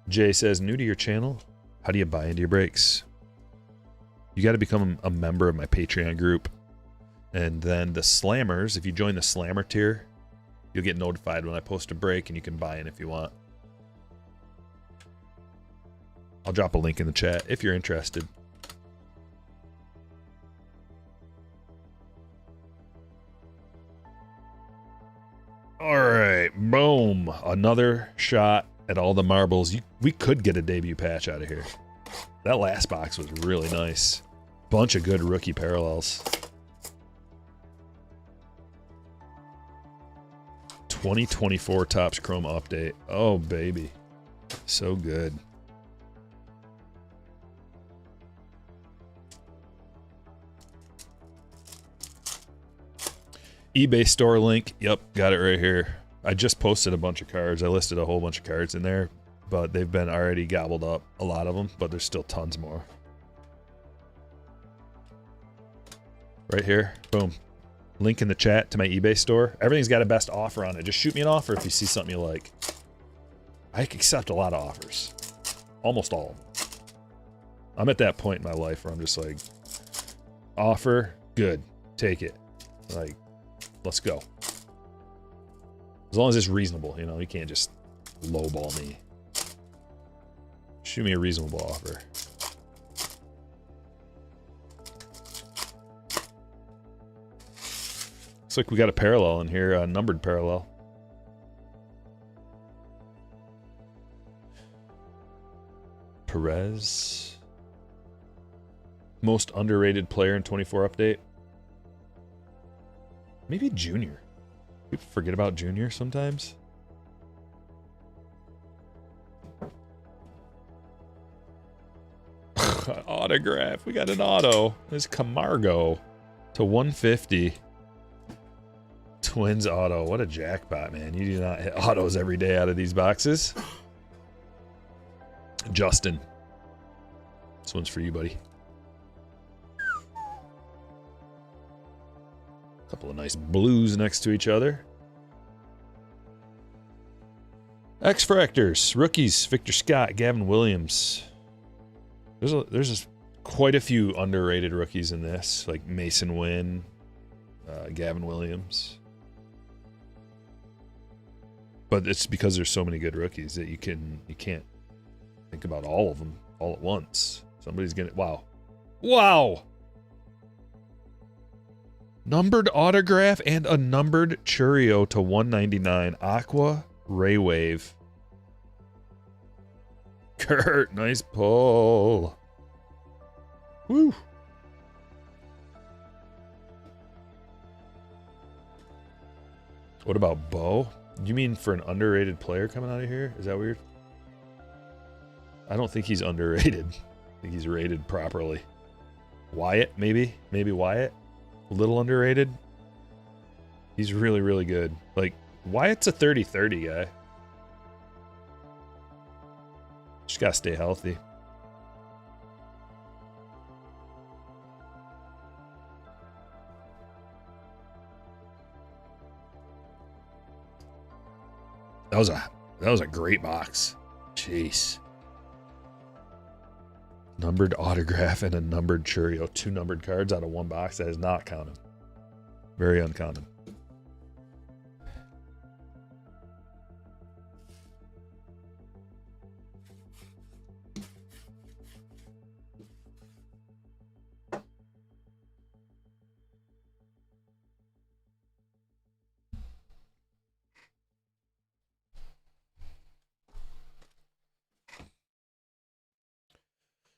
Jay says, new to your channel, how do you buy into your breaks? You got to become a member of my Patreon group. And then the Slammers, if you join the Slammer tier, you'll get notified when I post a break, and you can buy in if you want. I'll drop a link in the chat if you're interested. All right, boom. Another shot at all the marbles. We could get a debut patch out of here. That last box was really nice. Bunch of good rookie parallels. 2024 Topps Chrome update. Oh, baby. So good. eBay store link. Yep, got it right here. I just posted a bunch of cards. I listed a whole bunch of cards in there, but they've been already gobbled up, a lot of them, but there's still tons more. Right here. Boom. Link in the chat to my eBay store. Everything's got a best offer on it. Just shoot me an offer if you see something you like. I accept a lot of offers. Almost all of them. I'm at that point in my life where I'm just like, offer, good. Take it. Like, let's go. As long as it's reasonable, you can't just lowball me. Shoot me a reasonable offer. Looks like we got a parallel in here, a numbered parallel. Perez. Most underrated player in 24 update. Maybe Junior. We forget about Junior sometimes. Autograph. We got an auto. There's Camargo to 150. Twins auto. What a jackpot, man. You do not hit autos every day out of these boxes. Justin. This one's for you, buddy. Couple of nice blues next to each other. X-Fractors. Rookies. Victor Scott. Gavin Williams. There's quite a few underrated rookies in this, like Mason Wynn, Gavin Williams. But it's because there's so many good rookies that you can't think about all of them all at once. Somebody's gonna wow. Numbered autograph and a numbered Churio to 199. Aqua Ray Wave. Kurt, nice pull. Woo. What about Bo? You mean for an underrated player coming out of here? Is that weird? I don't think he's underrated. I think he's rated properly. Wyatt, maybe? Maybe Wyatt? A little underrated? He's really, really good. Like, Wyatt's a 30-30 guy. Just gotta stay healthy. That was a great box. Jeez. Numbered autograph and a numbered Churio. 2 numbered cards out of 1 box. That is not common. Very uncommon.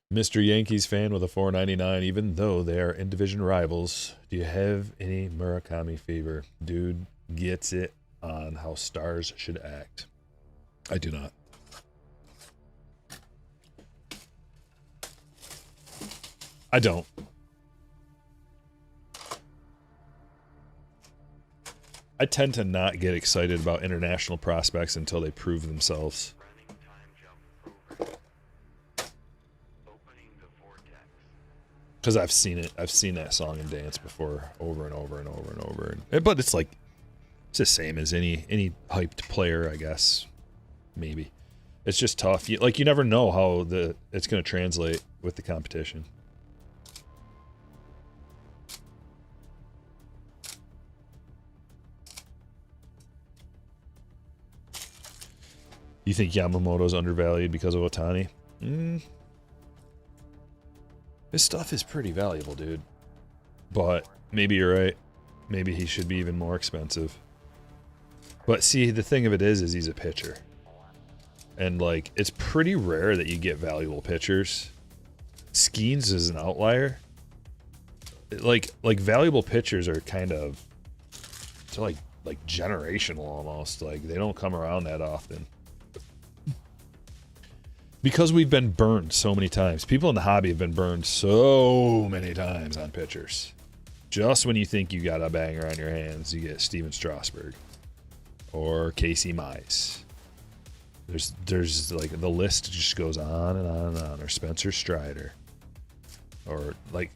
Mr. Yankees fan with a $4.99, even though they are in-division rivals. Do you have any Murakami fever? Dude gets it on how stars should act. I do not. I don't. I tend to not get excited about international prospects until they prove themselves. Because I've seen it. I've seen that song and dance before over and over and over and over. But it's like, it's the same as any hyped player, I guess. Maybe. It's just tough. You never know how it's going to translate with the competition. You think Yamamoto's undervalued because of Ohtani? His stuff is pretty valuable, dude. But maybe you're right. Maybe he should be even more expensive. But see, the thing of it is he's a pitcher. And, like, it's pretty rare that you get valuable pitchers. Skeens is an outlier. Like valuable pitchers are kind of... They're like generational almost. Like, they don't come around that often. Because we've been burned so many times. People in the hobby have been burned so many times on pitchers. Just when you think you got a banger on your hands, you get Steven Strasburg or Casey Mize. There's like, the list just goes on and on and on. Or Spencer Strider. Or like,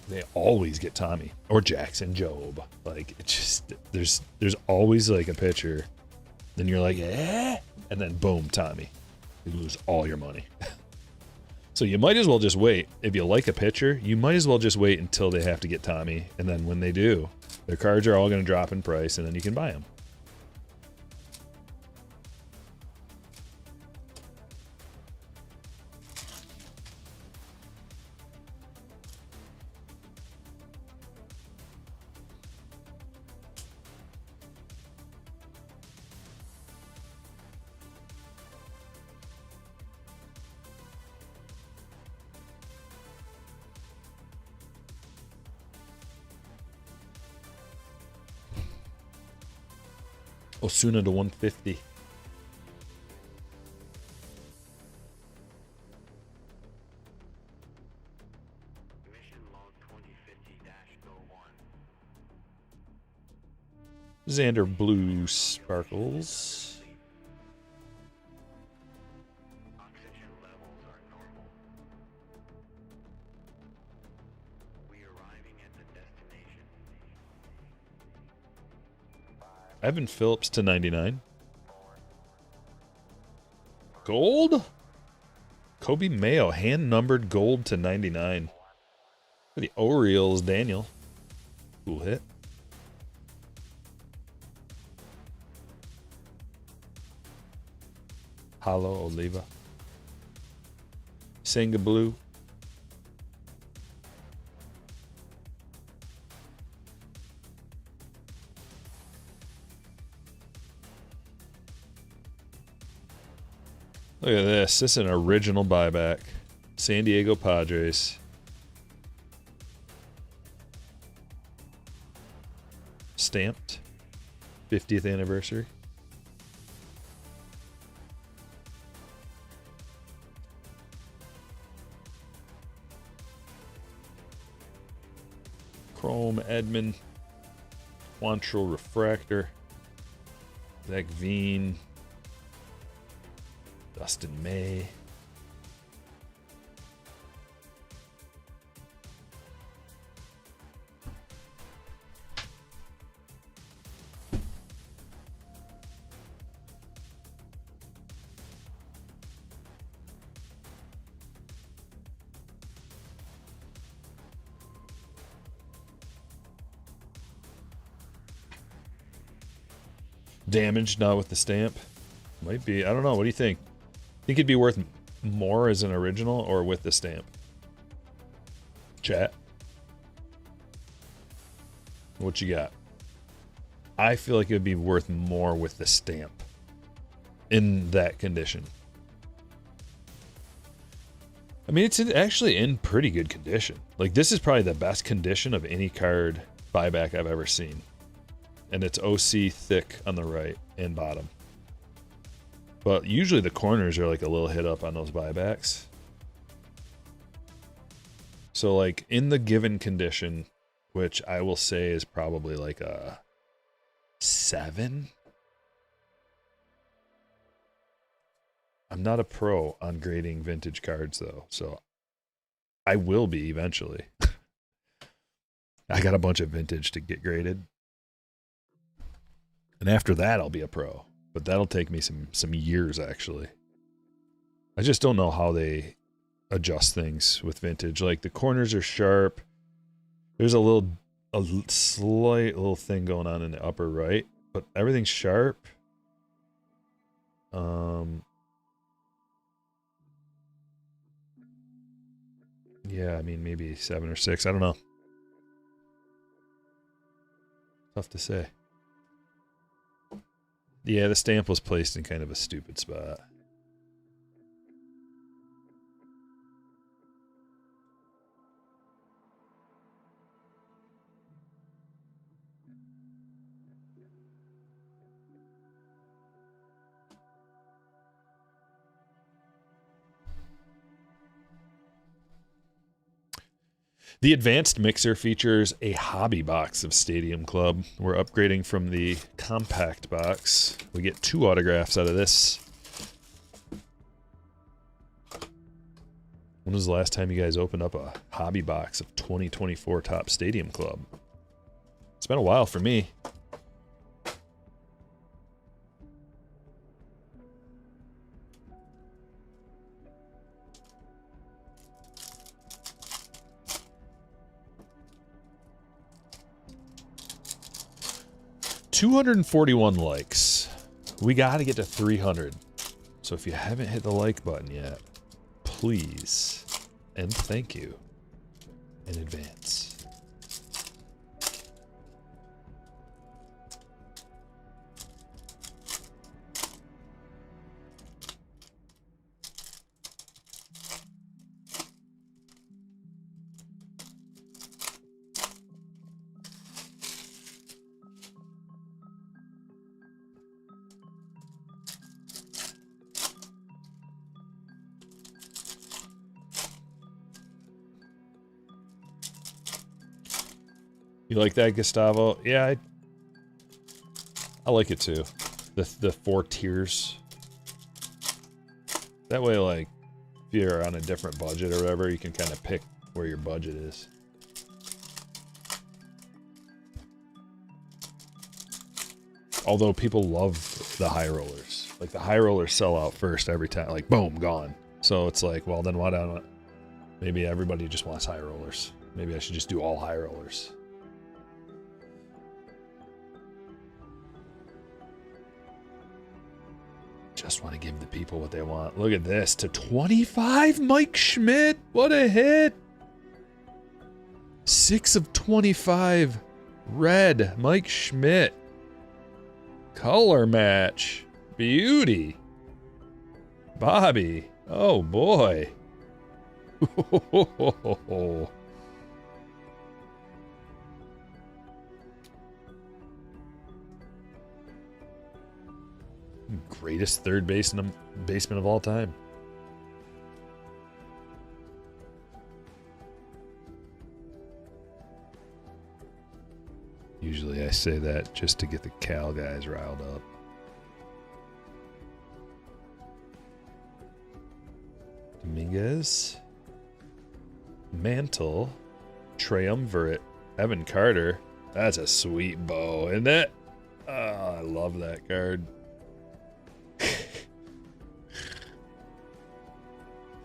they always get Tommy or Jackson Jobe. Like, it just, there's always like a pitcher. Then you're like, and then boom, Tommy. You lose all your money. So you might as well just wait. If you like a pitcher, you might as well just wait until they have to get Tommy. And then when they do, their cards are all going to drop in price, and then you can buy them. Osuna to 150. Xander Blue Sparkles. Oxygen levels are normal. We arriving at the destination. Evan Phillips to 99. Gold? Kobe Mayo, hand-numbered gold to 99. For the Orioles, Daniel. Cool hit. Hollow Oliva. Senga Blue. Look at this. This is an original buyback. San Diego Padres. Stamped. 50th anniversary. Chrome Edmund. Quantrill Refractor. Zach Veen. Dustin May. Damaged, not with the stamp. Might be. I don't know. What do you think? Think it'd be worth more as an original or with the stamp? Chat. What you got? I feel like it would be worth more with the stamp in that condition. I mean, it's actually in pretty good condition. Like, this is probably the best condition of any card buyback I've ever seen. And it's OC thick on the right and bottom. But usually the corners are like a little hit up on those buybacks. So, like, in the given condition, which I will say is probably like a 7. I'm not a pro on grading vintage cards, though, so I will be eventually. I got a bunch of vintage to get graded. And after that, I'll be a pro. But that'll take me some years, actually. I just don't know how they adjust things with vintage. Like, the corners are sharp. There's a slight little thing going on in the upper right, but everything's sharp. Yeah, I mean, maybe 7 or 6. I don't know. Tough to say. Yeah, the stamp was placed in kind of a stupid spot. The advanced mixer features a hobby box of Stadium Club. We're upgrading from the compact box. We get 2 autographs out of this. When was the last time you guys opened up a hobby box of 2024 Top Stadium Club? It's been a while for me. $241 likes. We got to get to 300. So if you haven't hit the like button yet, please and thank you in advance. You like that, Gustavo? Yeah, I like it too. The 4 tiers. That way, like, if you're on a different budget or whatever, you can kind of pick where your budget is. Although people love the high rollers. Like, the high rollers sell out first every time. Like, boom, gone. So it's like, well, then why don't... Maybe everybody just wants high rollers. Maybe I should just do all high rollers. Just want to give the people what they want. Look at this. To 25, Mike Schmidt. What a hit. 6 of 25. Red, Mike Schmidt. Color match. Beauty. Bobby. Oh, boy. Greatest third baseman of all time. Usually I say that just to get the Cal guys riled up. Dominguez. Mantle. Triumvirate. Evan Carter. That's a sweet bow, isn't it? Oh, I love that card.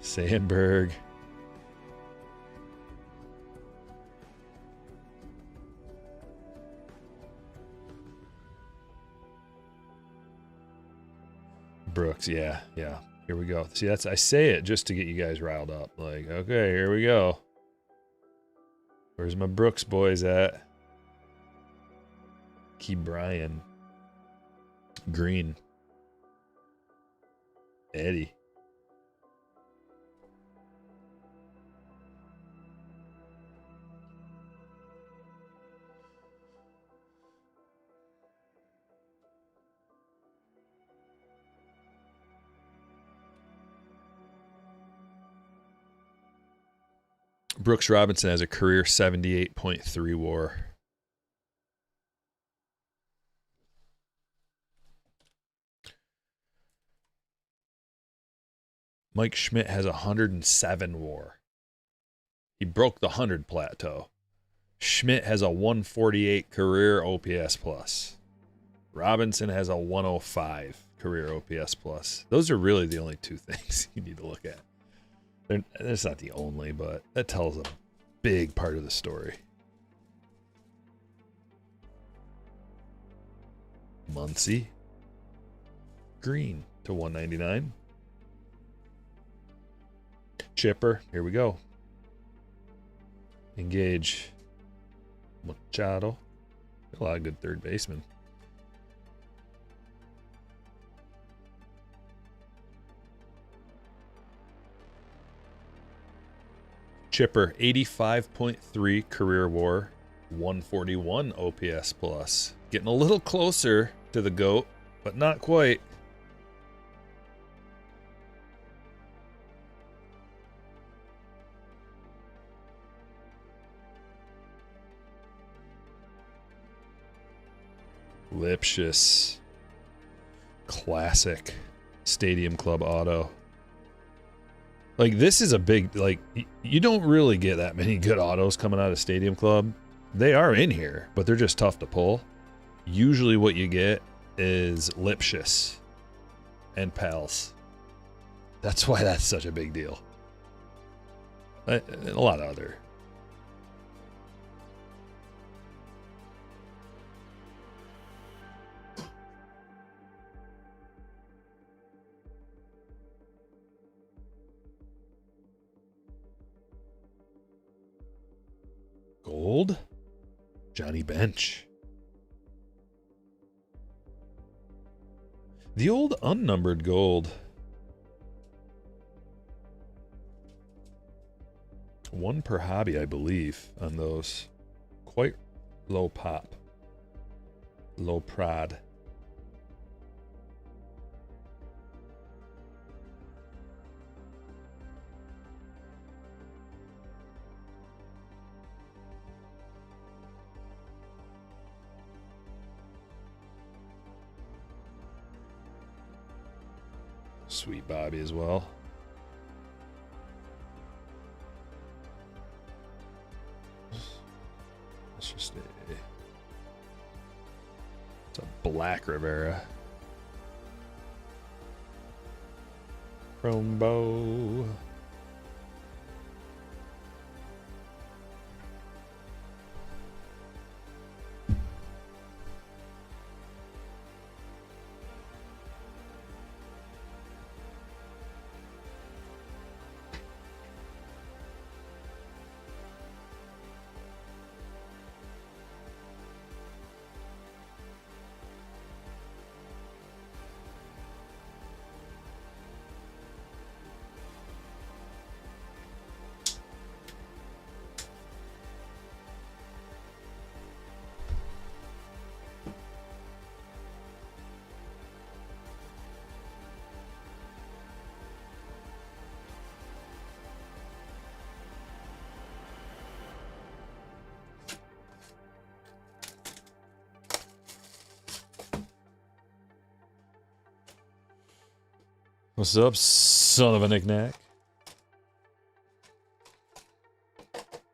Sandberg. Brooks, yeah. Here we go. See, I say it just to get you guys riled up. Like, okay, here we go. Where's my Brooks boys at? Key Bryan. Green. Eddie. Brooks Robinson has a career 78.3 WAR. Mike Schmidt has 107 WAR. He broke the 100 plateau. Schmidt has a 148 career OPS plus. Robinson has a 105 career OPS plus. Those are really the only two things you need to look at. That's not the only, but that tells a big part of the story. Muncy. Green to 199. Chipper. Here we go. Engage. Machado. A lot of good third basemen. Chipper, 85.3 career WAR, 141 OPS plus. Getting a little closer to the GOAT, but not quite. Lipschitz. Classic Stadium Club auto. Like, this is a big, like, you don't really get that many good autos coming out of Stadium Club. They are in here, but they're just tough to pull. Usually what you get is Lipschitz and Pals. That's why that's such a big deal. A lot of other. Gold? Johnny Bench. The old unnumbered gold. One per hobby, I believe, on those. Quite low pop. Low prod. Sweet Bobby as well. It's just it's a black Rivera. Rombo. What's up, son of a knick-knack?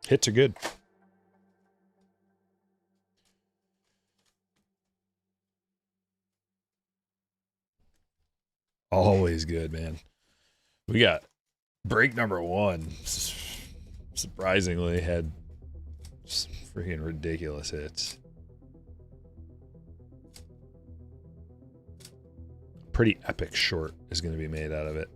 Hits are good. Always good, man. We got break number one. Surprisingly, had some freaking ridiculous hits. pretty epic short is going to be made out of it.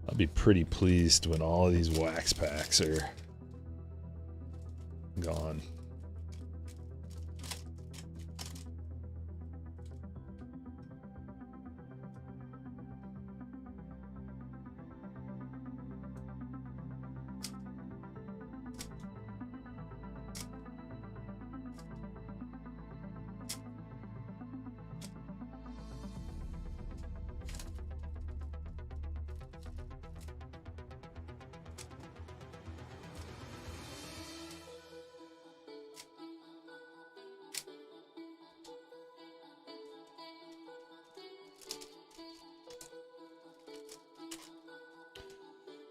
I'll be pretty pleased when all of these wax packs are gone.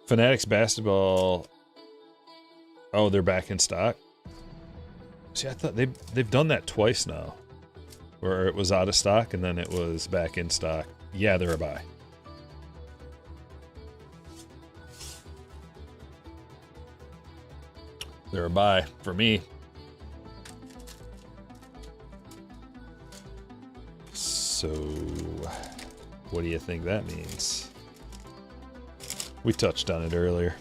Fanatics basketball. Oh, they're back in stock. See, I thought they've done that twice now, where it was out of stock and then it was back in stock. Yeah, they're a buy. They're a buy for me. So, what do you think that means? We touched on it earlier.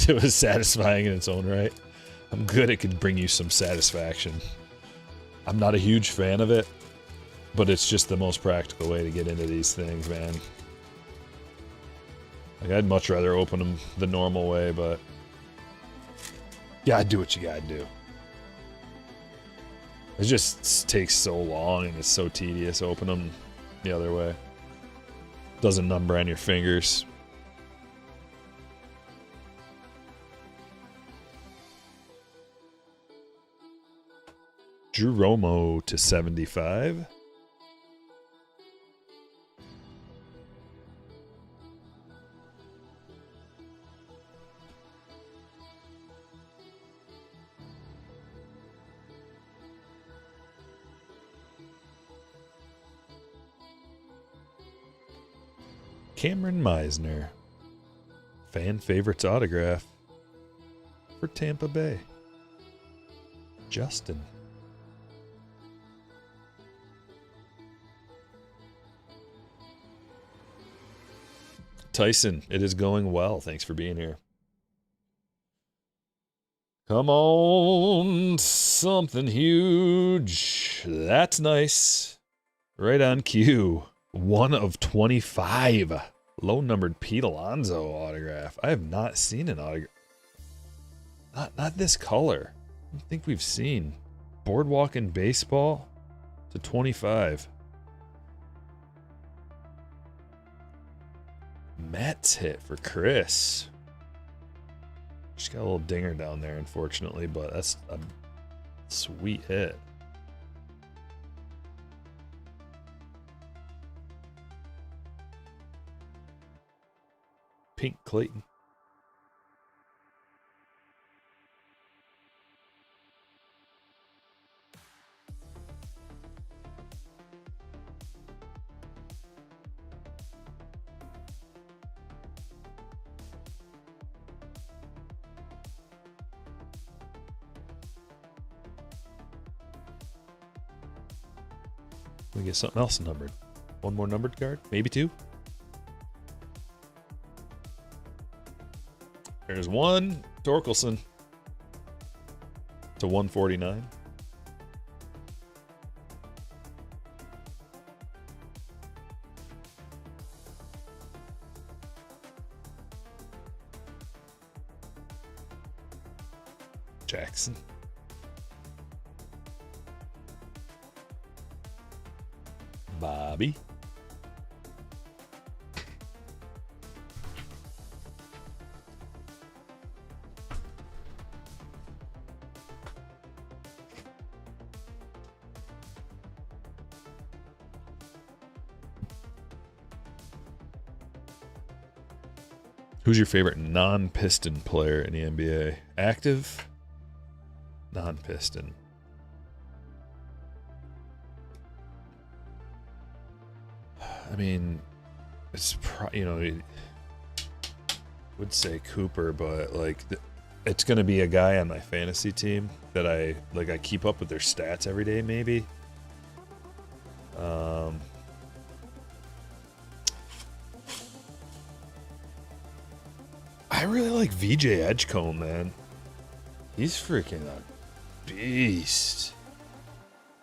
It was satisfying in its own right. I'm good. It could bring you some satisfaction. I'm not a huge fan of it, but it's just the most practical way to get into these things, man. Like, I'd much rather open them the normal way, but you gotta do what you gotta do. It just takes so long and it's so tedious. Open them the other way. Doesn't number on your fingers. Drew Romo to 75. Cameron Meisner. Fan favorites autograph for Tampa Bay. Justin. Tyson, it is going well. Thanks for being here. Come on, something huge. That's nice. Right on cue. 1 of 25. Low-numbered Pete Alonso autograph. I have not seen an autograph. Not this color. I don't think we've seen. Boardwalk in baseball to 25. Mets hit for Chris. Just got a little dinger down there, unfortunately, but that's a sweet hit. Pink Clayton. We get something else numbered. One more numbered card, maybe 2. There's 1. Torkelson to 149. Jackson. Bobby. Who's your favorite non-Piston player in the NBA? Active? Non-Piston. I mean, it's you know, I would say Cooper, but like it's gonna be a guy on my fantasy team that I keep up with their stats every day, maybe. I really like VJ Edgecombe, man. He's freaking a beast.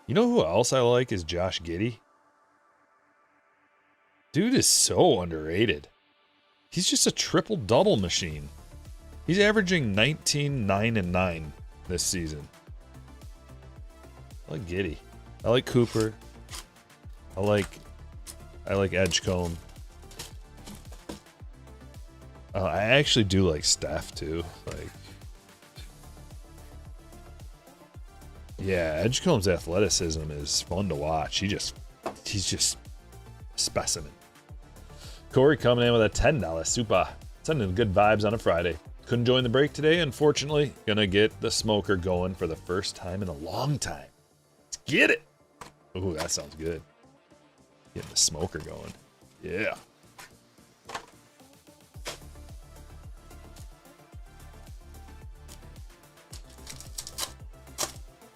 You know who else I like is Josh Giddey. Dude is so underrated. He's just a triple-double machine. He's averaging 19, 9, and 9 this season. I like Giddey. I like Cooper. I like Edgecombe. I actually do like Steph too. Like, yeah, Edgecombe's athleticism is fun to watch. He's just a specimen. Corey coming in with a $10 super. Sending good vibes on a Friday. Couldn't join the break today, unfortunately. Gonna get the smoker going for the first time in a long time. Let's get it. Ooh, that sounds good. Getting the smoker going. Yeah.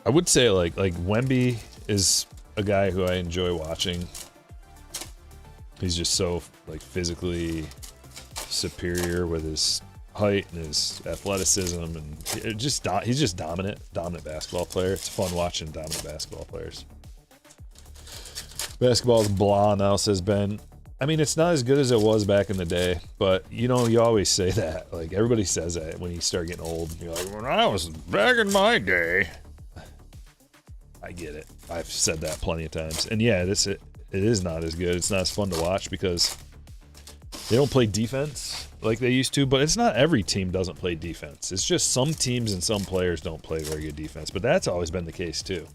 I would say like Wemby is a guy who I enjoy watching. He's just so like physically superior with his height and his athleticism, and he's just dominant basketball player. It's fun watching dominant basketball players. Basketball's blah now, says Ben. I mean, it's not as good as it was back in the day, but you know, you always say that. Like everybody says that when you start getting old. You're like, when I was back in my day. I get it. I've said that plenty of times. And yeah, it is not as good. It's not as fun to watch because they don't play defense like they used to, but it's not every team doesn't play defense. It's just some teams and some players don't play very good defense, but that's always been the case too.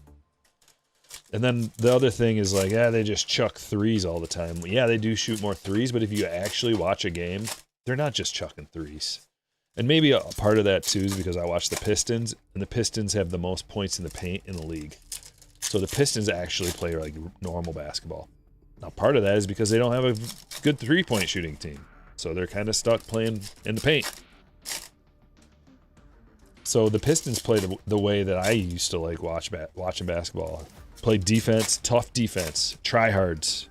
And then the other thing is like, they just chuck threes all the time. Yeah, they do shoot more threes, but if you actually watch a game, they're not just chucking threes. And maybe a part of that too is because I watch the Pistons, and the Pistons have the most points in the paint in the league. So the Pistons actually play like normal basketball. Now part of that is because they don't have a good three-point shooting team. So they're kind of stuck playing in the paint. So the Pistons play the way that I used to like watching basketball. Play defense, tough defense, tryhards,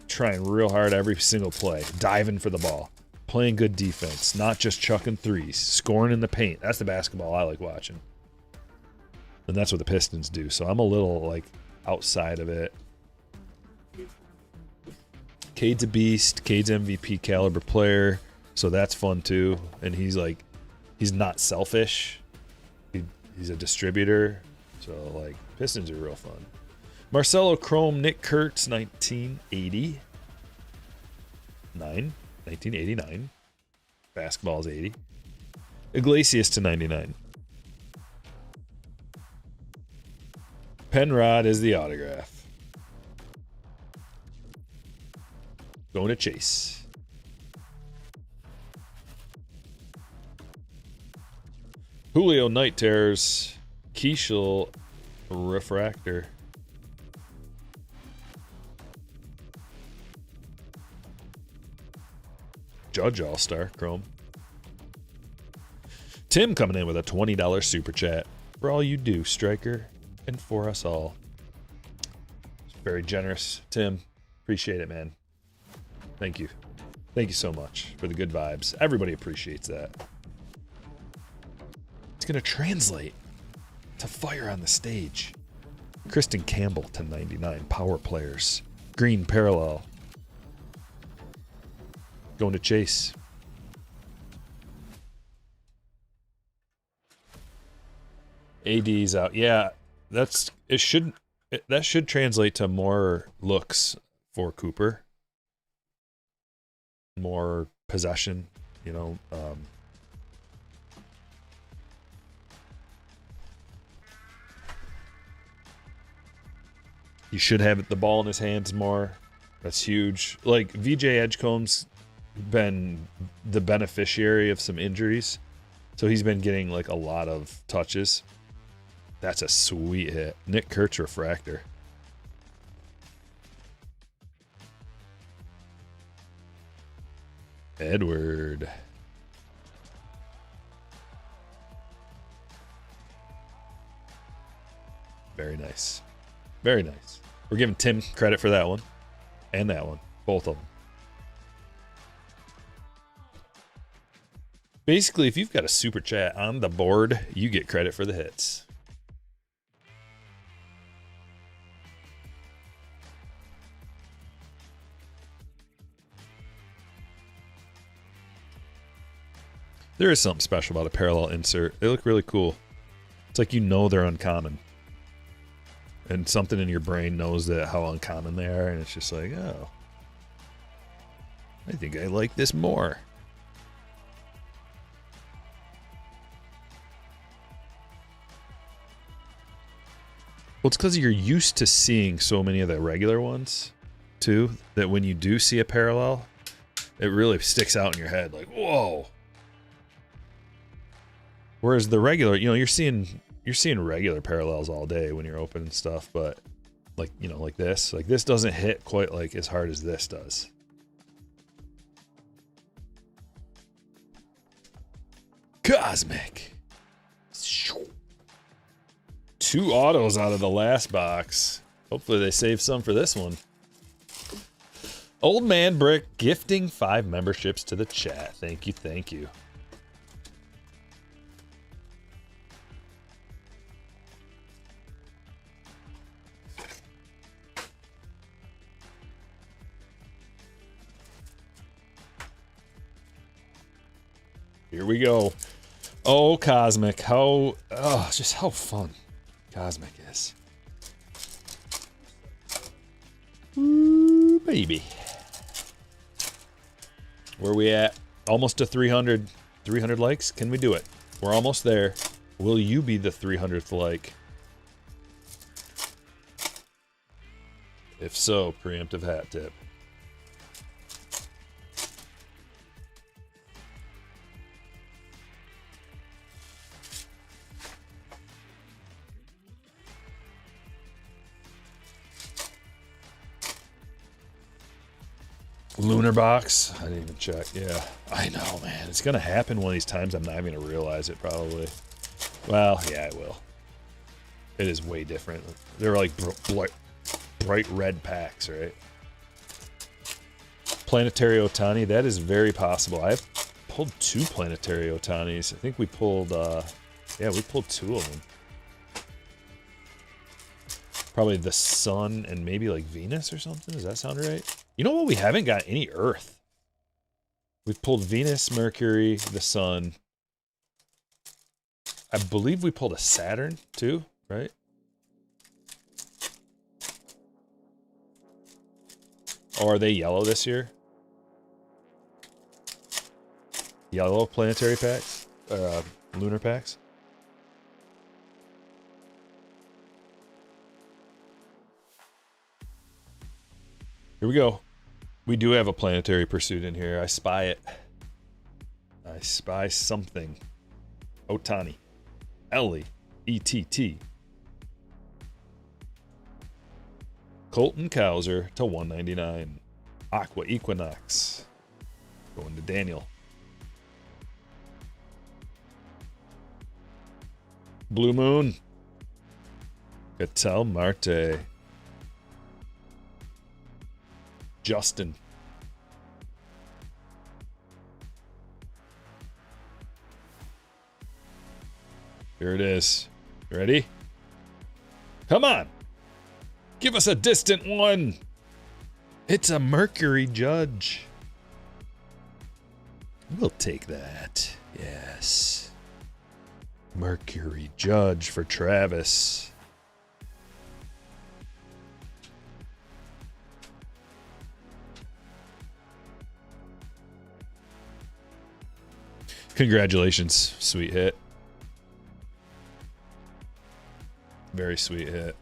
trying real hard every single play, diving for the ball, playing good defense, not just chucking threes, scoring in the paint. That's the basketball I like watching. And that's what the Pistons do. So I'm a little like outside of it. Cade's a beast. Cade's MVP caliber player. So that's fun too. And he's not selfish. He's a distributor. So like Pistons are real fun. Marcelo Chrome, Nick Kurtz, 1989. Basketball's 80. Iglesias to 99. Penrod is the autograph. Going to Chase. Julio Night Terrors. Keishel Refractor. Judge All-Star Chrome. Tim coming in with a $20 super chat. For all you do, Stryker, and for us all. Very generous, Tim. Appreciate it, man. Thank you. Thank you so much for the good vibes. Everybody appreciates that. It's going to translate to fire on the stage. Kristen Campbell to 99. Power players. Green parallel. Going to Chase. AD's out. Yeah, that should translate to more looks for Cooper. More possession, you know. He should have the ball in his hands more. That's huge. Like VJ Edgecombe's been the beneficiary of some injuries, so he's been getting like a lot of touches. That's a sweet hit. Nick Kurtz refractor. Edward. Very nice. Very nice. We're giving Tim credit for that one. And that one. Both of them. Basically, if you've got a super chat on the board, you get credit for the hits. There is something special about a parallel insert. They look really cool. It's like you know they're uncommon. And something in your brain knows that how uncommon they are, and it's just like, oh, I think I like this more. Well, it's because you're used to seeing so many of the regular ones, too, that when you do see a parallel, it really sticks out in your head, like, whoa. Whereas the regular, you know, you're seeing regular parallels all day when you're opening stuff, but like, you know, like this doesn't hit quite like as hard as this does. Cosmic. 2 autos out of the last box. Hopefully they save some for this one. Old Man Brick gifting 5 memberships to the chat. Thank you, thank you. Here we go. Oh, Cosmic. Just how fun Cosmic is. Ooh, baby. Where we at? Almost to 300. 300 likes? Can we do it? We're almost there. Will you be the 300th like? If so, preemptive hat tip. Lunar box. I didn't even check. Yeah, I know, man. It's gonna happen one of these times. I'm not even gonna realize it, probably. Well, yeah, it will. It is way different. They're like bright red packs, right? Planetary Otani. That is very possible. I've pulled 2 Planetary Otanis. I think we pulled. Yeah, we pulled 2 of them. Probably the Sun and maybe like Venus or something. Does that sound right? You know what? We haven't got any Earth. We've pulled Venus, Mercury, the Sun. I believe we pulled a Saturn too, right? Or are they yellow this year? Yellow planetary packs? Lunar packs? Here we go. We do have a planetary pursuit in here. I spy it. I spy something. Otani. L-E-E-T-T. Colton Cowser to 199. Aqua Equinox. Going to Daniel. Blue Moon. Cattell Marte. Justin. Here it is. You ready? Come on. Give us a distant one. It's a Mercury Judge. We'll take that. Yes. Mercury Judge for Travis. Congratulations, sweet hit. Very sweet hit.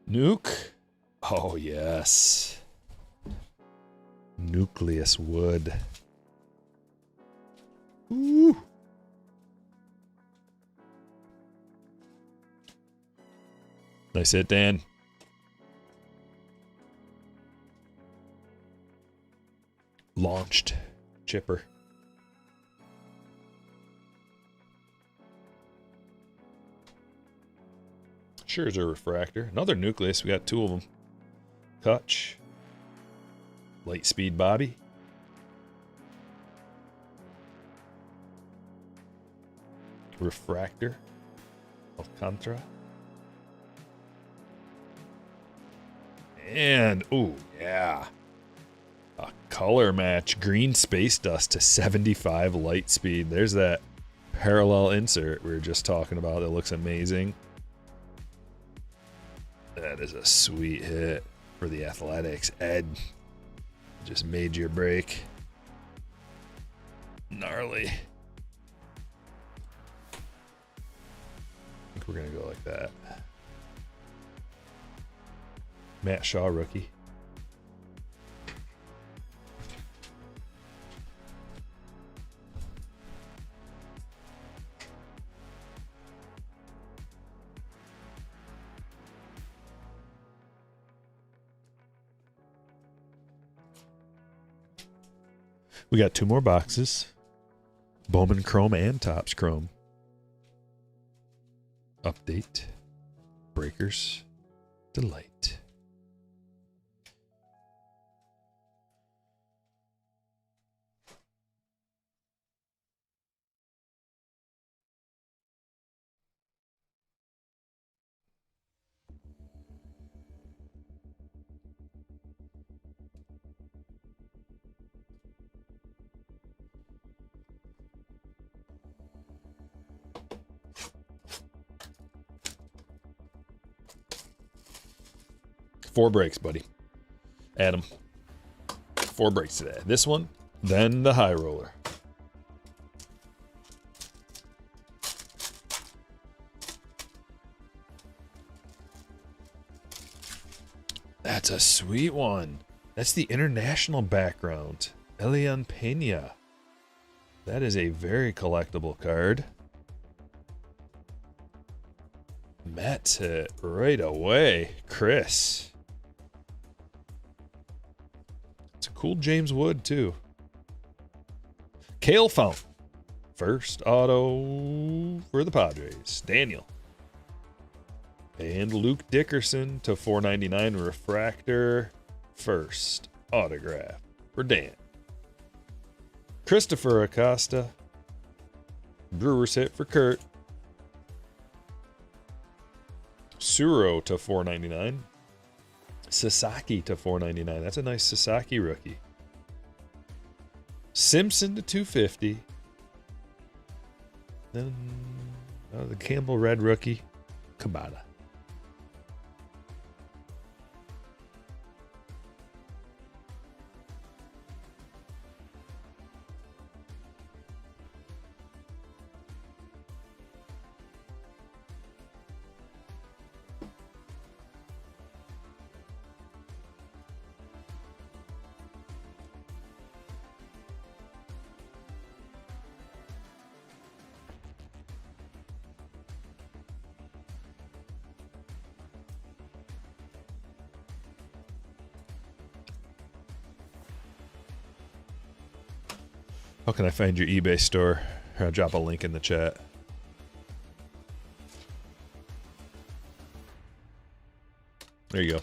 Nuke. Oh, yes. Nucleus wood. Ooh. Nice hit, Dan. Launched. Chipper. Sure is a refractor. Another nucleus. We got 2 of them. Kutch. Light speed Bobby. Refractor. Alcantara. And, ooh, yeah. A color match. Green space dust to 75 light speed. There's that parallel insert we were just talking about that looks amazing. That is a sweet hit for the Athletics. Ed just made your break. Gnarly. I think we're going to go like that. Matt Shaw, rookie. We got 2 more boxes. Bowman Chrome and Topps Chrome. Update. Breakers. Delight. Four breaks, buddy. Adam. 4 breaks today. This one, then the high roller. That's a sweet one. That's the international background. Elian Pena. That is a very collectible card. Matt's hit right away. Chris. It's a cool James Wood, too. Kale Fountain. First auto for the Padres. Daniel. And Luke Dickerson to 499 refractor. First autograph for Dan. Christopher Acosta. Brewers hit for Kurt. Suro to 499. Sasaki to 499. That's a nice Sasaki rookie. Simpson to 250. Then the Campbell Red rookie. Kabata. How can I find your eBay store? I'll drop a link in the chat. There you go.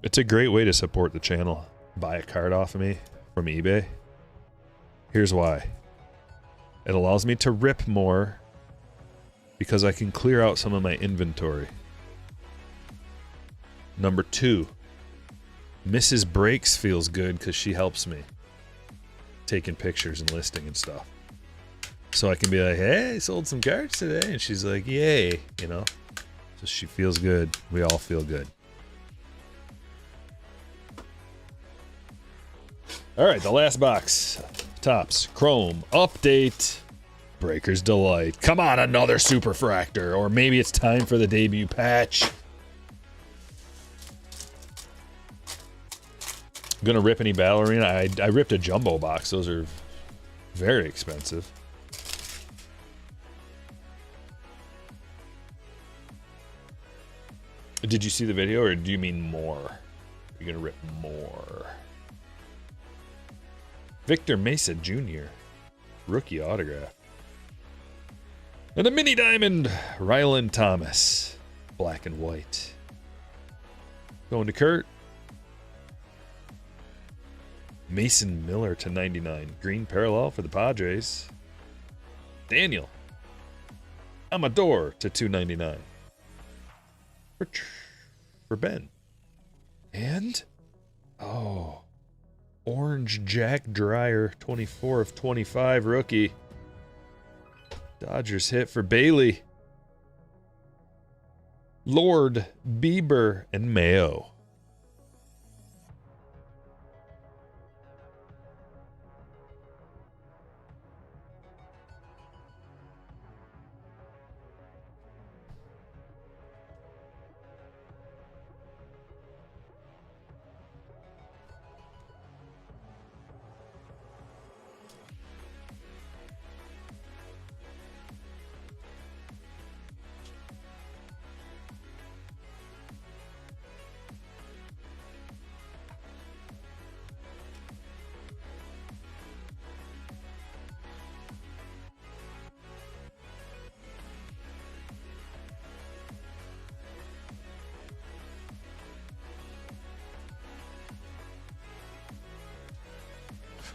It's a great way to support the channel. Buy a card off of me from eBay. Here's why. It allows me to rip more because I can clear out some of my inventory. Number 2, Mrs. Breaks feels good because she helps me taking pictures and listing and stuff. So I can be like, hey, I sold some cards today. And she's like, yay, you know. So she feels good. We all feel good. All right, the last box. Topps Chrome update. Breaker's Delight. Come on, another Superfractor. Or maybe it's time for the debut patch. Gonna rip any Battle Arena? I ripped a jumbo box. Those are very expensive. Did you see the video, or do you mean more? You're gonna rip more. Victor Mesa Jr. Rookie autograph. And a mini diamond, Rylan Thomas. Black and white. Going to Kurt. Mason Miller to 99. Green parallel for the Padres. Daniel Amador to 299. For Ben. And, oh, orange Jack Dreyer, 24 of 25 rookie. Dodgers hit for Bailey. Lord, Bieber, and Mayo.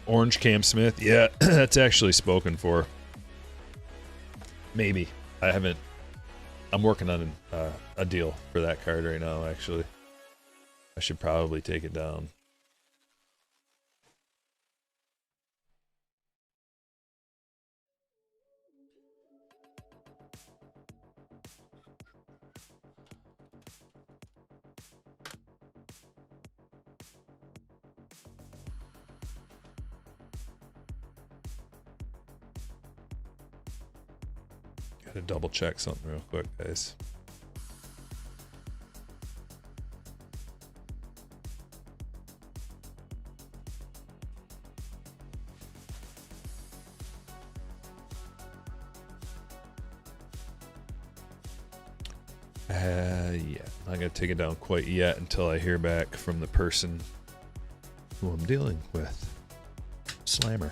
Orange Cam Smith. Yeah, that's actually spoken for. Maybe. I haven't. I'm working on a deal for that card right now, actually. I should probably take it down. Gotta double check something real quick, guys. Yeah, I'm not gonna take it down quite yet until I hear back from the person who I'm dealing with. Slammer.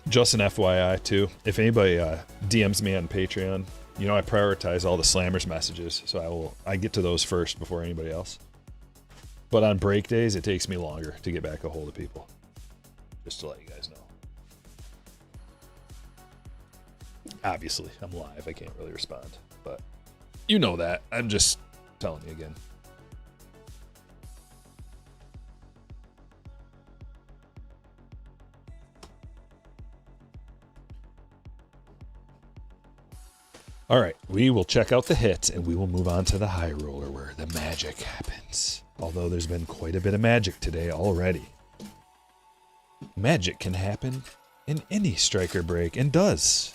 Just an FYI too, if anybody DMs me on Patreon, you know I prioritize all the Slammers messages, so I get to those first before anybody else. But on break days, it takes me longer to get back a hold of people. Just to let you guys know. Obviously, I'm live, I can't really respond, but you know that. I'm just telling you again. All right, we will check out the hits and we will move on to the high roller where the magic happens. Although there's been quite a bit of magic today already. Magic can happen in any Stryker break and does.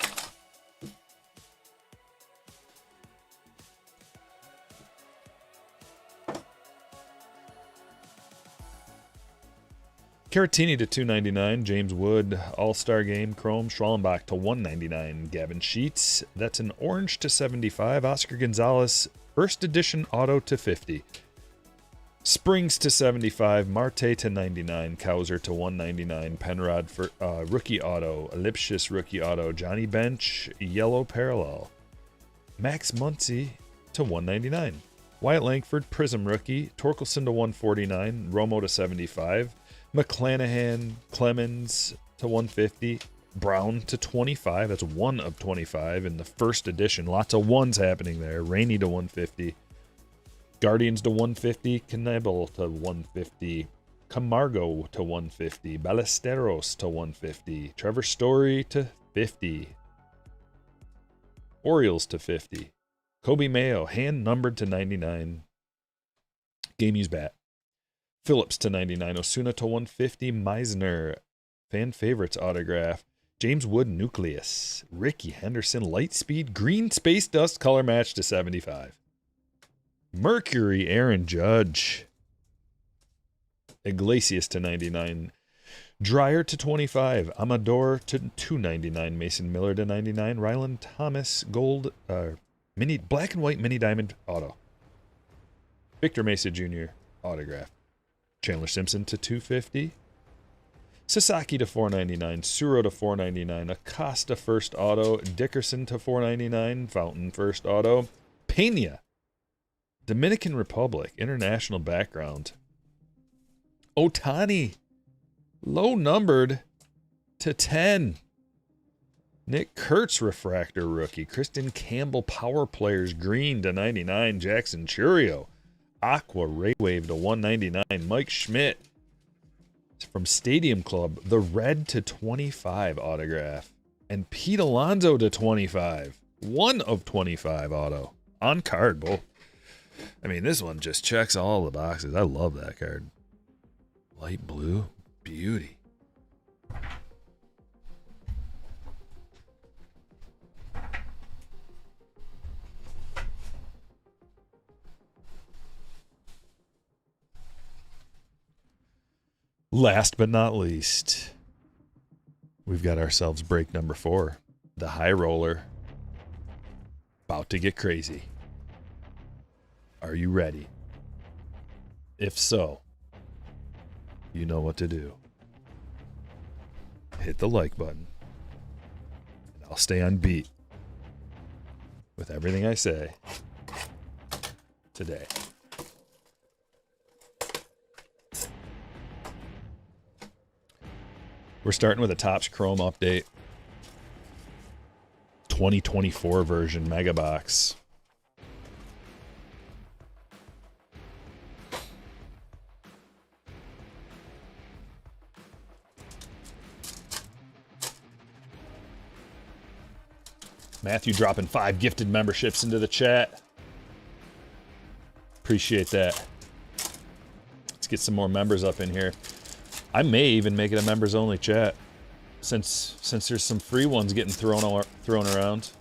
Caratini to 299, James Wood, All-Star Game, Chrome, Schwallenbach to 199, Gavin Sheets, that's an orange to 75, Oscar Gonzalez, first edition auto to 50, Springs to 75, Marte to 99, Kauser to 199, Penrod for rookie auto, Lipschitz rookie auto, Johnny Bench, yellow parallel, Max Muncy to 199, Wyatt Langford, Prism rookie, Torkelson to 149, Romo to 75, McClanahan, Clemens to 150, Brown to 25. That's 1 of 25 in the first edition. Lots of ones happening there. Rainey to 150. Guardians to 150. Knebel to 150. Camargo to 150. Ballesteros to 150. Trevor Story to 50. Orioles to 50. Kobe Mayo, hand numbered to 99. Game used bat. Phillips to 99. Osuna to 150. Meisner, fan favorites autograph. James Wood Nucleus. Ricky Henderson Lightspeed green space dust color match to 75. Mercury Aaron Judge. Iglesias to 99. Dreyer to 25. Amador to 299. Mason Miller to 99. Ryland Thomas gold mini black and white mini diamond auto. Victor Mesa Jr. autograph. Chandler Simpson to 250. Sasaki to 499. Suro to 499. Acosta first auto. Dickerson to 499. Fountain first auto. Pena. Dominican Republic. International background. Otani. Low numbered to 10. Nick Kurtz refractor rookie. Kristen Campbell power players green to 99. Jackson Churio. Aqua Ray Wave to 199. Mike Schmidt from Stadium Club. The red to 25 autograph. And Pete Alonso to 25. 1 of 25 auto. On card, Bo. I mean, this one just checks all the boxes. I love that card. Light blue. Beauty. Last but not least, we've got ourselves break number 4. The high roller. About to get crazy. Are you ready? If so, you know what to do. Hit the like button. And I'll stay on beat with everything I say today. We're starting with a Topps Chrome update. 2024 version Mega Box. Matthew dropping 5 gifted memberships into the chat. Appreciate that. Let's get some more members up in here. I may even make it a members only chat since there's some free ones getting thrown around.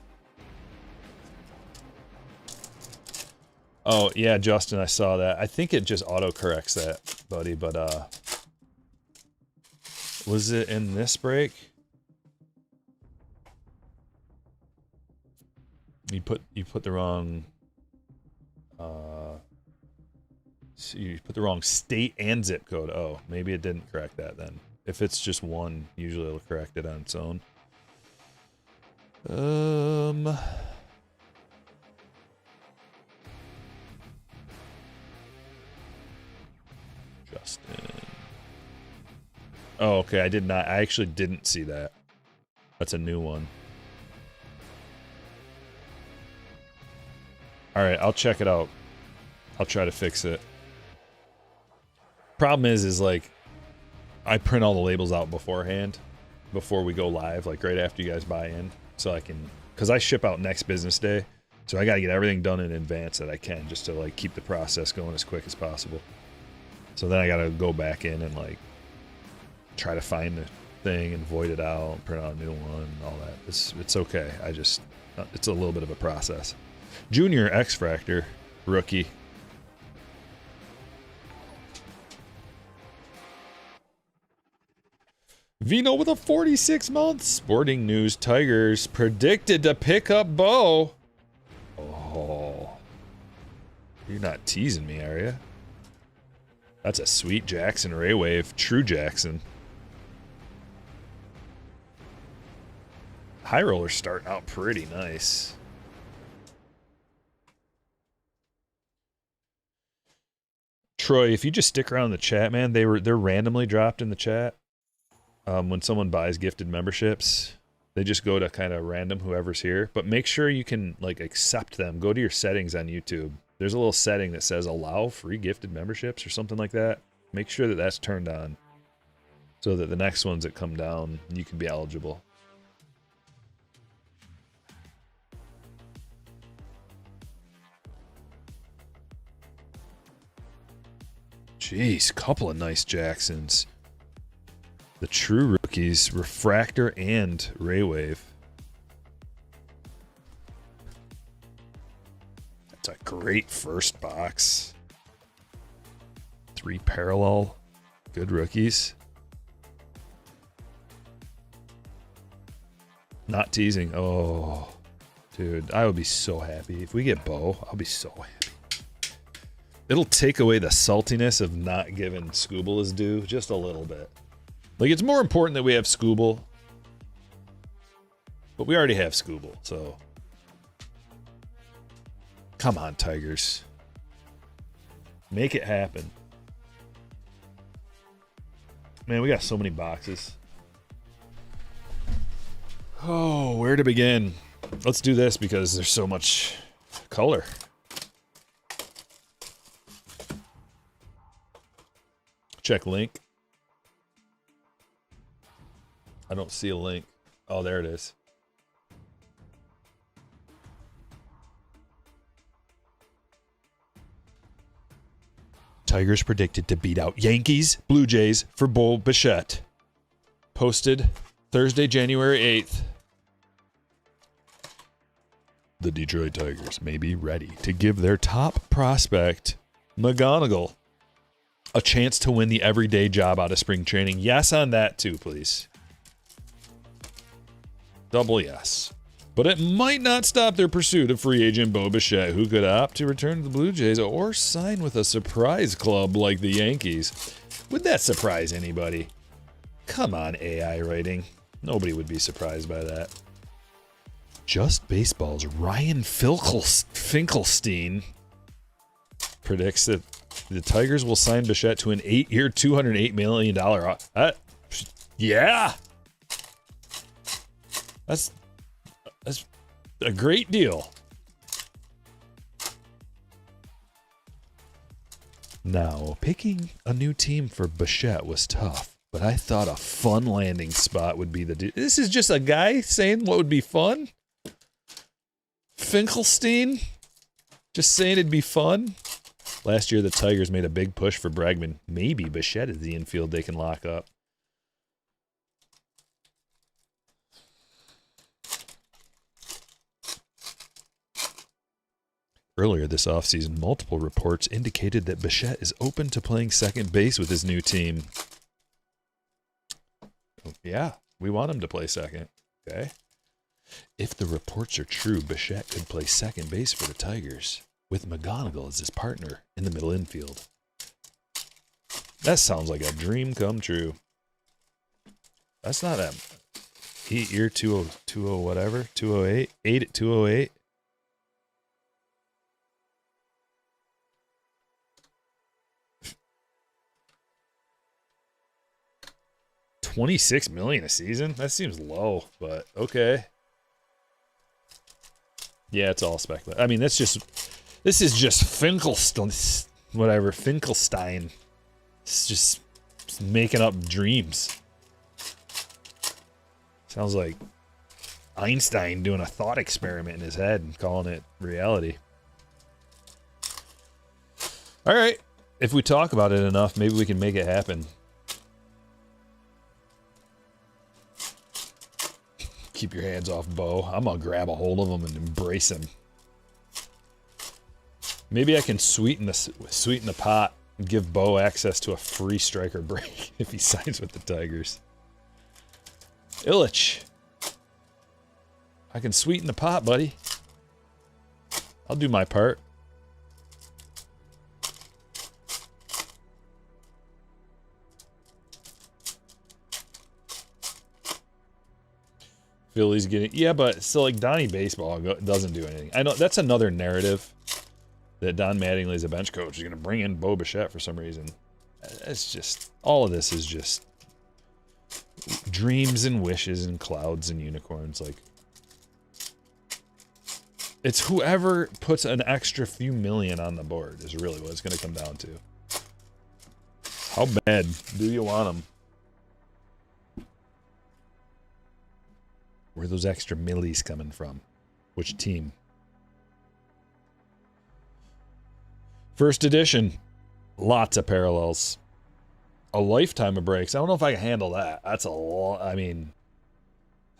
Oh, yeah, Justin, I saw that. I think it just auto corrects that, buddy, but was it in this break? You put the wrong you put the wrong state and zip code. Oh, maybe it didn't correct that then. If it's just one, usually it'll correct it on its own. Justin. Oh, okay, I actually didn't see that. That's a new one. All right, I'll check it out. I'll try to fix it. Problem is like, I print all the labels out beforehand, before we go live, like right after you guys buy in, so I can, because I ship out next business day, so I got to get everything done in advance that I can, just to like keep the process going as quick as possible. So then I got to go back in and like try to find the thing and void it out, print out a new one, and all that. It's okay. It's a little bit of a process. Junior X-Fractor, rookie. Vino with a 46 month. Sporting News Tigers predicted to pick up Bo. Oh. You're not teasing me, are you? That's a sweet Jackson Ray Wave. True Jackson. High roller's starting out pretty nice. Troy, if you just stick around the chat, man, they're randomly dropped in the chat. when someone buys gifted memberships, they just go to kind of random whoever's here. But make sure you can like accept them. Go to your settings on YouTube. There's a little setting that says allow free gifted memberships or something like that. Make sure that that's turned on so that the next ones that come down, you can be eligible. Jeez, couple of nice Jacksons. The true rookies, Refractor and Ray Wave. That's a great first box. 3 parallel. Good rookies. Not teasing. Oh, dude, I would be so happy. If we get Bo, I'll be so happy. It'll take away the saltiness of not giving Scooble his due just a little bit. Like, it's more important that we have Scooble. But we already have Scooble, so. Come on, Tigers. Make it happen. Man, we got so many boxes. Oh, where to begin? Let's do this because there's so much color. Check link. I don't see a link. Oh, there it is. Tigers predicted to beat out Yankees, Blue Jays for Bo Bichette. Posted Thursday, January 8th. The Detroit Tigers may be ready to give their top prospect, McGonigal, a chance to win the everyday job out of spring training. Yes on that too, please. Double yes. But it might not stop their pursuit of free agent Bo Bichette, who could opt to return to the Blue Jays or sign with a surprise club like the Yankees. Would that surprise anybody? Come on, AI writing. Nobody would be surprised by that. Just Baseball's Ryan Finkelstein predicts that the Tigers will sign Bichette to an 8-year, $208 million. Yeah. That's a great deal. Now, picking a new team for Bichette was tough, but I thought a fun landing spot would be this is just a guy saying what would be fun? Finkelstein? Just saying it'd be fun? Last year, the Tigers made a big push for Bregman. Maybe Bichette is the infield they can lock up. Earlier this offseason, multiple reports indicated that Bichette is open to playing second base with his new team. Yeah, we want him to play second. Okay. If the reports are true, Bichette could play second base for the Tigers, with McGonigal as his partner in the middle infield. That sounds like a dream come true. That's not a 8-year 20 whatever, 208, 8 at 208. $26 million a season? That seems low, but okay. Yeah, it's all speculative. I mean, this is just Finkelstein, whatever, Finkelstein. It's just making up dreams. Sounds like Einstein doing a thought experiment in his head and calling it reality. All right. If we talk about it enough, maybe we can make it happen. Keep your hands off Bo. I'm going to grab a hold of him and embrace him. Maybe I can sweeten the pot and give Bo access to a free Stryker break if he signs with the Tigers. Illich. I can sweeten the pot, buddy. I'll do my part. Philly's getting... Yeah, but still, like, Donnie Baseball doesn't do anything. I know that's another narrative that Don Mattingly, as a bench coach, is going to bring in Bo Bichette for some reason. It's just... All of this is just Dreams and wishes and clouds and unicorns. Like, it's whoever puts an extra few million on the board is really what it's going to come down to. How bad do you want them? Where are those extra millies coming from? Which team? First edition. Lots of parallels. A lifetime of breaks. I don't know if I can handle that. That's a lot. I mean,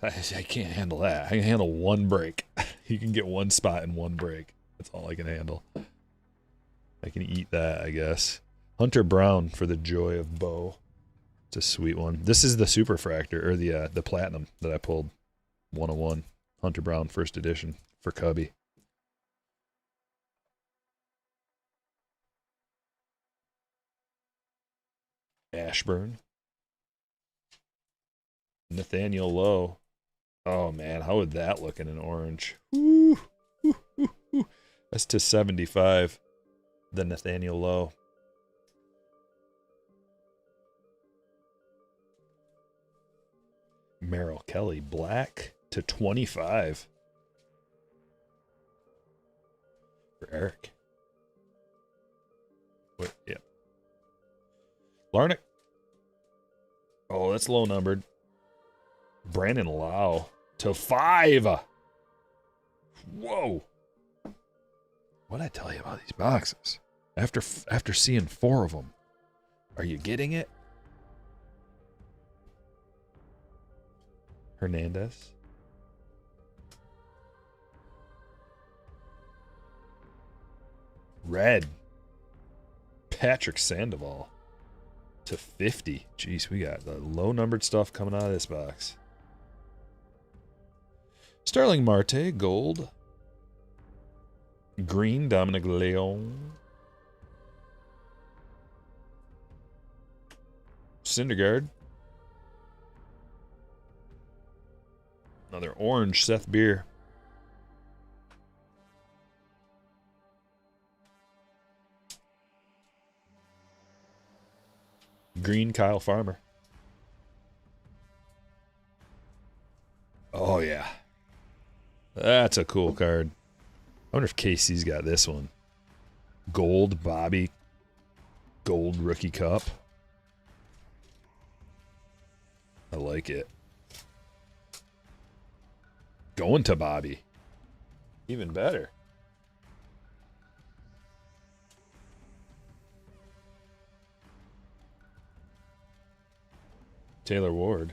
I can't handle that. I can handle one break. You can get one spot in one break. That's all I can handle. I can eat that, I guess. Hunter Brown for the joy of Bo. It's a sweet one. This is the Superfractor, or the Platinum that I pulled. 101. Hunter Brown, first edition for Cubby. Ashburn. Nathaniel Lowe. Oh, man. How would that look in an orange? Woo, woo, woo, woo. That's to 75. The Nathaniel Lowe. Merrill Kelly. Black to 25. For Eric. Wait, yeah. Larnick. Oh, that's low numbered. Brandon Lau to 5. Whoa. What'd I tell you about these boxes? After seeing 4 of them. Are you getting it? Hernandez. Red. Patrick Sandoval. To 50. Jeez, we got the low-numbered stuff coming out of this box. Starling Marte, gold. Green, Dominic Leon. Syndergaard. Another orange, Seth Beer. Green, Kyle Farmer. Oh, yeah. That's a cool card. I wonder if Casey's got this one. Gold, Bobby. Gold Rookie Cup. I like it. Going to Bobby. Even better. Taylor Ward.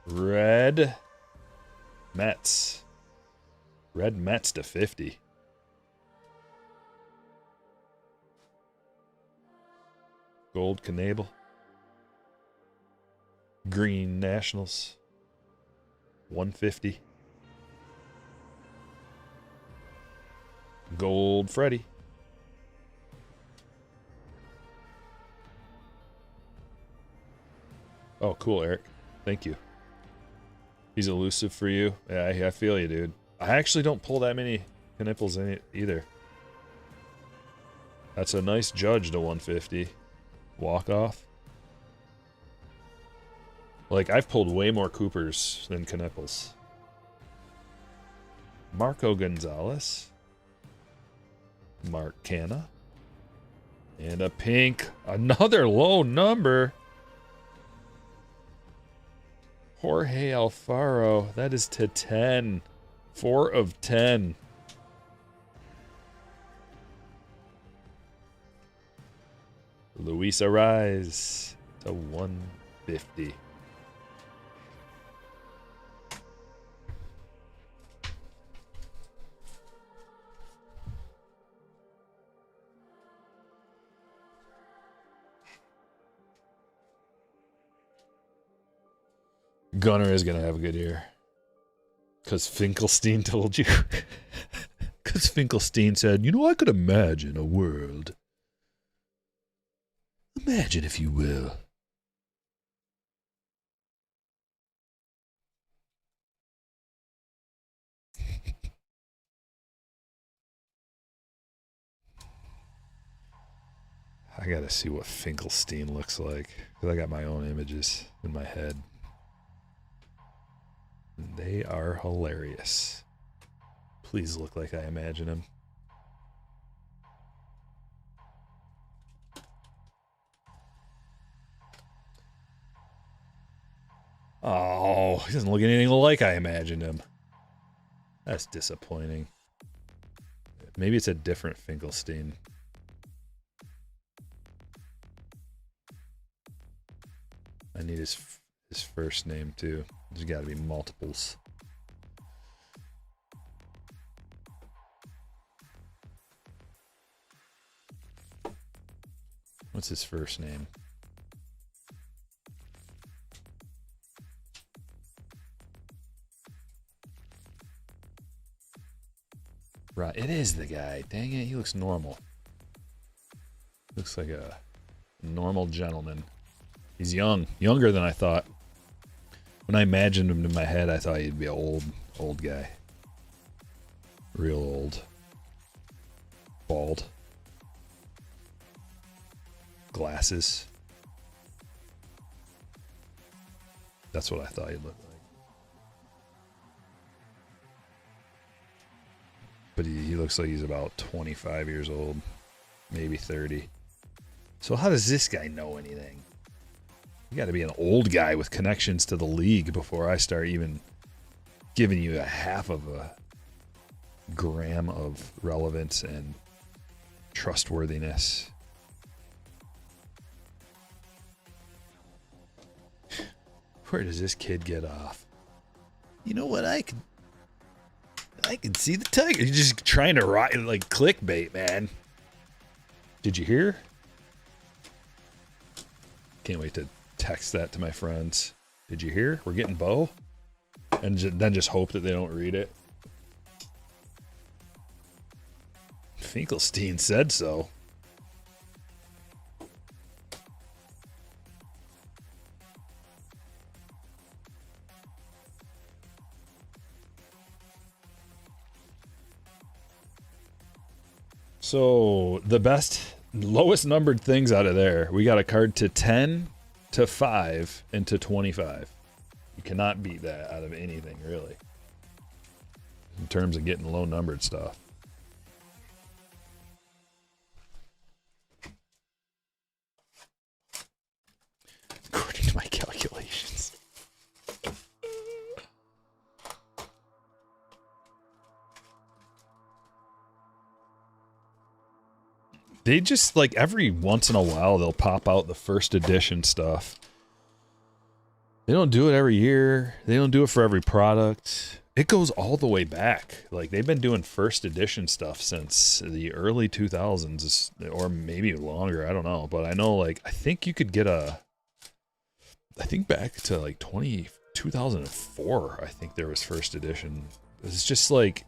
Red Mets. Red Mets to 50. Gold Knable. Green Nationals. 150. Gold Freddie. Oh, cool, Eric. Thank you. He's elusive for you. Yeah, I feel you, dude. I actually don't pull that many Knipples in it either. That's a nice judge to 150. Walk off. Like, I've pulled way more Coopers than Knipples. Marco Gonzalez. Mark Canna. And a pink. Another low number. Jorge Alfaro. That is to 10. 4 of 10. Luis Ariz to 150. Gunner is going to have a good year. Because Finkelstein told you. Because Finkelstein said, you know, I could imagine a world. Imagine, if you will. I gotta see what Finkelstein looks like, because I got my own images in my head. They are hilarious. Please look like I imagine him. Oh, he doesn't look anything like I imagined him. That's disappointing. Maybe it's a different Finkelstein. I need his first name too. There's got to be multiples. What's his first name? Right, it is the guy. Dang it, he looks normal. Looks like a normal gentleman. He's young, younger than I thought. When I imagined him in my head, I thought he'd be an old guy. Real old. Bald. Glasses. That's what I thought he'd look like. But he looks like he's about 25 years old. Maybe 30. So how does this guy know anything? You got to be an old guy with connections to the league before I start even giving you a half of a gram of relevance and trustworthiness. Where does this kid get off? You know what? I could see the tiger. You're just trying to write like clickbait, man. Did you hear? Can't wait to text that to my friends. Did you hear? We're getting Bo? And then just hope that they don't read it. Finkelstein said so. So the lowest numbered things out of there, we got a card to 10, to 5, and to 25. You cannot beat that out of anything, really, in terms of getting low numbered stuff. According to my calculations. They just, like, every once in a while, they'll pop out the first edition stuff. They don't do it every year. They don't do it for every product. It goes all the way back. Like, they've been doing first edition stuff since the early 2000s, or maybe longer. I don't know. But I know, like, I think you could get I think back to, like, 2004, I think there was first edition. It's just, like,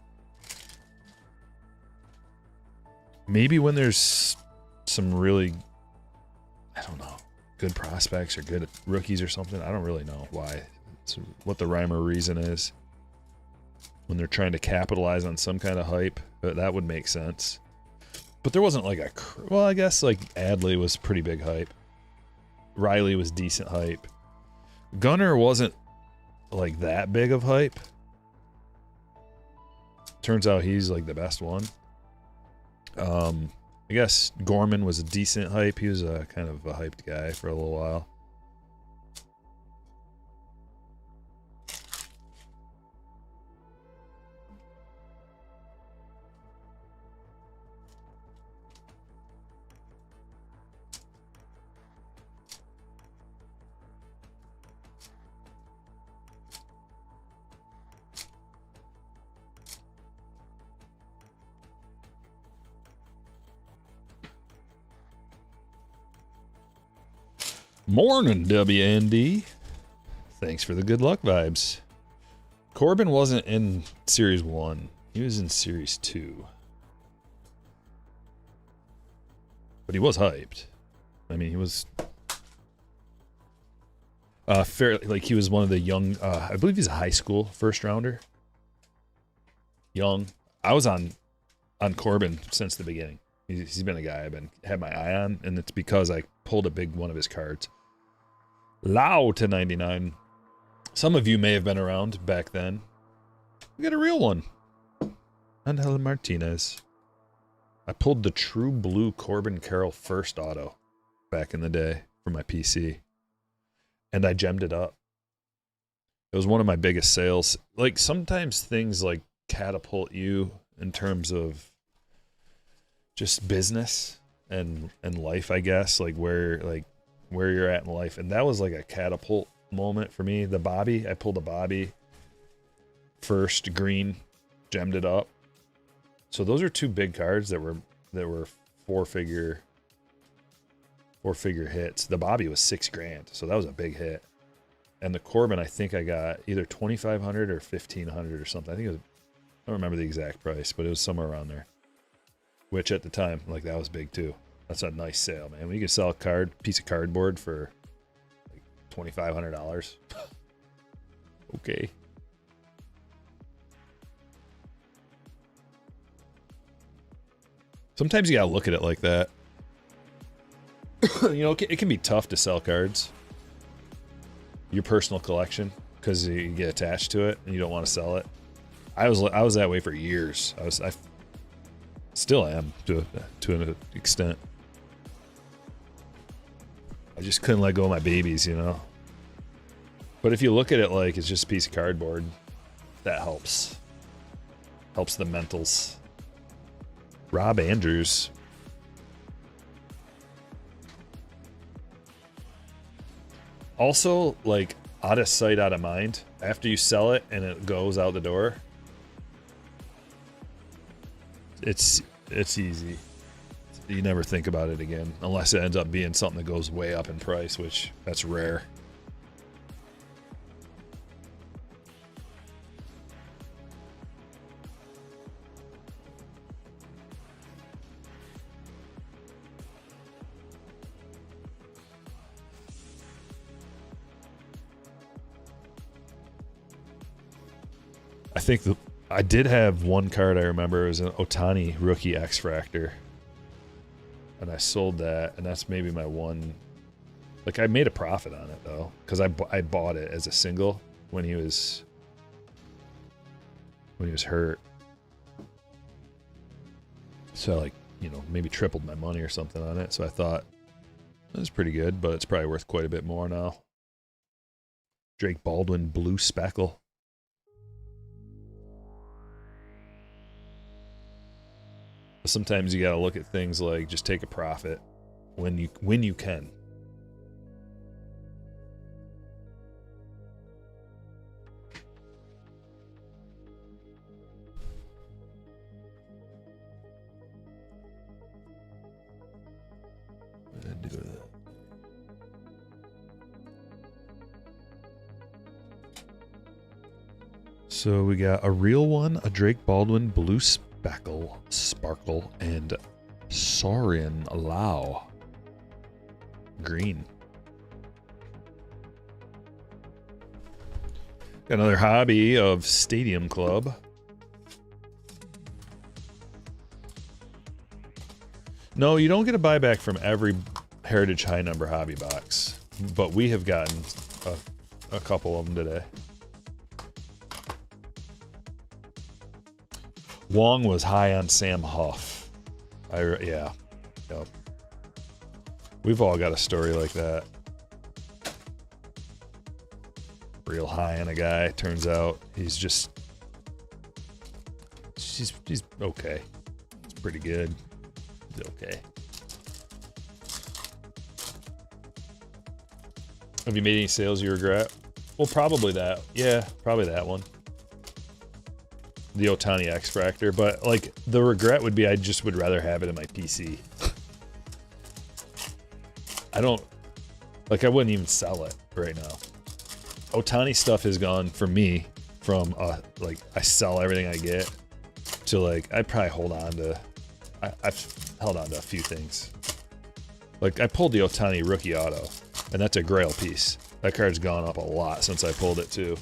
maybe when there's some really, I don't know, good prospects or good rookies or something. I don't really know why. It's what the rhyme or reason is. When they're trying to capitalize on some kind of hype, that would make sense. But there wasn't like well, I guess like Adley was pretty big hype. Riley was decent hype. Gunner wasn't like that big of hype. Turns out he's like the best one. I guess Gorman was a decent hype. He was a kind of a hyped guy for a little while. Morning, WND. Thanks for the good luck vibes. Corbin wasn't in Series 1. He was in Series 2. But he was hyped. I mean, he was fairly, like, he was one of the young, I believe he's a high school first rounder. Young. I was on Corbin since the beginning. He's been a guy I've had my eye on, and it's because I pulled a big one of his cards. Lau to 99. Some of you may have been around back then. We got a real one. Angel Martinez. I pulled the True Blue Corbin Carroll first auto back in the day for my PC. And I gemmed it up. It was one of my biggest sales. Like, sometimes things like catapult you in terms of just business and life, I guess, like where you're at in life. And that was like a catapult moment for me. The Bobby, I pulled a Bobby first, green, gemmed it up. So those are two big cards that were four figure hits. The Bobby was $6,000, so that was a big hit. And the Corbin, I think I got either 2,500 or 1,500 or something. I think it was, I don't remember the exact price, but it was somewhere around there. Which at the time, like, that was big too. That's a nice sale, man. When you can sell a piece of cardboard for like $2,500. Okay. Sometimes you gotta look at it like that. You know, it can be tough to sell cards. Your personal collection, because you get attached to it and you don't want to sell it. I was that way for years. I still am to an extent. I just couldn't let go of my babies, you know. But if you look at it like it's just a piece of cardboard, that helps. Helps the mentals. Rob Andrews. Also, like, out of sight, out of mind. After you sell it and it goes out the door, it's easy. You never think about it again, unless it ends up being something that goes way up in price, which that's rare. I think I did have one card I remember. It was an Otani rookie X-Fractor. And I sold that, and that's maybe my one. Like, I made a profit on it, though, because I bought it as a single when he was hurt. So, like, you know, maybe tripled my money or something on it. So I thought, that was pretty good, but it's probably worth quite a bit more now. Drake Baldwin Blue Speckle. Sometimes you got to look at things like just take a profit when you can. So we got a real one, a Drake Baldwin Blue Sparkle, and Sorin Lau. Green. Got another hobby of Stadium Club. No, you don't get a buyback from every Heritage High Number hobby box, but we have gotten a couple of them today. Wong was high on Sam Huff. Yeah. Yep. We've all got a story like that. Real high on a guy. Turns out he's okay. It's pretty good. He's okay. Have you made any sales you regret? Well, probably that. Yeah, probably that one. The Otani X-Fractor, but like the regret would be I just would rather have it in my PC. I wouldn't even sell it right now. Otani stuff has gone for me from like I sell everything I get to like I'd probably hold on to I've held on to a few things. Like I pulled the Otani rookie auto, and that's a grail piece. That card's gone up a lot since I pulled it too.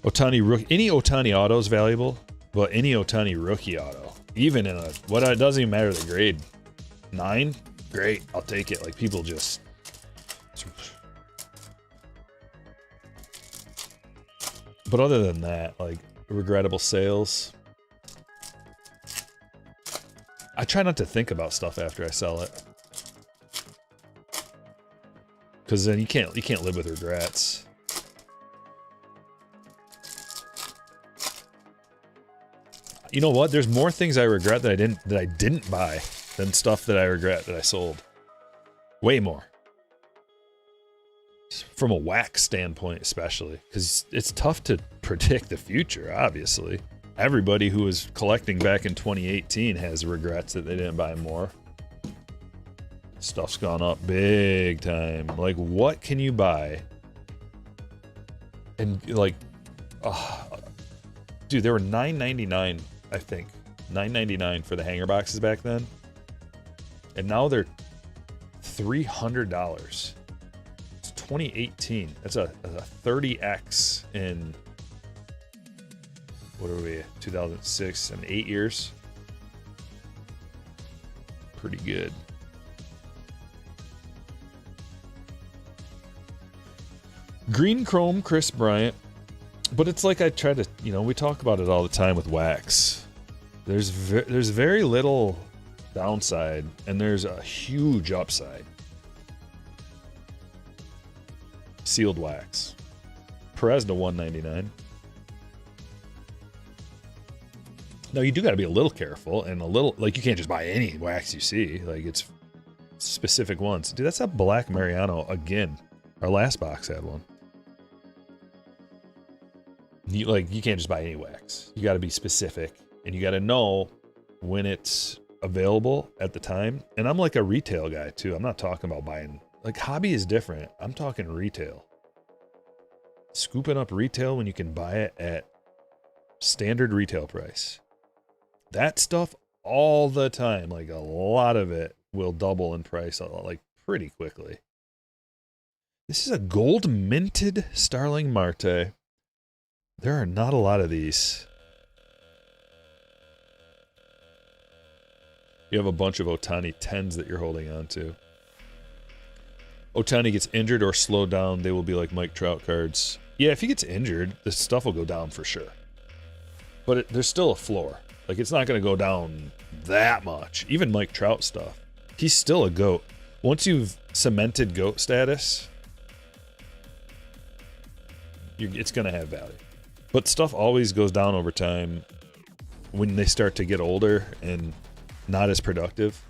Otani rookie, any Otani auto is valuable, but any Otani rookie auto Even in a what it doesn't even matter the grade. 9, great, I'll take it. Like people just. But other than that, like regrettable sales. I try not to think about stuff after I sell it. Cause then you can't live with regrets. You know what? There's more things I regret that I didn't buy than stuff that I regret that I sold. Way more. From a wax standpoint, especially, because it's tough to predict the future. Obviously, everybody who was collecting back in 2018 has regrets that they didn't buy more. Stuff's gone up big time. Like, what can you buy? And like, dude, they were $9.99. I think $9.99 for the hanger boxes back then, and now they're $300. It's 2018. That's a 30x in what are we? 2006 and 8 years. Pretty good. Green Chrome, Chris Bryant. But it's like I try to, we talk about it all the time with wax. There's very little downside, and there's a huge upside. Sealed wax. Perez to $199. Now you do got to be a little careful and a little, like you can't just buy any wax you see. Like it's specific ones. Dude, that's a black Mariano again. Our last box had one. You can't just buy any wax. You got to be specific, and you got to know when it's available at the time. And I'm like a retail guy too. I'm not talking about buying. Like hobby is different. I'm talking retail. Scooping up retail when you can buy it at standard retail price. That stuff all the time. Like a lot of it will double in price like pretty quickly. This is a gold minted Starling Marte. There are not a lot of these. You have a bunch of Ohtani 10s that you're holding on to. Ohtani gets injured or slowed down, they will be like Mike Trout cards. Yeah, if he gets injured, the stuff will go down for sure. But there's still a floor. Like, it's not going to go down that much. Even Mike Trout stuff. He's still a GOAT. Once you've cemented GOAT status, it's going to have value. But stuff always goes down over time when they start to get older and not as productive.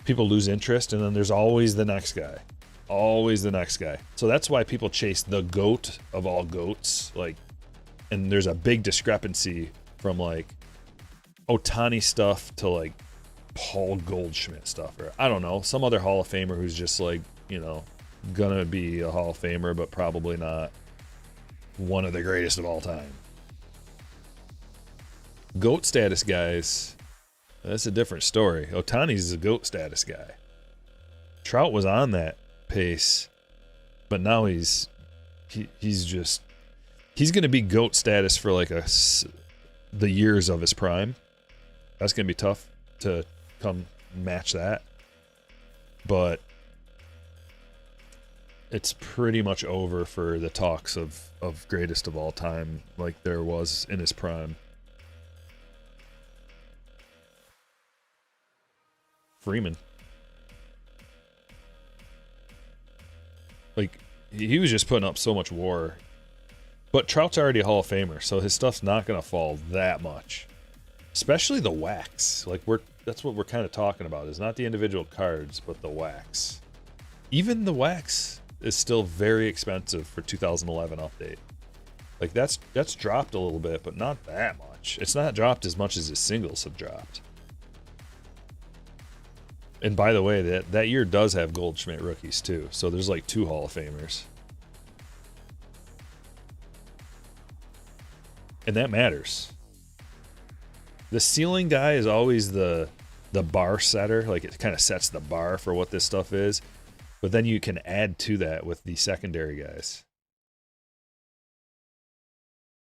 People lose interest, and then there's always the next guy. Always the next guy. So that's why people chase the GOAT of all GOATs. Like, and there's a big discrepancy from like Ohtani stuff to like Paul Goldschmidt stuff, or I don't know, some other Hall of Famer who's just like, gonna be a Hall of Famer, but probably not one of the greatest of all time. GOAT status guys, that's a different story. Ohtani's a GOAT status guy. Trout was on that pace, but now he's gonna be GOAT status for like the years of his prime. That's gonna be tough to come match that, but it's pretty much over for the talks of greatest of all time like there was in his prime. Freeman. Like, he was just putting up so much war. But Trout's already a Hall of Famer, so his stuff's not going to fall that much. Especially the wax. Like, that's what we're kind of talking about. Is not the individual cards, but the wax. Even the wax is still very expensive for 2011 update. Like, that's dropped a little bit, but not that much. It's not dropped as much as his singles have dropped. And by the way, that year does have Goldschmidt rookies too. So there's like 2 Hall of Famers. And that matters. The ceiling guy is always the bar setter. Like, it kind of sets the bar for what this stuff is. But then you can add to that with the secondary guys.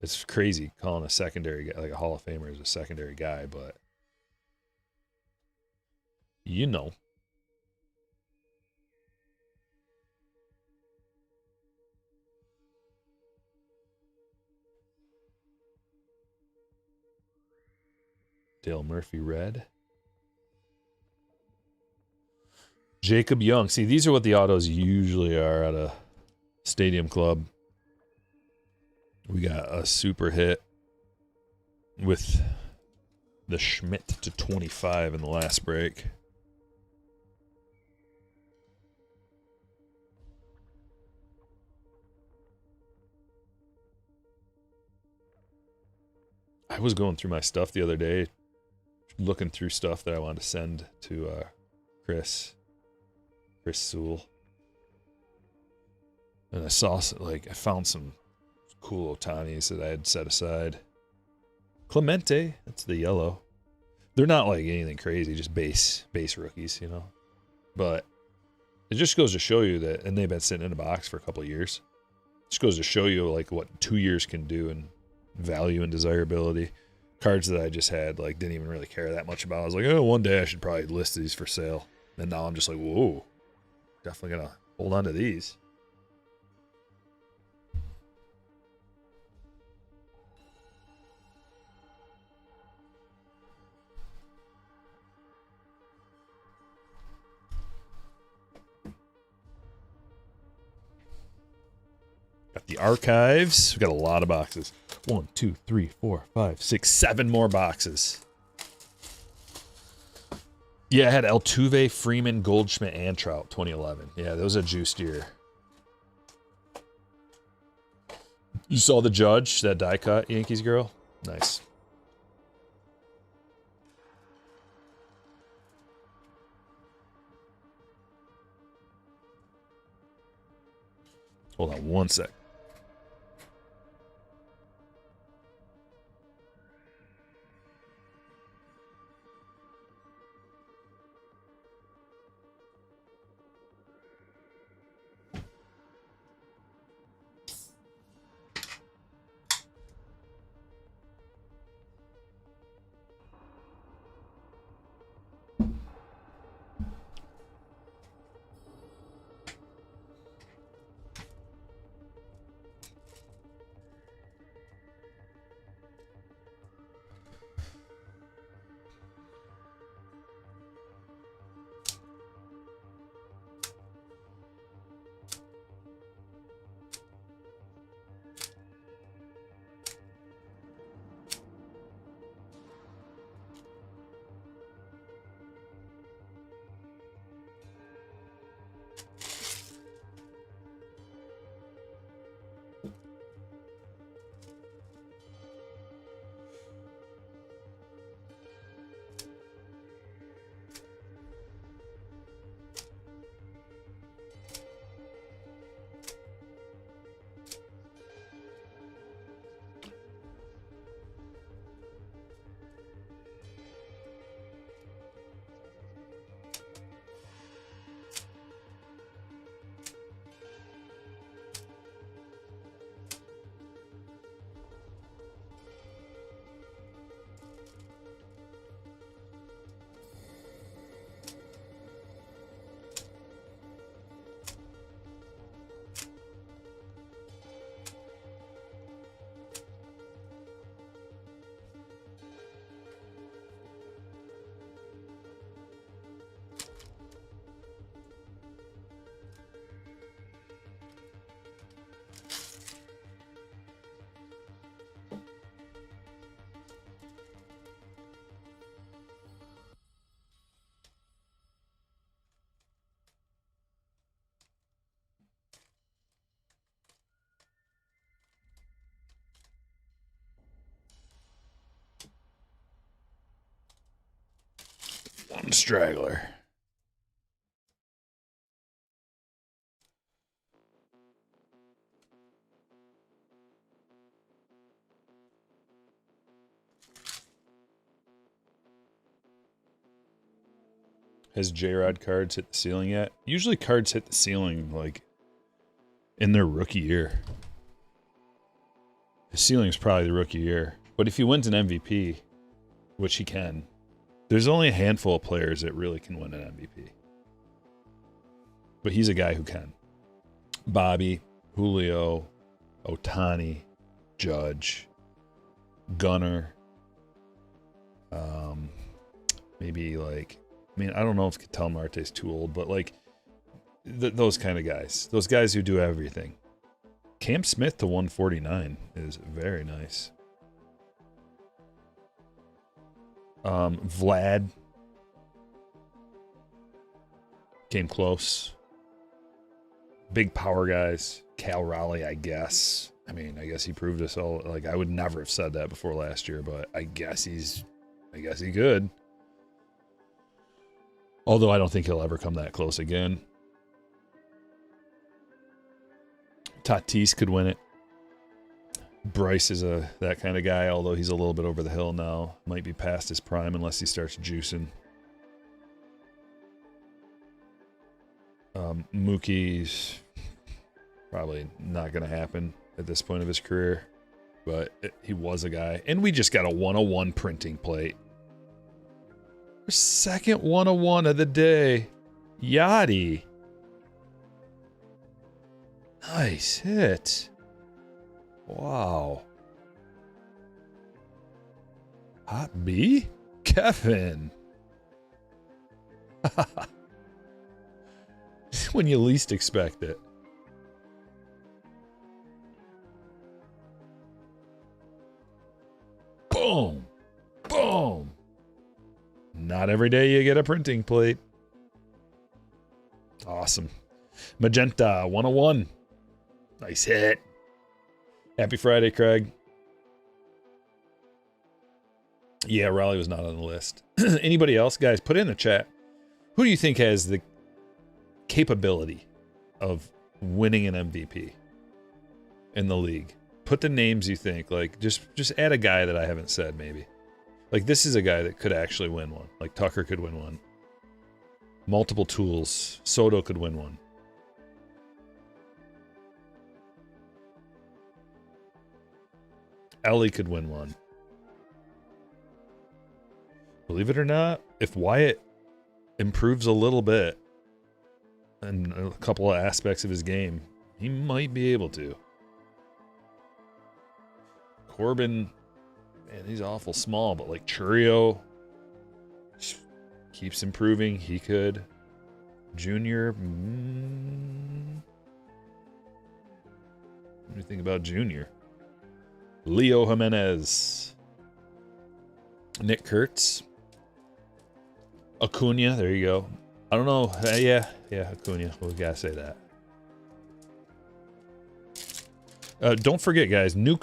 It's crazy calling a secondary guy, like a Hall of Famer, is a secondary guy, but You know. Dale Murphy red. Jacob Young. See, these are what the autos usually are at a stadium club. We got a super hit with the Schmidt to 25 in the last break. I was going through my stuff the other day, looking through stuff that I wanted to send to Chris Sewell. And I saw, I found some cool Otanis that I had set aside. Clemente, that's the yellow. They're not like anything crazy, just base rookies, you know. But it just goes to show you that, and they've been sitting in a box for a couple of years. It just goes to show you like what 2 years can do in value and desirability. Cards that I just had, like, didn't even really care that much about. I was like, oh, one day I should probably list these for sale. And now I'm just like, whoa, definitely gonna hold on to these. Got the archives. We got a lot of boxes. 1, 2, 3, 4, 5, 6, 7 more boxes. Yeah, I had Altuve, Freeman, Goldschmidt, and Trout, 2011. Yeah, that was a juiced year. You saw the Judge, that die cut Yankees girl? Nice. Hold on one sec. One straggler. Has J-Rod cards hit the ceiling yet? Usually cards hit the ceiling like in their rookie year. His ceiling is probably the rookie year. But if he wins an MVP, which he can, There's only a handful of players that really can win an MVP. But he's a guy who can. Bobby, Julio, Ohtani, Judge, Gunnar, maybe like, I mean, I don't know if Ketel Marte's too old, but like those kind of guys. Those guys who do everything. Cam Smith to 149 is very nice. Vlad came close. Big power guys. Cal Raleigh, I guess. I mean, I guess he proved us all. Like, I would never have said that before last year, but I guess he could. Although I don't think he'll ever come that close again. Tatis could win it. Bryce is that kind of guy, although he's a little bit over the hill now. Might be past his prime unless he starts juicing. Mookie's probably not going to happen at this point of his career, but he was a guy. And we just got a 101 printing plate. Our second 101 of the day. Yachty. Nice hit. Wow. Hot B? Kevin. When you least expect it. Boom. Boom. Not every day you get a printing plate. Awesome. Magenta 101. Nice hit. Happy Friday, Craig. Yeah, Raleigh was not on the list. Anybody else? Guys, put it in the chat. Who do you think has the capability of winning an MVP in the league? Put the names you think. Like, just add a guy that I haven't said, maybe. Like, this is a guy that could actually win one. Like, Tucker could win one. Multiple tools. Soto could win one. Ellie could win one. Believe it or not, if Wyatt improves a little bit in a couple of aspects of his game, he might be able to. Corbin, man, he's awful small, but like Churio keeps improving. He could. Junior. What do you think about Junior? Leo Jimenez. Nick Kurtz. Acuna, there you go. I don't know. Yeah, Acuna. We gotta say that. Don't forget, guys, new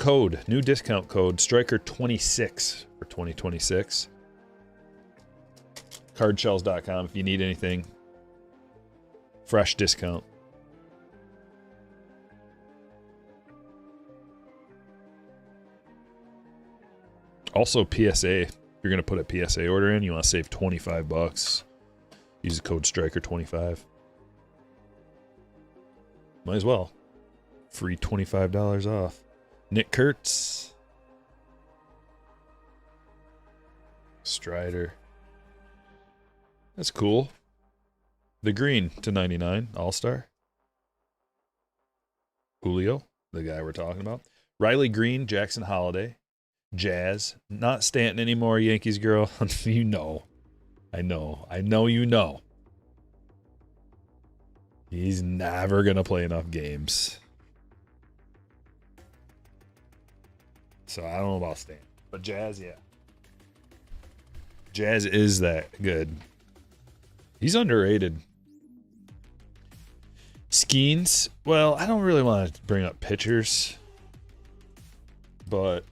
discount code, Stryker 26 for 2026. Cardshells.com if you need anything. Fresh discount. Also, PSA. If you're going to put a PSA order in, you want to save $25. Use the code Stryker25. Might as well. Free $25 off. Nick Kurtz. Strider. That's cool. The green to 99. All-Star. Julio, the guy we're talking about. Riley Green, Jackson Holiday. Jazz. Not Stanton anymore, Yankees girl. You know. I know you know. He's never going to play enough games. So I don't know about Stanton. But Jazz, yeah. Jazz is that good. He's underrated. Skeens. Well, I don't really want to bring up pitchers. But,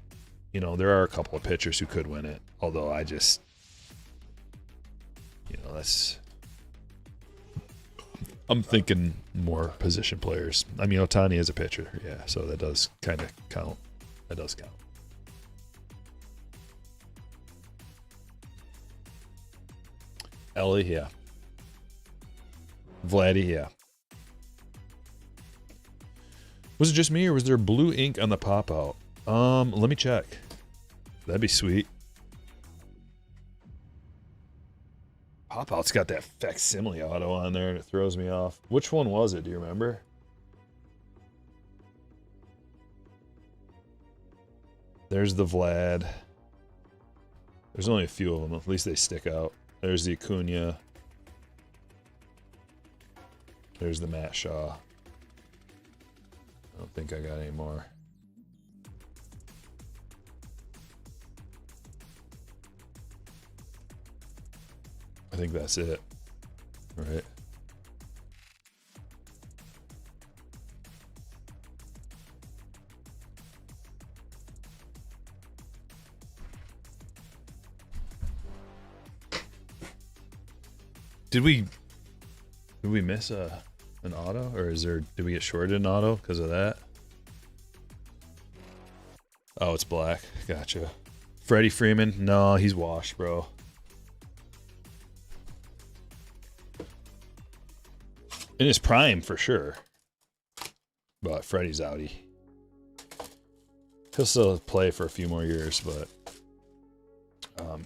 you know, there are a couple of pitchers who could win it. Although I just, you know, I'm thinking more position players. I mean, Ohtani is a pitcher. Yeah, so that does kind of count. That does count. Ellie, yeah. Vladdy, yeah. Was it just me or was there blue ink on the pop-out? Let me check. That'd be sweet. Pop-Out's got that facsimile auto on there, and it throws me off. Which one was it? Do you remember? There's the Vlad. There's only a few of them. At least they stick out. There's the Acuna. There's the Matt Shaw. I don't think I got any more. I think that's it. Right. Did we miss an auto, or did we get shorted an auto because of that? Oh, it's black. Gotcha. Freddie Freeman? No, he's washed, bro. In his prime, for sure. But Freddie's outie. He'll still play for a few more years, but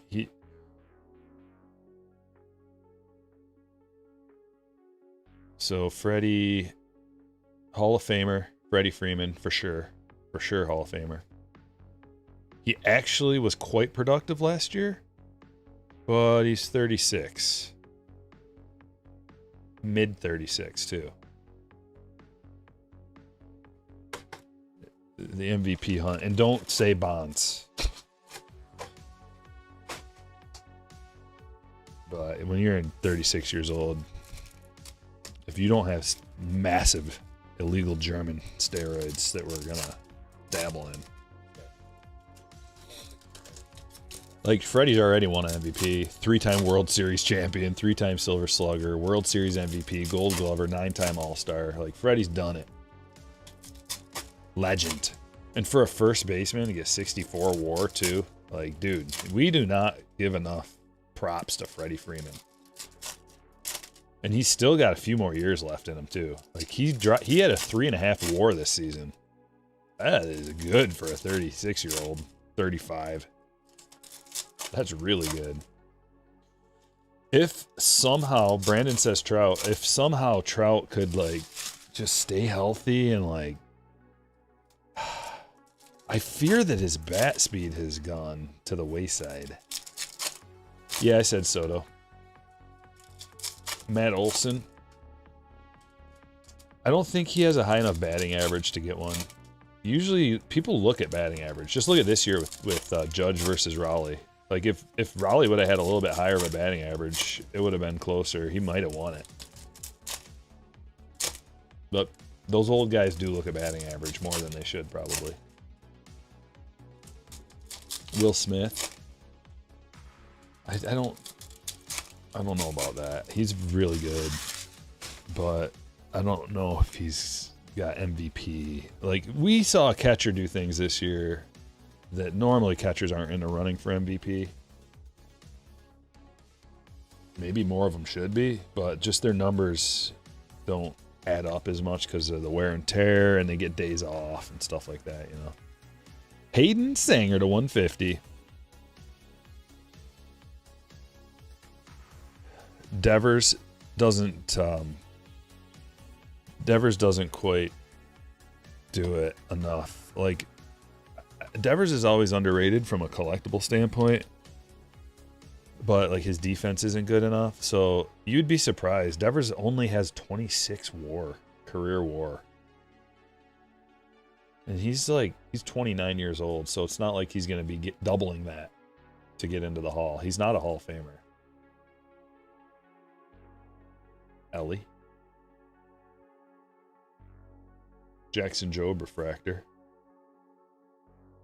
he. So Freddie, Hall of Famer, Freddie Freeman, for sure Hall of Famer. He actually was quite productive last year, but he's 36. Mid 36 too. The MVP hunt, and don't say Bonds. But when you're 36 years old, if you don't have massive illegal German steroids that we're gonna dabble in, like Freddie's already won an MVP, 3-time World Series champion, 3-time Silver Slugger, World Series MVP, Gold Glover, 9-time All-Star. Like Freddie's done it. Legend. And for a first baseman to get 64 WAR too, like dude, we do not give enough props to Freddie Freeman. And he's still got a few more years left in him too. Like he had a 3.5 WAR this season. That is good for a 36-year-old, 35. That's really good. If somehow, Brandon says Trout, if somehow Trout could like just stay healthy and like, I fear that his bat speed has gone to the wayside. Yeah, I said Soto. Matt Olson. I don't think he has a high enough batting average to get one. Usually people look at batting average. Just look at this year with Judge versus Raleigh. Like if Raleigh would have had a little bit higher of a batting average, it would have been closer. He might have won it. But those old guys do look at batting average more than they should probably. Will Smith. I don't know about that. He's really good, but I don't know if he's got MVP. Like we saw a catcher do things this year that normally catchers aren't in the running for MVP. Maybe more of them should be, but just their numbers don't add up as much because of the wear and tear, and they get days off and stuff like that, you know. Hayden Sanger to 150. Devers doesn't quite do it enough. Like Devers is always underrated from a collectible standpoint, but like his defense isn't good enough. So you'd be surprised. Devers only has 26 WAR, career WAR. And he's 29 years old, so it's not like he's going to be doubling that to get into the Hall. He's not a Hall of Famer. Ellie. Jackson Jobe refractor.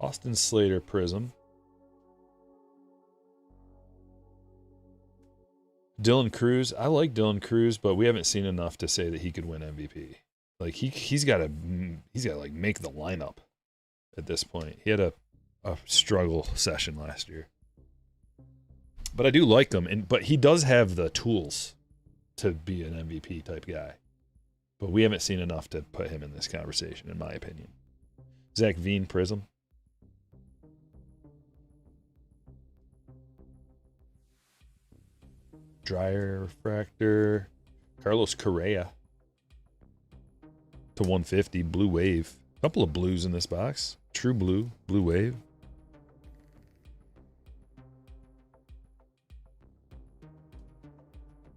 Austin Slater prism. Dylan Cruz. I like Dylan Cruz, but we haven't seen enough to say that he could win MVP. Like he's got to like make the lineup at this point. He had a struggle session last year. But I do like him, but he does have the tools to be an MVP type guy. But we haven't seen enough to put him in this conversation, in my opinion. Zach Veen prism. Dryer refractor. Carlos Correa to 150. Blue Wave. Couple of blues in this box. True Blue. Blue Wave.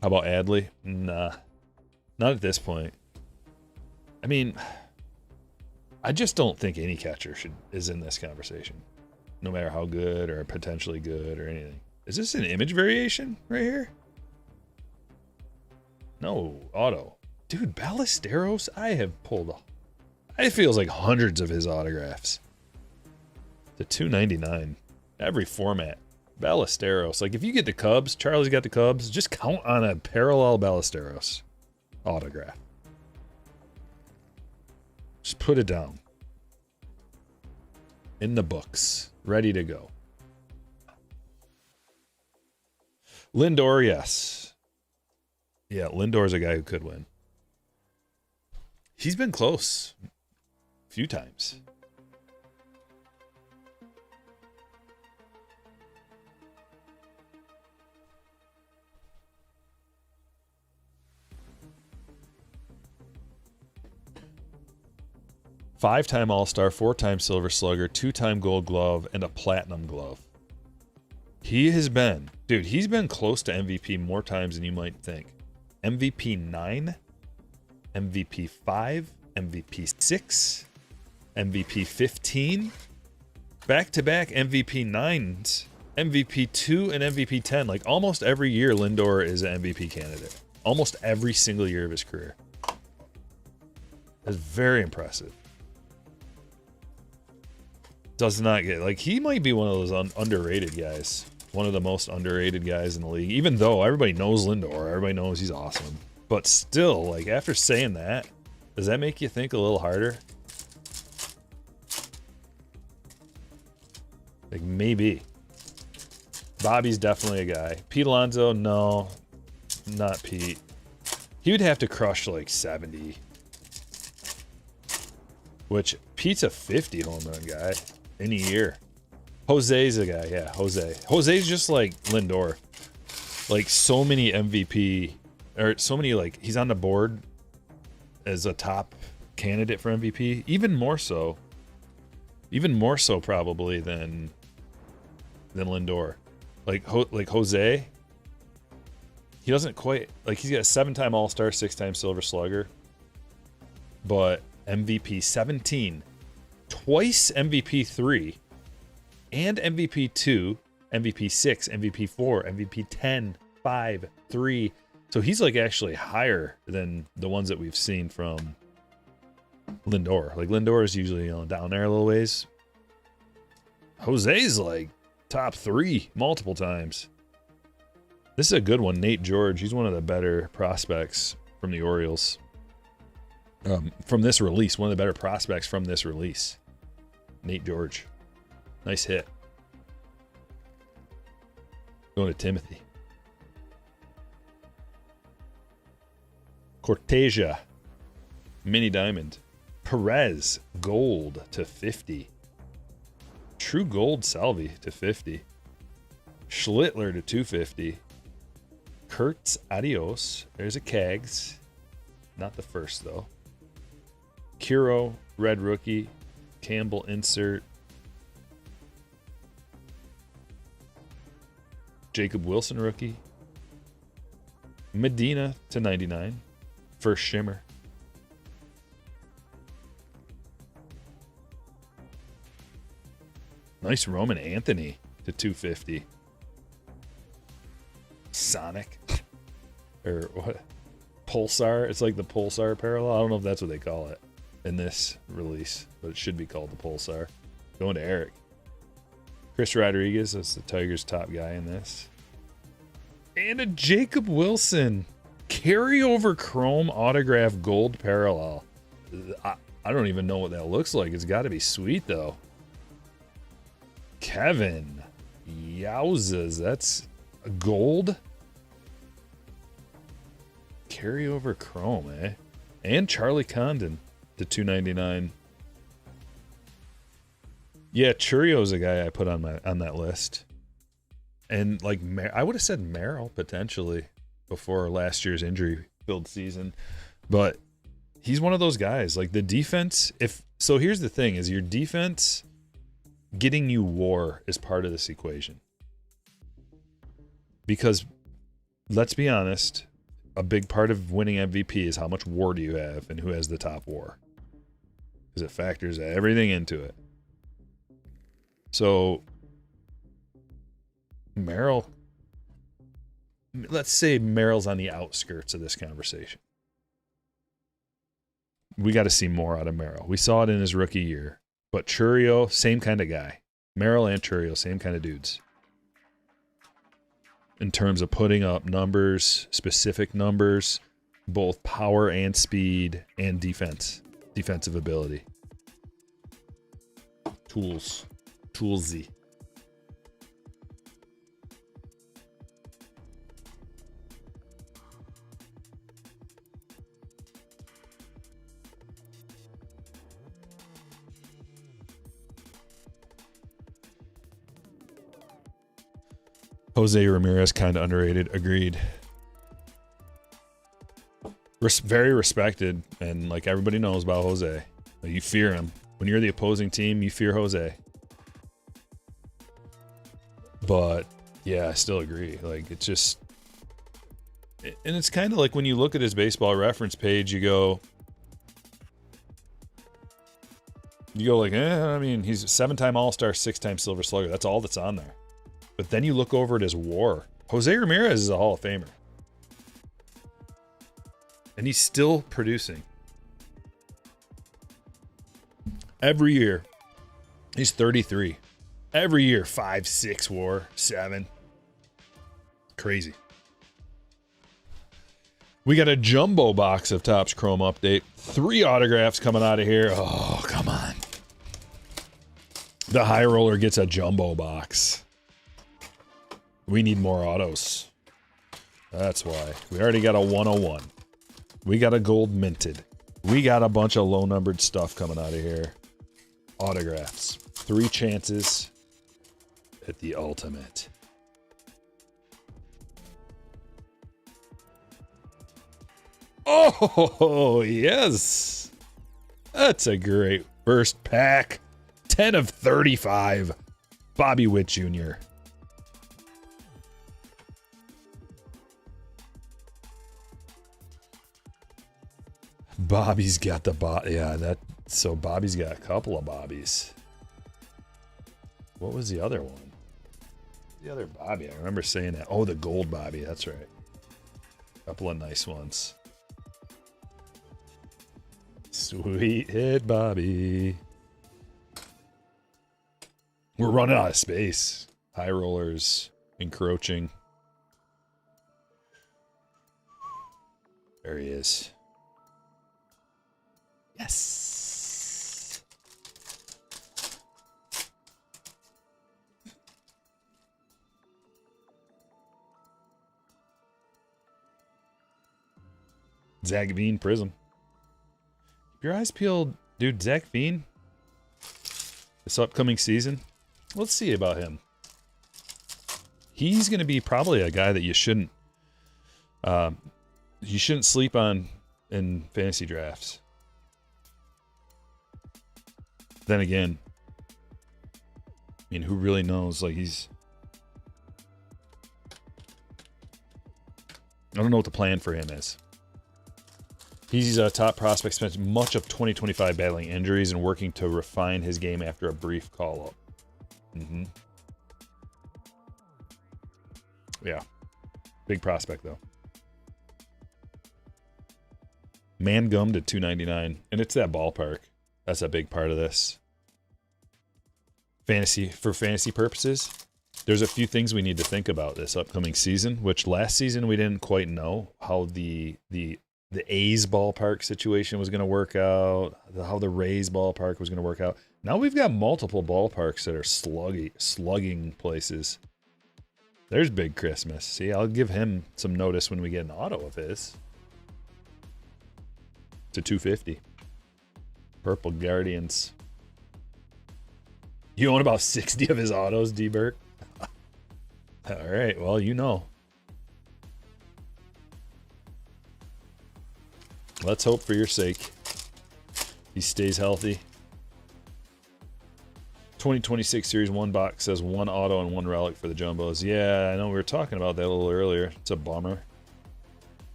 How about Adley? Nah. Not at this point. I mean, I just don't think any catcher is in this conversation. No matter how good or potentially good or anything. Is this an image variation right here? No, auto. Dude, Ballesteros, I have pulled. It feels like hundreds of his autographs. The 299. Every format. Ballesteros. Like, if you get the Cubs, Charlie's got the Cubs, just count on a parallel Ballesteros autograph. Just put it down. In the books. Ready to go. Lindor, yes. Yeah, Lindor's a guy who could win. He's been close a few times. Five-time All-Star, four-time Silver Slugger, two-time Gold Glove, and a Platinum Glove. He has been, dude, he's been close to MVP more times than you might think. MVP 9, MVP 5, MVP 6, MVP 15, back-to-back MVP 9s, MVP 2, and MVP 10. Like, almost every year, Lindor is an MVP candidate. Almost every single year of his career. That's very impressive. Does not get, like, he might be one of those underrated guys. One of the most underrated guys in the league. Even though everybody knows Lindor, everybody knows he's awesome. But still, like, after saying that, does that make you think a little harder? Like, maybe. Bobby's definitely a guy. Pete Alonso, no. Not Pete. He would have to crush, like, 70. Which, Pete's a 50 home run guy in a year. Jose's a guy, yeah, Jose. Jose's just like Lindor. Like, so many MVP, or so many, like, he's on the board as a top candidate for MVP. Even more so probably than Lindor. Like Jose, he doesn't quite, like, he's got a 7-time All-Star, 6-time Silver Slugger, but MVP 17, twice MVP 3, and MVP 2, MVP 6, MVP 4, MVP 10, 5, 3. So he's, like, actually higher than the ones that we've seen from Lindor. Like, Lindor is usually, down there a little ways. Jose's, like, top 3 multiple times. This is a good one. Nate George, he's one of the better prospects from the Orioles. From this release, one of the better prospects from this release. Nate George. Nice hit. Going to Timothy. Cortesia. Mini Diamond. Perez. Gold to 50. True Gold Salvi to 50. Schlittler to 250. Kurtz Adios. There's a Cags. Not the first, though. Kiro, Red Rookie. Campbell Insert. Jacob Wilson Rookie. Medina to 99. First Shimmer. Nice Roman Anthony to 250. Sonic. Or what? Pulsar. It's like the Pulsar parallel. I don't know if that's what they call it in this release, but it should be called the Pulsar. Going to Eric. Chris Rodriguez is the Tigers' top guy in this. And a Jacob Wilson carryover chrome autograph gold parallel. I don't even know what that looks like. It's got to be sweet, though. Kevin. Yowzas. That's gold. Carryover chrome, eh? And Charlie Condon to 299. Yeah, Churio's a guy I put on that list. And, like, I would have said Merrill, potentially. before last year's injury-filled season. But he's one of those guys. Like the defense, so here's the thing: is your defense getting you WAR is part of this equation. Because let's be honest, a big part of winning MVP is how much WAR do you have and who has the top WAR. Because it factors everything into it. So Merrill, let's say Merrill's on the outskirts of this conversation. We got to see more out of Merrill. We saw it in his rookie year. But Churio, same kind of guy. Merrill and Churio, same kind of dudes. In terms of putting up numbers, specific numbers, both power and speed and defensive ability. Toolsy. Jose Ramirez, kind of underrated. Agreed. Very respected, and like everybody knows about Jose. You fear him. When you're the opposing team, you fear Jose. But yeah, I still agree. Like it's just, and it's kind of like when you look at his baseball reference page, you go like, I mean, he's a 7-time All-Star, 6-time Silver Slugger. That's all that's on there. But then you look over at his WAR. Jose Ramirez is a Hall of Famer. And he's still producing. Every year. He's 33. Every year, 5, 6 WAR, 7. Crazy. We got a jumbo box of Topps Chrome update. 3 autographs coming out of here. Oh, come on. The high roller gets a jumbo box. We need more autos. That's why. We already got a 101. We got a gold minted. We got a bunch of low-numbered stuff coming out of here. Autographs. 3 chances at the ultimate. Oh, yes. That's a great first pack. 10 of 35. Bobby Witt Jr. Bobby's got so Bobby's got a couple of Bobbies. What was the other one? The other Bobby, I remember saying that. Oh, the gold Bobby, that's right. A couple of nice ones. Sweet hit Bobby. We're running out of space. High rollers encroaching. There he is. Yes. Zach Veen Prism. Keep your eyes peeled, dude. Zach Veen. This upcoming season. Let's see about him. He's going to be probably a guy that you shouldn't sleep on in fantasy drafts. Then again, I mean, who really knows? Like I don't know what the plan for him is. He's a top prospect, spent much of 2025 battling injuries and working to refine his game after a brief call-up. Yeah. Big prospect, though. Man gummed at $299, and it's that ballpark. That's a big part of this. For fantasy purposes, there's a few things we need to think about this upcoming season, which last season we didn't quite know how the A's ballpark situation was going to work out, how the Rays ballpark was going to work out. Now we've got multiple ballparks that are slugging places. There's Big Christmas. See, I'll give him some notice when we get an auto of his. To $250. Purple Guardians. You own about 60 of his autos, D. Burke? All right, well, you know. Let's hope for your sake he stays healthy. 2026 Series 1 box says 1 auto and 1 relic for the Jumbos. Yeah, I know we were talking about that a little earlier. It's a bummer.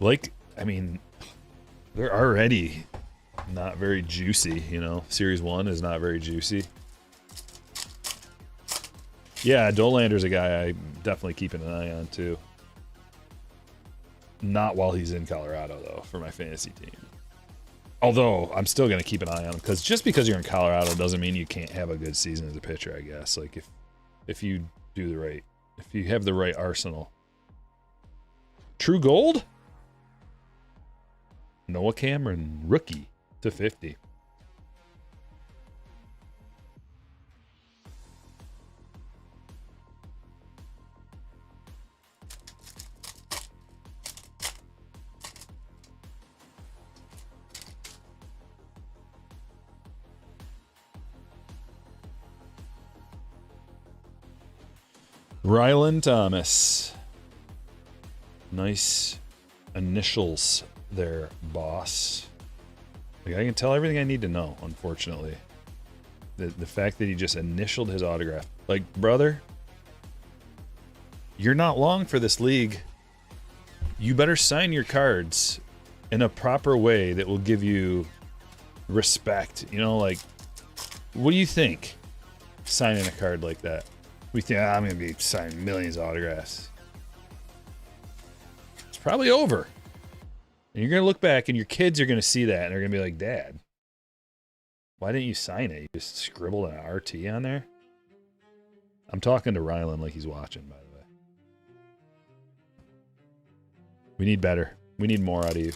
Like, I mean, they're already not very juicy, you know. Series 1 is not very juicy. Yeah, Dolander's a guy I definitely keeping an eye on too. Not while he's in Colorado though, for my fantasy team. Although I'm still gonna keep an eye on him because just because you're in Colorado doesn't mean you can't have a good season as a pitcher. I guess like if you do the right, if you have the right arsenal. True Gold. Noah Cameron, rookie to 50. Rylan Thomas. Nice initials there, boss. Like, I can tell everything I need to know, unfortunately. The fact that he just initialed his autograph. Like, brother, you're not long for this league. You better sign your cards in a proper way that will give you respect. You know, like, what do you think? Signing a card like that. We think, I'm going to be signing millions of autographs. It's probably over. And you're going to look back and your kids are going to see that and they're going to be like, Dad, why didn't you sign it? You just scribbled an RT on there? I'm talking to Rylan like he's watching, by the way. We need better. We need more out of you.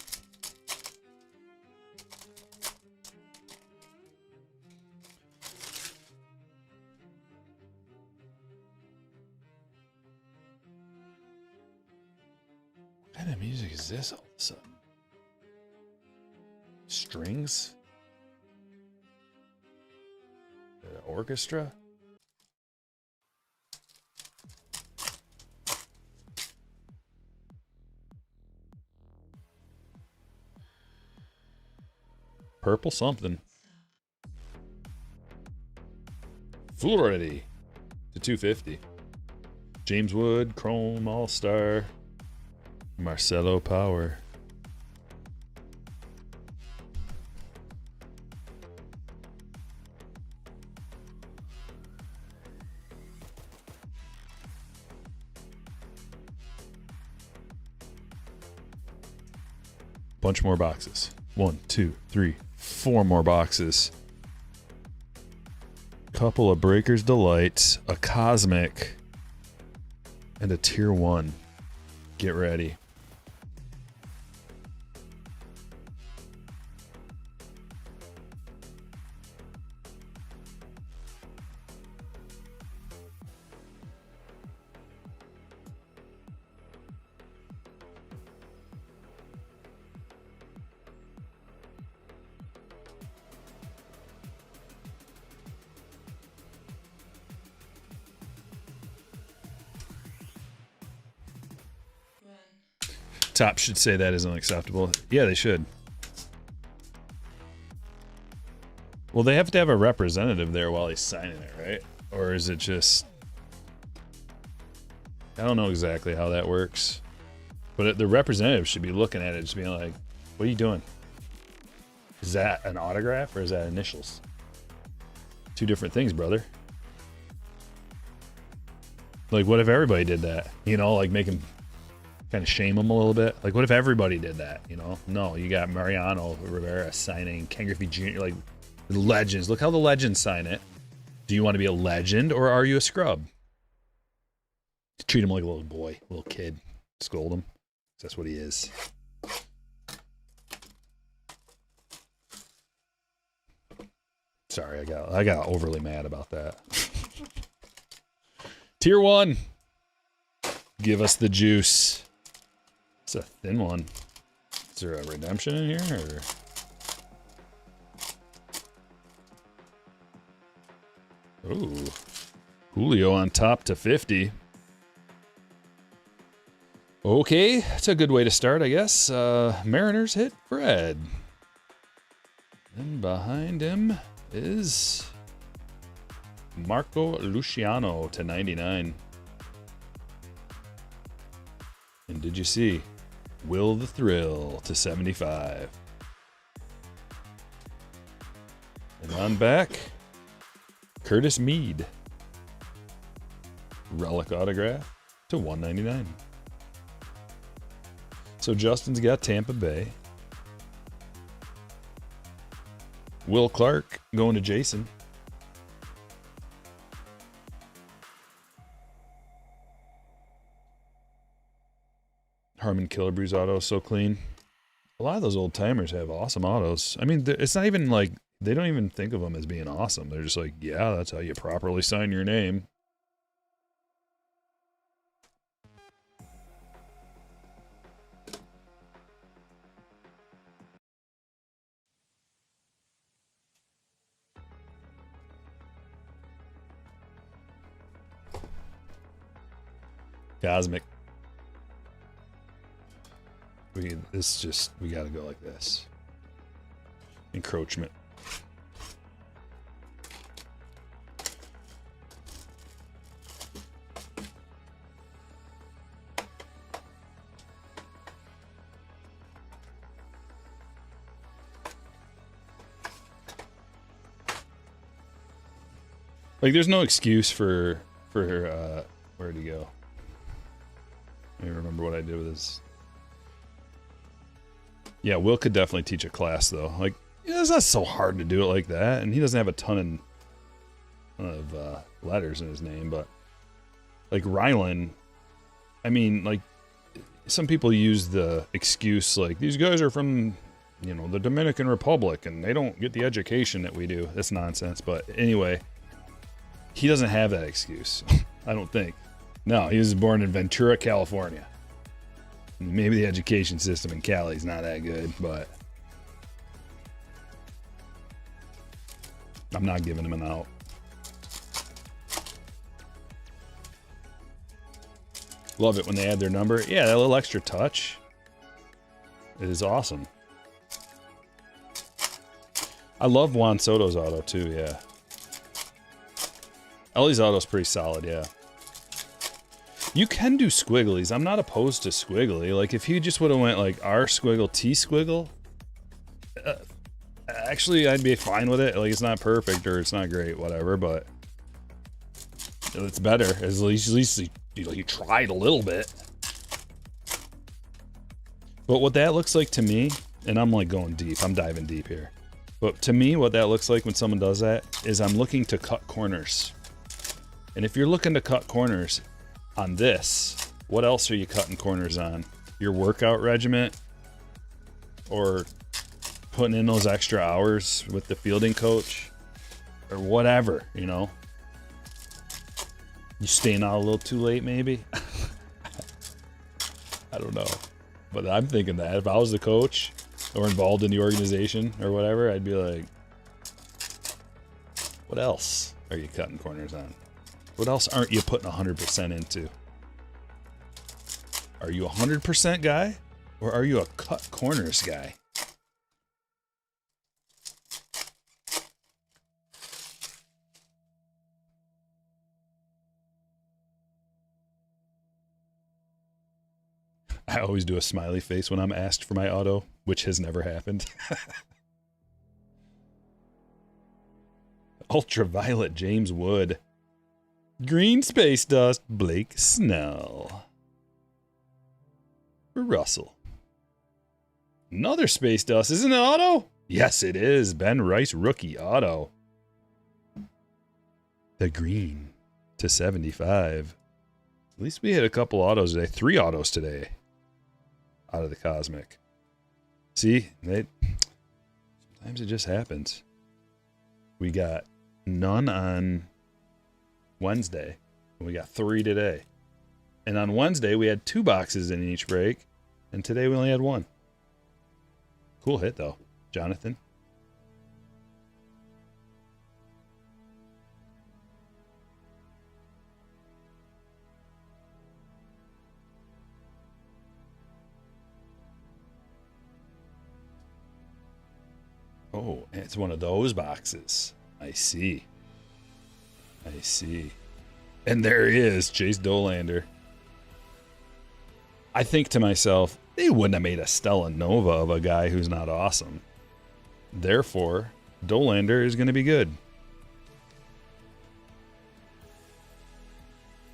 What kind of music is this all of a sudden? Strings? Orchestra? Purple something. Fluidity to 250. James Wood, Chrome All-Star. Marcelo Power. Bunch more boxes. 1, 2, 3, 4 more boxes. Couple of Breakers Delights, a Cosmic, and a Tier 1. Get ready. Top should say that is unacceptable. Yeah, they should. Well, they have to have a representative there while he's signing it, right? Or is it just... I don't know exactly how that works. But the representative should be looking at it, just being like, what are you doing? Is that an autograph or is that initials? Two different things, brother. Like, what if everybody did that? You know, like make him... kind of shame him a little bit. Like, what if everybody did that, you know? No, you got Mariano Rivera signing, Ken Griffey Jr., like, the legends. Look how the legends sign it. Do you want to be a legend, or are you a scrub? Treat him like a little boy, a little kid. Scold him. That's what he is. Sorry, I got overly mad about that. Tier 1. Give us the juice. It's a thin one. Is there a redemption in here? Or... Ooh. Julio on top to 50. Okay, that's a good way to start, I guess. Mariners hit Fred. And behind him is Marco Luciano to 99. And did you see Will the Thrill to 75? And on back, Curtis Mead. Relic autograph to 199. So Justin's got Tampa Bay. Will Clark going to Jason. Harmon Killebrew's auto is so clean. A lot of those old timers have awesome autos. I mean, it's not even like, they don't even think of them as being awesome. They're just like, yeah, that's how you properly sign your name. Cosmic. We gotta go like this. Encroachment. Like, there's no excuse for where'd he go? I don't remember what I did with this. Yeah, Will could definitely teach a class, though. Like, yeah, it's not so hard to do it like that, and he doesn't have a ton of letters in his name, but like Rylan, I mean, like, some people use the excuse like, these guys are from, you know, the Dominican Republic, and they don't get the education that we do. That's nonsense, but anyway, he doesn't have that excuse. I don't think. No, he was born in Ventura, California. Maybe the education system in Cali is not that good, but I'm not giving him an out. Love it when they add their number. Yeah, that little extra touch is awesome. I love Juan Soto's auto too, yeah. Ellie's auto's pretty solid, yeah. You can do squigglies. I'm not opposed to squiggly. Like, if he just would have went like R squiggle, T squiggle, actually, I'd be fine with it. Like, it's not perfect or it's not great, whatever, but it's better. At least you tried a little bit. But what that looks like to me, and I'm like going deep, I'm diving deep here. But to me, what that looks like when someone does that is I'm looking to cut corners. And if you're looking to cut corners on this, what else are you cutting corners on? Your workout regiment? Or putting in those extra hours with the fielding coach? Or whatever, you know? You staying out a little too late, maybe? I don't know. But I'm thinking that if I was the coach or involved in the organization or whatever, I'd be like, what else are you cutting corners on? What else aren't you putting 100% into? Are you a 100% guy? Or are you a cut corners guy? I always do a smiley face when I'm asked for my auto, which has never happened. Ultraviolet James Wood. Green Space Dust Blake Snell. Russell. Another Space Dust. Isn't it auto? Yes, it is. Ben Rice rookie auto. The green to 75. At least we hit a couple autos today. 3 autos today. Out of the Cosmic. See? Sometimes it just happens. We got none on Wednesday. And we got 3 today. And on Wednesday, we had 2 boxes in each break. And today we only had 1. Cool hit, though. Jonathan. Oh, it's one of those boxes. I see. I see. And there he is, Chase Dolander. I think to myself, they wouldn't have made a Stella Nova of a guy who's not awesome. Therefore, Dolander is going to be good.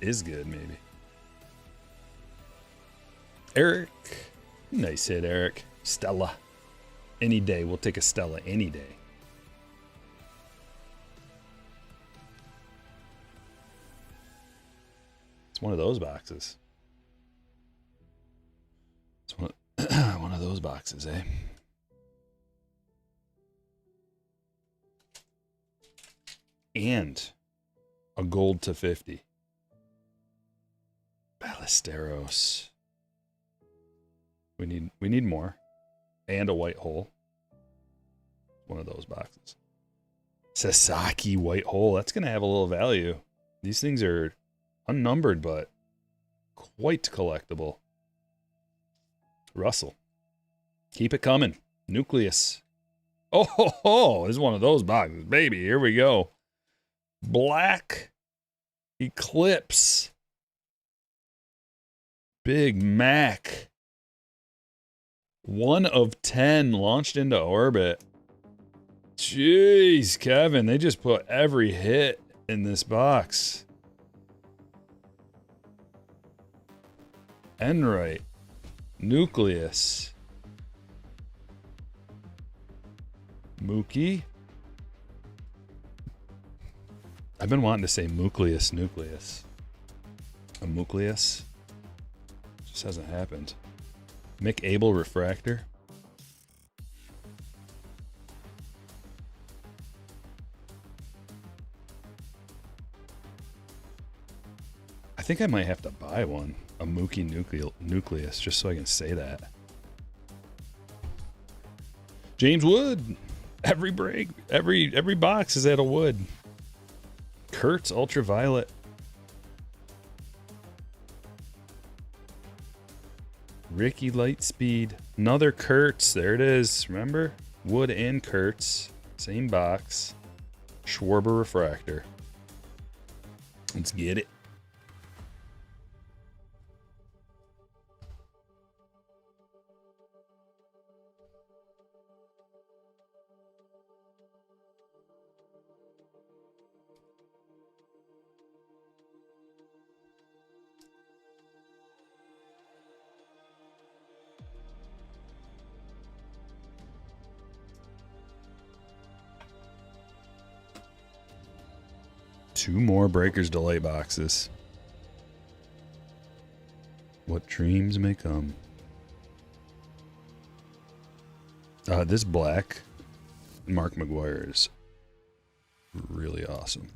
Is good, maybe. Eric. Nice hit, Eric. Stella. Any day. We'll take a Stella any day. It's one of those boxes. It's one, one of those boxes, eh? And a gold to 50. Ballesteros. We need more. And a white hole. One of those boxes. Sasaki white hole. That's going to have a little value. These things are unnumbered, but quite collectible. Russell. Keep it coming. Nucleus. Oh, this is one of those boxes. Baby, here we go. Black Eclipse. Big Mac. 1 of 10 launched into orbit. Jeez, Kevin, they just put every hit in this box. Enright. Nucleus. Mookie. I've been wanting to say nucleus. A nucleus. Just hasn't happened. Mick Abel refractor. I think I might have to buy one. A Mookie nucleus, just so I can say that. James Wood. Every break, every box is at a Wood. Kurtz ultraviolet. Ricky Lightspeed. Another Kurtz. There it is. Remember? Wood and Kurtz. Same box. Schwarber refractor. Let's get it. Two more Breakers Delay boxes. What dreams may come. This black Mark McGuire is really awesome.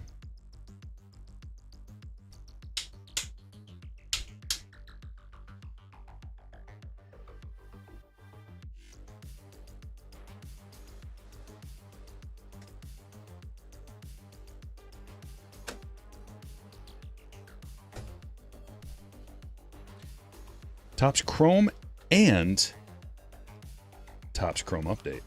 Topps Chrome and Topps Chrome update.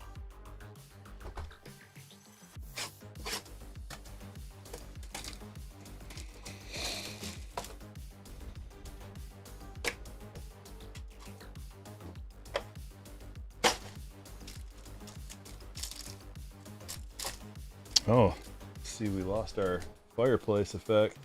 Oh, see, we lost our fireplace effect.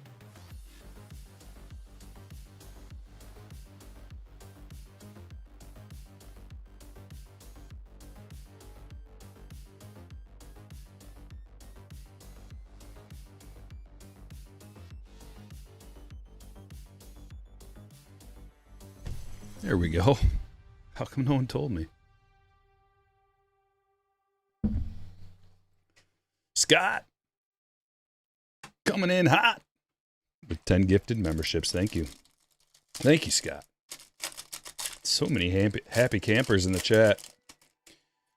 There we go. How come no one told me? Scott, coming in hot with 10 gifted memberships. Thank you. Thank you, Scott. So many happy campers in the chat.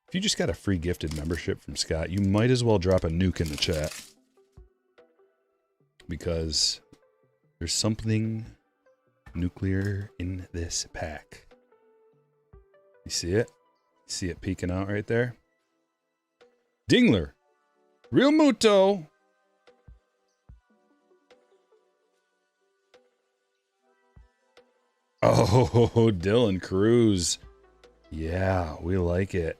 If you just got a free gifted membership from Scott, you might as well drop a nuke in the chat. Because there's something nuclear in this pack. You see it? See it peeking out right there? Dingler. Real Muto. Oh, Dylan Cruz. Yeah, we like it.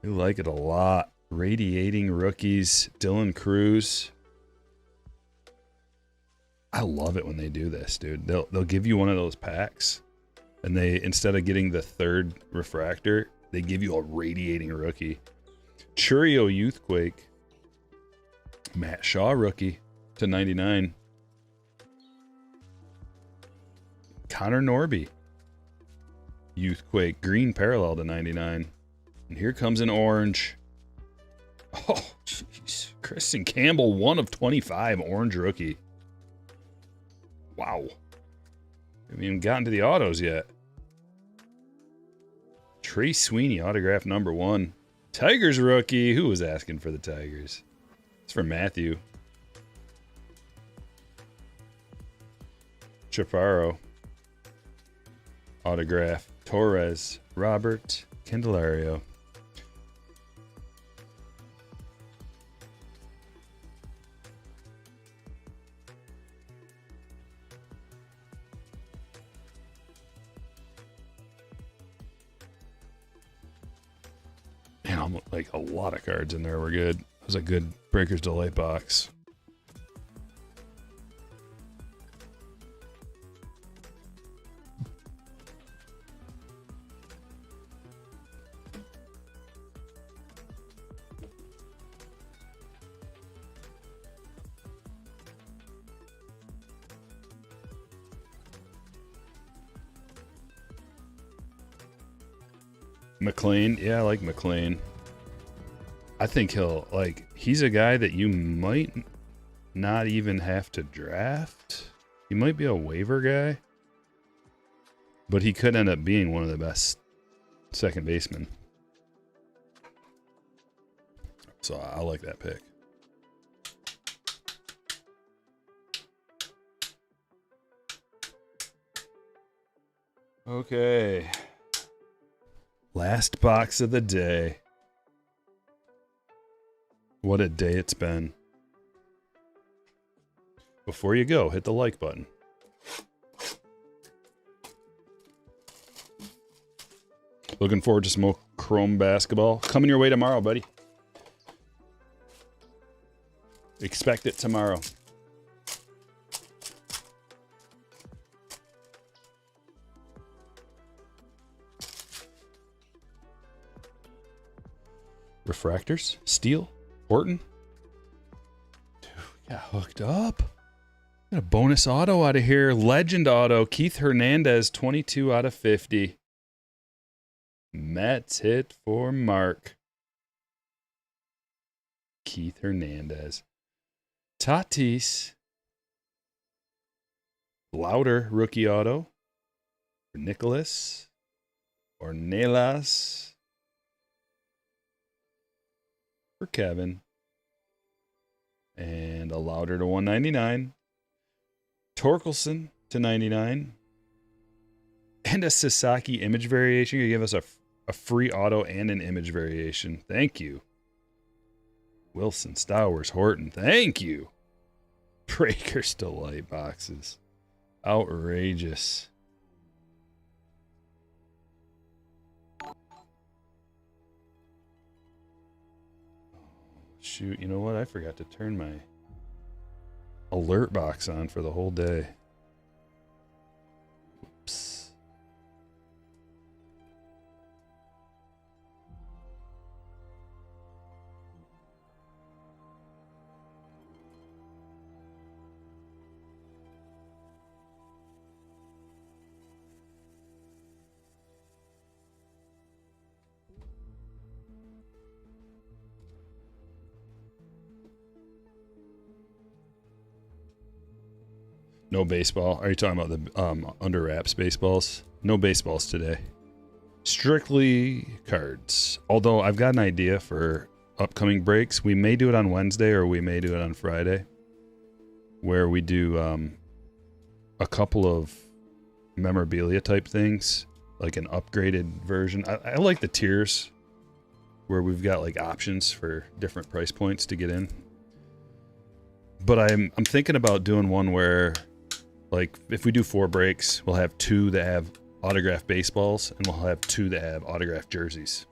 We like it a lot. Radiating rookies. Dylan Cruz. I love it when they do this, dude. They'll give you one of those packs, and they, instead of getting the third refractor, they give you a radiating rookie. Churio Youthquake. Matt Shaw rookie to 99. Connor Norby. Youthquake green parallel to 99. And here comes an orange. Oh, jeez. Kristen Campbell, 1 of 25, orange rookie. Wow. Haven't even gotten to the autos yet. Trey Sweeney, autograph number 1. Tigers rookie. Who was asking for the Tigers? It's for Matthew. Chaparro. Autograph. Torres. Robert Candelario. Man, I'm like a lot of cards in there were good. It was a good Breakers Delight box. McLean. Yeah, I like McLean. I think he's a guy that you might not even have to draft. He might be a waiver guy, but he could end up being one of the best second basemen. So I like that pick. Okay. Last box of the day. What a day it's been. Before you go, hit the like button. Looking forward to some more Chrome basketball. Coming your way tomorrow, buddy. Expect it tomorrow. Refractors, Steel, Horton. Dude, we got hooked up. Got a bonus auto out of here. Legend auto, Keith Hernandez, 22 out of 50. Mets hit for Mark. Keith Hernandez. Tatis. Louder, rookie auto. For Nicholas. Ornelas. For Kevin. And a Louder to 199. Torkelson to 99. And a Sasaki image variation. You give us a free auto and an image variation. Thank you. Wilson, Stowers, Horton. Thank you. Breakers Delight boxes. Outrageous. Shoot, you know what? I forgot to turn my alert box on for the whole day. Oops. No baseball. Are you talking about the under wraps baseballs? No baseballs today. Strictly cards. Although I've got an idea for upcoming breaks. We may do it on Wednesday or we may do it on Friday. Where we do a couple of memorabilia type things. Like an upgraded version. I like the tiers. where we've got like options for different price points to get in. But I'm thinking about doing one where, like, if we do 4 breaks, we'll have 2 that have autographed baseballs, and we'll have 2 that have autographed jerseys.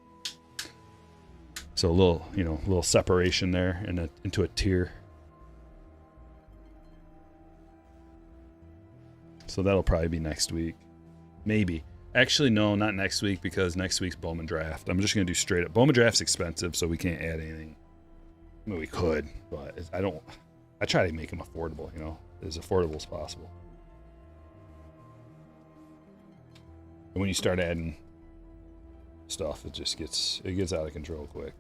So a little separation there into a tier. So that'll probably be next week. Maybe. Actually, no, not next week, because next week's Bowman draft. I'm just going to do straight up. Bowman draft's expensive, so we can't add anything. I mean, we could, but I try to make them affordable, as affordable as possible. And when you start adding stuff, it gets out of control quick.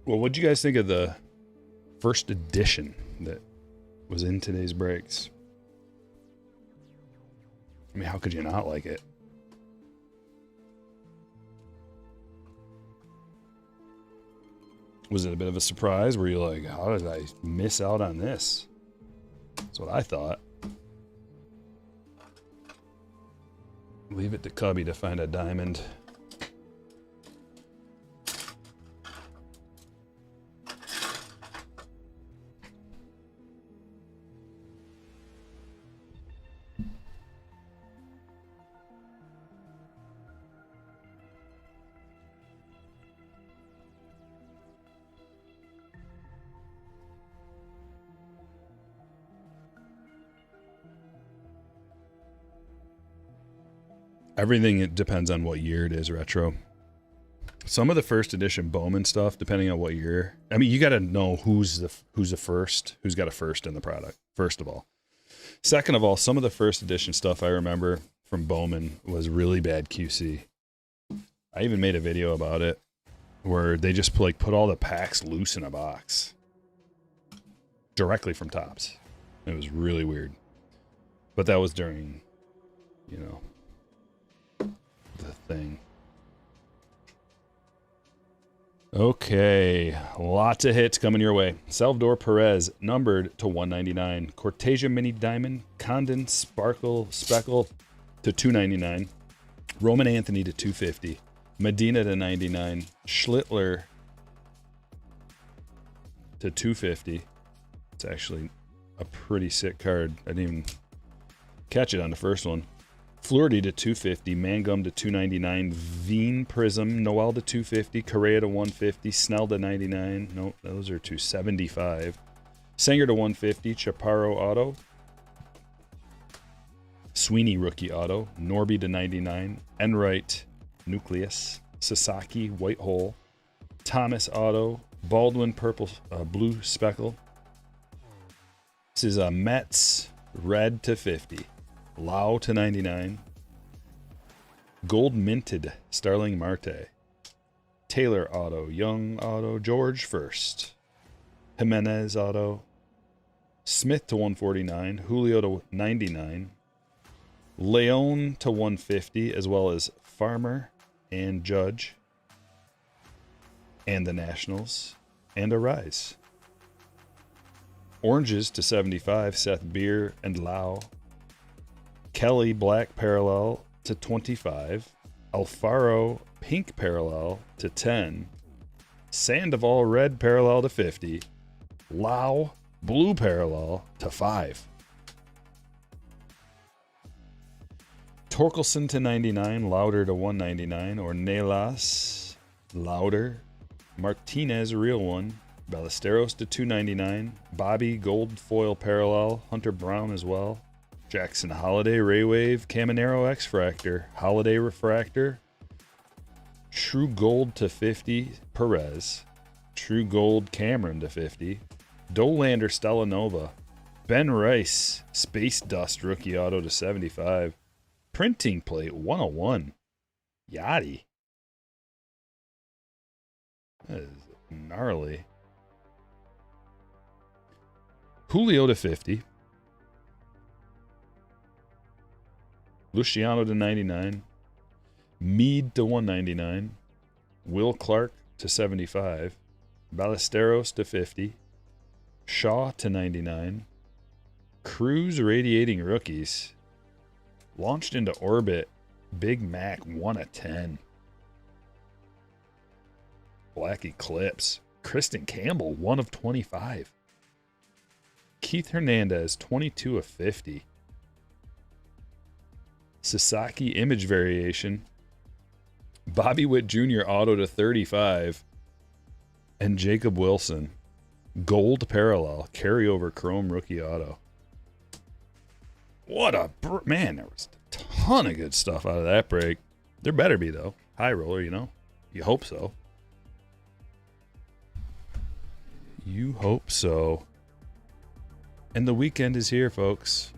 Well, what'd you guys think of the first edition that was in today's breaks? I mean, how could you not like it? Was it a bit of a surprise? Were you like, how did I miss out on this? That's what I thought. Leave it to Cubby to find a diamond. Everything, it depends on what year it is, retro. Some of the first edition Bowman stuff, depending on what year. I mean, you got to know who's the first, who's got a first in the product, first of all. Second of all, some of the first edition stuff I remember from Bowman was really bad QC. I even made a video about it where they just put all the packs loose in a box directly from Topps. It was really weird. But that was during, the thing. Okay, lots of hits coming your way. Salvador Perez, numbered to 199. Cortesia Mini Diamond, Condon Sparkle Speckle to 299. Roman Anthony to 250. Medina to 99. Schlittler to 250. It's actually a pretty sick card. I didn't even catch it on the first one. Fluharty to 250, Mangum to 299, Veen Prism, Noel to 250, Correa to 150, Snell to 99. Nope, those are 275. Sanger to 150, Chaparro Auto, Sweeney Rookie Auto, Norby to 99, Enright Nucleus, Sasaki White Hole, Thomas Auto, Baldwin Purple Blue Speckle. This is a Mets Red to 50. Lau to 99. Gold Minted Starling Marte. Taylor Auto. Young Auto. George First. Jimenez Auto. Smith to 149. Julio to 99. Leon to 150, as well as Farmer and Judge. And the Nationals. And a Rise. Oranges to 75. Seth Beer and Lau. Kelly Black Parallel to 25. Alfaro Pink Parallel to 10. Sandoval Red Parallel to 50. Lau Blue Parallel to 5. Torkelson to 99. Louder to 199. Ornelas Louder. Martinez Real One. Ballesteros to 299. Bobby Gold Foil Parallel. Hunter Brown as well. Jackson Holiday Raywave, Caminero X-Fractor, Holiday Refractor, True Gold to 50, Perez, True Gold Cameron to 50, Dolander Stella Nova, Ben Rice, Space Dust Rookie Auto to 75, Printing Plate 101, Yachty. That is gnarly. Julio to 50. Luciano to 99. Mead to 199. Will Clark to 75. Ballesteros to 50. Shaw to 99. Cruz radiating rookies. Launched into orbit. Big Mac 1 of 10. Black Eclipse. Kristen Campbell 1 of 25. Keith Hernandez 22 of 50. Sasaki image variation. Bobby Witt Jr. auto to 35. And Jacob Wilson. Gold parallel. Carryover chrome rookie auto. What a... Man, there was a ton of good stuff out of that break. There better be, though. High roller, you know. You hope so. You hope so. And the weekend is here, folks.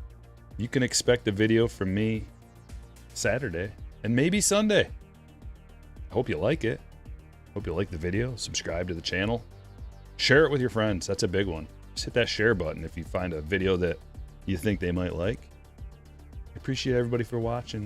You can expect a video from me Saturday and maybe Sunday. I hope you like it. Hope you like the video. Subscribe to the channel. Share it with your friends. That's a big one. Just hit that share button if you find a video that you think they might like. I appreciate everybody for watching.